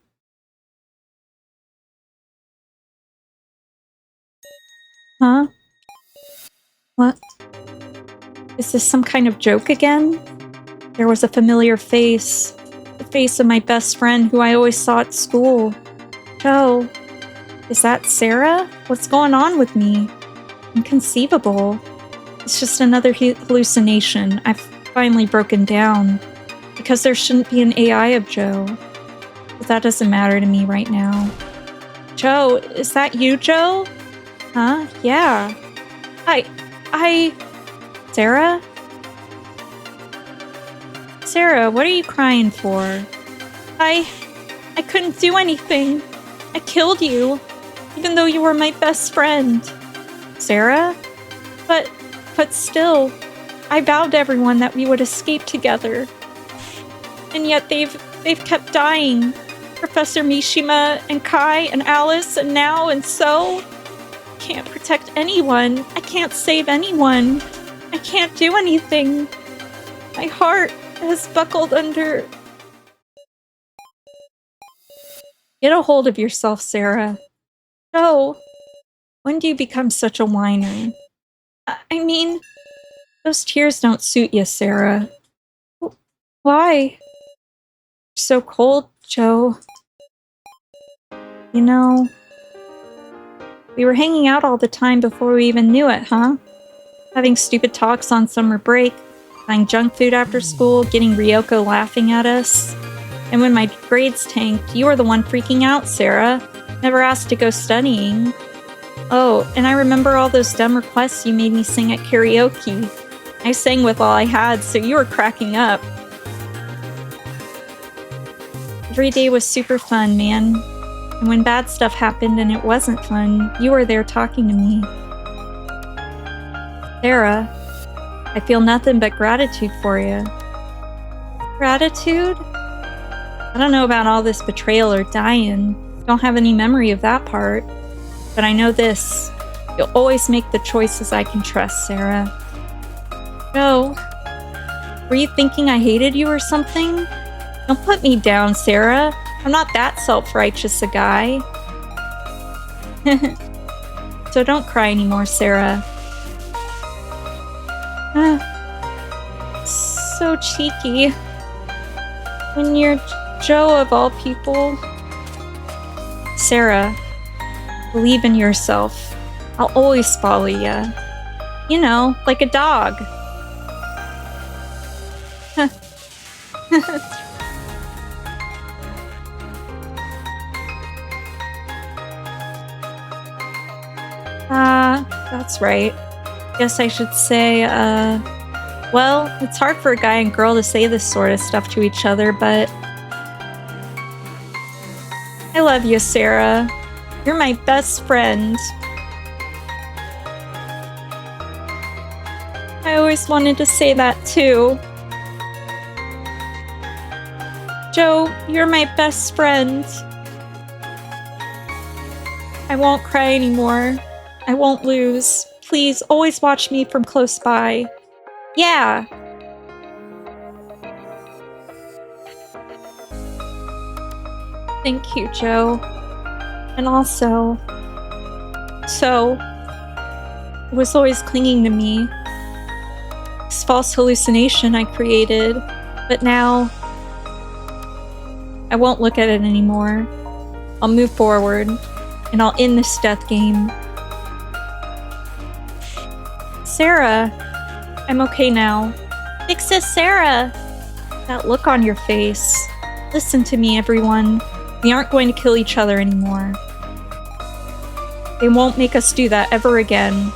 Huh? What? Is this some kind of joke again? There was a familiar face. The face of my best friend who I always saw at school. Joe. Is that Sarah? What's going on with me? Inconceivable. It's just another hallucination. I've finally broken down. Because there shouldn't be an AI of Joe. But that doesn't matter to me right now. Joe, is that you, Joe? Huh? Yeah. Sarah? Sarah, what are you crying for? I couldn't do anything. I killed you. Even though you were my best friend. Sarah? But still, I vowed to everyone that we would escape together. And yet they've kept dying. Professor Mishima and Kai and Alice and now and So. I can't protect anyone. I can't save anyone. I can't do anything. My heart has buckled under. Get a hold of yourself, Sarah. Joe, when do you become such a whiner? I mean, those tears don't suit you, Sarah. Why? You're so cold, Joe. You know, we were hanging out all the time before we even knew it, huh? Having stupid talks on summer break, buying junk food after school, getting Ryoko laughing at us. And when my grades tanked, you were the one freaking out, Sarah. Never asked to go studying. Oh, and I remember all those dumb requests you made me sing at karaoke. I sang with all I had, so you were cracking up. Every day was super fun, man. And when bad stuff happened and it wasn't fun, you were there talking to me. Sarah, I feel nothing but gratitude for you. Gratitude? I don't know about all this betrayal or dying. Don't have any memory of that part. But I know this. You'll always make the choices I can trust, Sarah. Joe, were you thinking I hated you or something? Don't put me down, Sarah. I'm not that self-righteous a guy. So don't cry anymore, Sarah. So cheeky. When you're Joe of all people. Sarah, believe in yourself. I'll always follow you. You know, like a dog. That's right. Guess I should say, well, it's hard for a guy and girl to say this sort of stuff to each other, but I love you, Sarah. You're my best friend. I always wanted to say that too. Joe, you're my best friend. I won't cry anymore. I won't lose. Please, always watch me from close by. Yeah! Thank you, Joe. And also, so, it was always clinging to me. This false hallucination I created, but now, I won't look at it anymore. I'll move forward, and I'll end this death game. Sarah, I'm okay now. Fix this, Sarah! That look on your face. Listen to me, everyone. We aren't going to kill each other anymore. They won't make us do that ever again.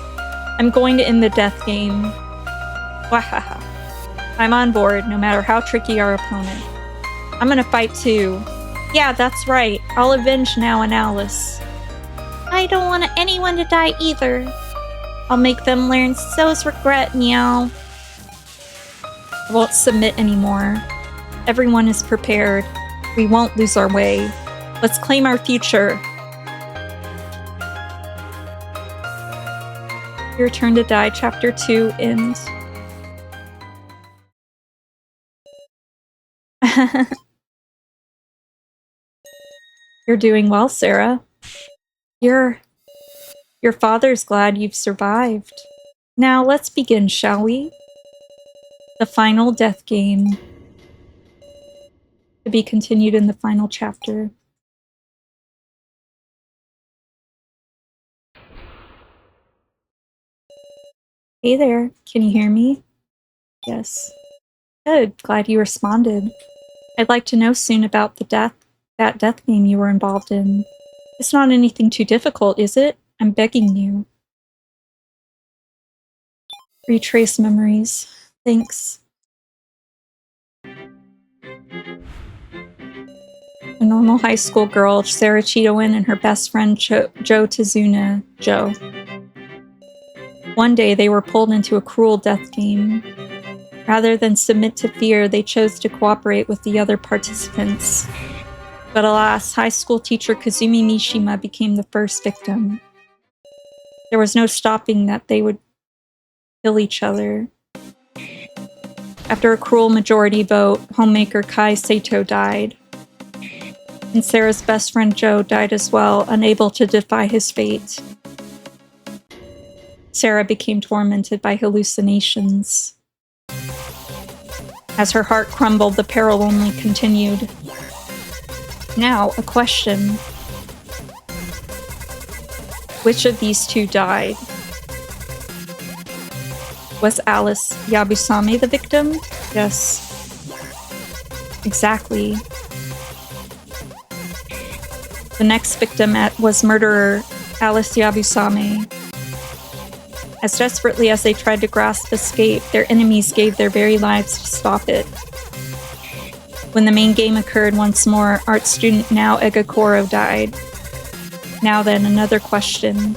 I'm going to end the death game. Wahaha. I'm on board, no matter how tricky our opponent. I'm gonna fight too. Yeah, that's right. I'll avenge Now and Alice. I don't want anyone to die either. I'll make them learn so's regret, meow. I won't submit anymore. Everyone is prepared. We won't lose our way. Let's claim our future. Your Turn to Die, Chapter 2 ends. You're doing well, Sarah. Your father's glad you've survived. Now let's begin, shall we? The final death game. To be continued in the final chapter. Hey there, can you hear me? Yes. Good, glad you responded. I'd like to know soon about that death game you were involved in. It's not anything too difficult, is it? I'm begging you. Retrace memories. Thanks. A normal high school girl, Sarah Cheetowin, and her best friend Joe Tizuna, Joe. One day they were pulled into a cruel death game. Rather than submit to fear, they chose to cooperate with the other participants. But alas, high school teacher Kazumi Mishima became the first victim. There was no stopping that they would kill each other. After a cruel majority vote, homemaker Kai Sato died. And Sarah's best friend Joe died as well, unable to defy his fate. Sarah became tormented by hallucinations. As her heart crumbled, the peril only continued. Now, a question. Which of these two died? Was Alice Yabusame the victim? Yes. Exactly. The next victim was murderer Alice Yabusame. As desperately as they tried to grasp escape, their enemies gave their very lives to stop it. When the main game occurred once more, art student Nao Egakoro died. Now then, another question.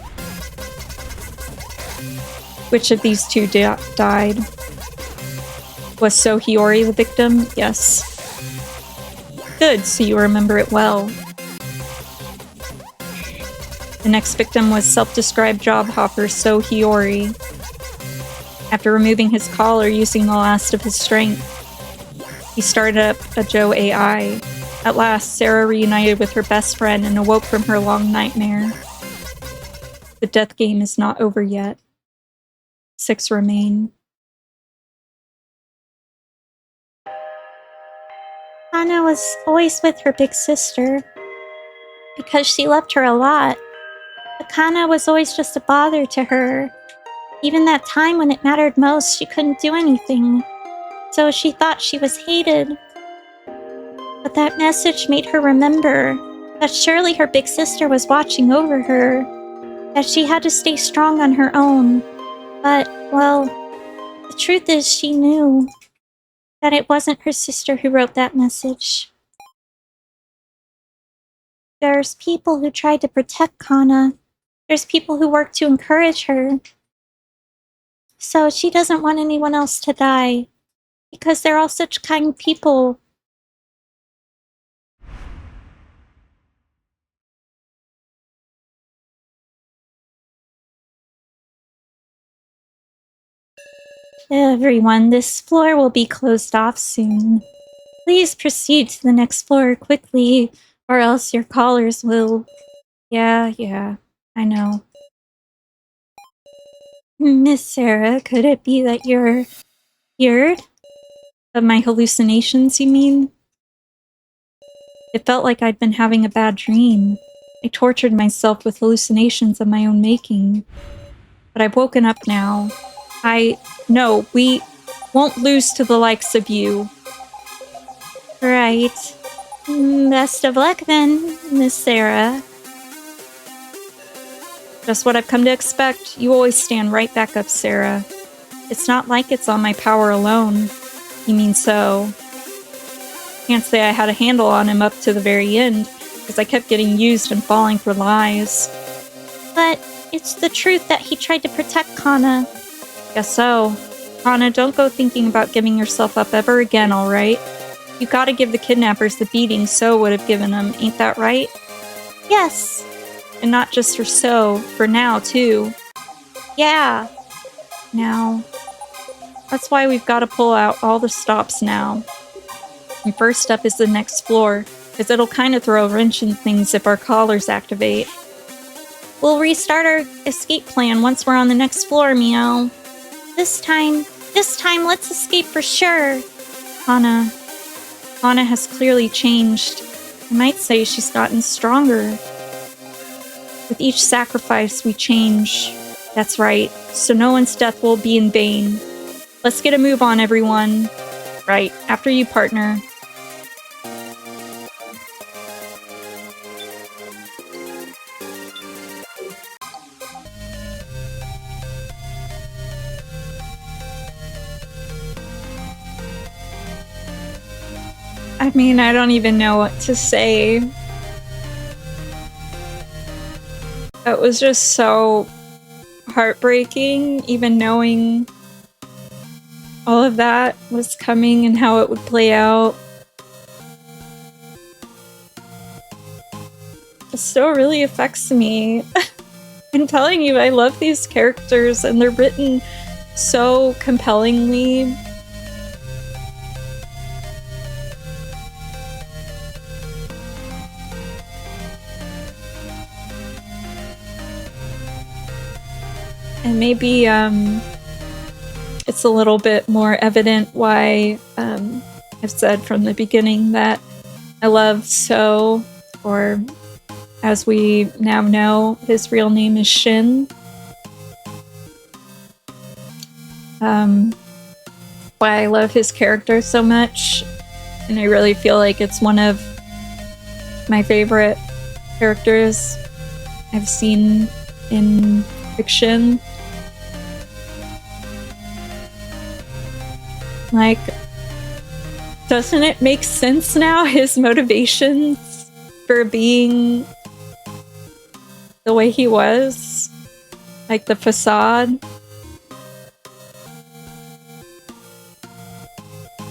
Which of these two died? Was So Hiyori the victim? Yes. Good, so you remember it well. The next victim was self-described job hopper So Hiyori. After removing his collar using the last of his strength, he started up a Joe AI. At last, Sarah reunited with her best friend and awoke from her long nightmare. The death game is not over yet. 6 remain. Hana was always with her big sister because she loved her a lot. But Kana was always just a bother to her. Even that time when it mattered most, she couldn't do anything. So she thought she was hated. But that message made her remember that surely her big sister was watching over her, that she had to stay strong on her own. But, well, the truth is she knew that it wasn't her sister who wrote that message. There's people who tried to protect Kana. There's people who worked to encourage her. So she doesn't want anyone else to die, because they're all such kind people. Everyone, this floor will be closed off soon. Please proceed to the next floor quickly, or else your callers will... Yeah, I know. Miss Sarah, could it be that you're cured? Of my hallucinations, you mean? It felt like I'd been having a bad dream. I tortured myself with hallucinations of my own making. But I've woken up now. No, we won't lose to the likes of you. Right. Best of luck then, Miss Sarah. Just what I've come to expect. You always stand right back up, Sarah. It's not like it's on my power alone. You mean so? Can't say I had a handle on him up to the very end, because I kept getting used and falling for lies. But it's the truth that he tried to protect Kana. Guess so. Kana, don't go thinking about giving yourself up ever again, alright? You gotta give the kidnappers the beating So would have given them, ain't that right? Yes! And not just for So, for now, too. Yeah. Now. That's why we've got to pull out all the stops now. And first up is the next floor, because it'll kind of throw a wrench in things if our collars activate. We'll restart our escape plan once we're on the next floor, Meow. This time, let's escape for sure. Hana has clearly changed. I might say she's gotten stronger. With each sacrifice, we change. That's right, so no one's death will be in vain. Let's get a move on, everyone. Right, after you, partner. I mean, I don't even know what to say. It was just so heartbreaking, even knowing all of that was coming and how it would play out. It still really affects me. I'm telling you, I love these characters and they're written so compellingly. And maybe it's a little bit more evident why I've said from the beginning that I love So, or as we now know, his real name is Shin. why I love his character so much, and I really feel like it's one of my favorite characters I've seen in fiction. Like, doesn't it make sense now, his motivations for being the way he was? Like the facade.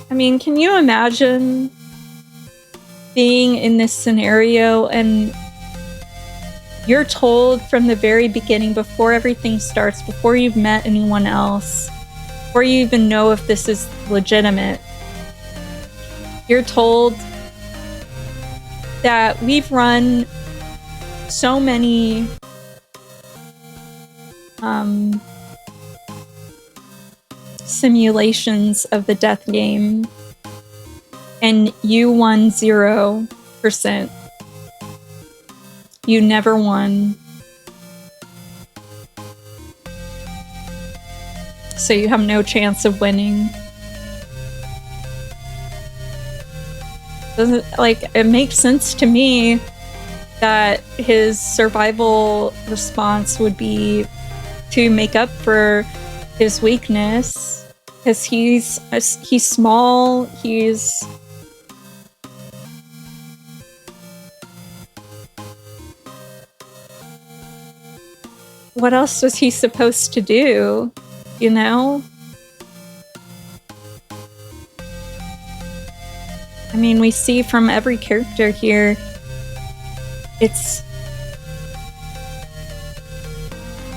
I mean, can you imagine being in this scenario and you're told from the very beginning, before everything starts, before you've met anyone else, before you even know if this is legitimate, you're told that we've run so many simulations of the death game, and you won 0%. You never won. So you have no chance of winning. Doesn't, like, it makes sense to me that his survival response would be to make up for his weakness, because he's small, he's what else was he supposed to do, you know? I mean, we see from every character here, it's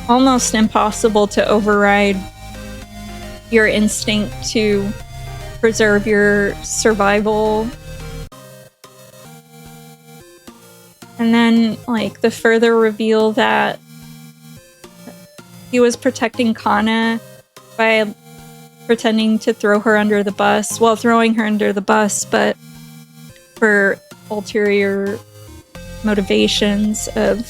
almost impossible to override your instinct to preserve your survival. And then, like, the further reveal that he was protecting Kana by pretending to throw her under the bus. Well, throwing her under the bus, but for ulterior motivations of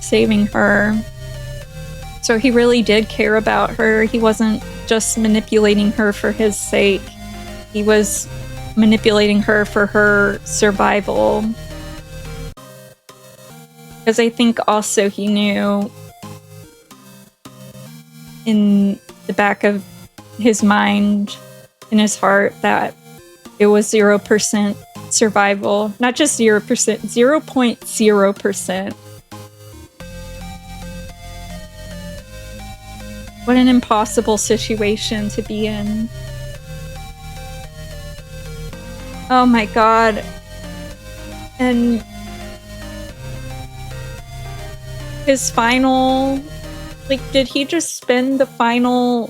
saving her. So he really did care about her. He wasn't just manipulating her for his sake. He was manipulating her for her survival. Because I think also he knew in the back of his mind, in his heart, that it was 0% survival. Not just 0%, 0.0%. What an impossible situation to be in. Oh my god. And his final, like, did he just spend the final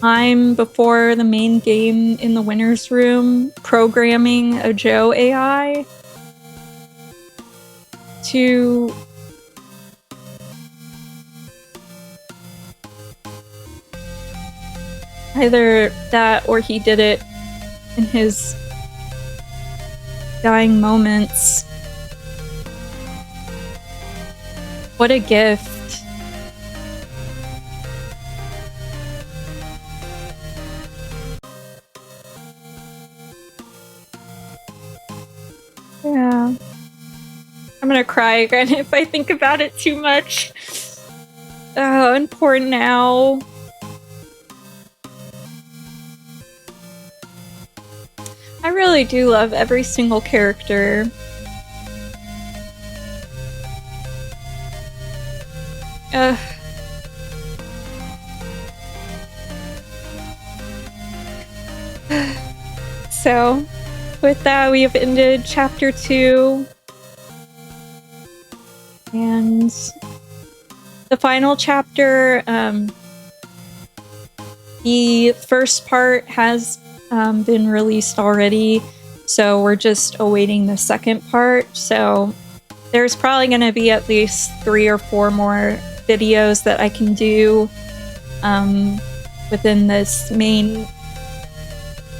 time before the main game in the winner's room programming a Joe AI to either that, or he did it in his dying moments? What a gift. Yeah. I'm gonna cry again if I think about it too much. Oh, and poor Now. I really do love every single character. So, with that, we have ended chapter 2. And the final chapter, the first part has been released already, so we're just awaiting the second part. So there's probably going to be at least 3 or 4 more videos that I can do within this main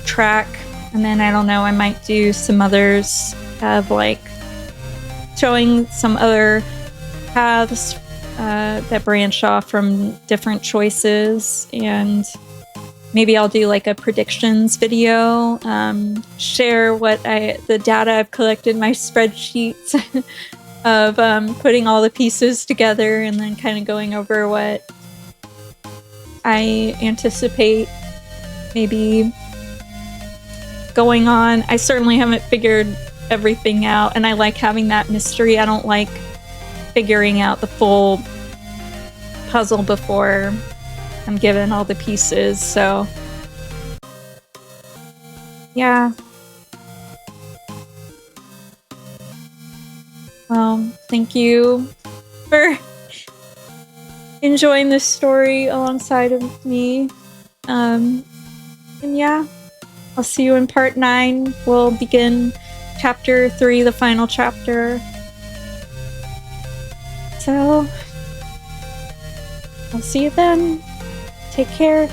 track, and then I don't know, I might do some others of like showing some other paths that branch off from different choices, and maybe I'll do like a predictions video, share the data I've collected in my spreadsheets of putting all the pieces together, and then kind of going over what I anticipate maybe going on. I certainly haven't figured everything out, and I like having that mystery. I don't like figuring out the full puzzle before I'm given all the pieces, so yeah. Well, thank you for enjoying this story alongside of me. And yeah, I'll see you in part 9. We'll begin chapter 3, the final chapter. So, I'll see you then. Take care.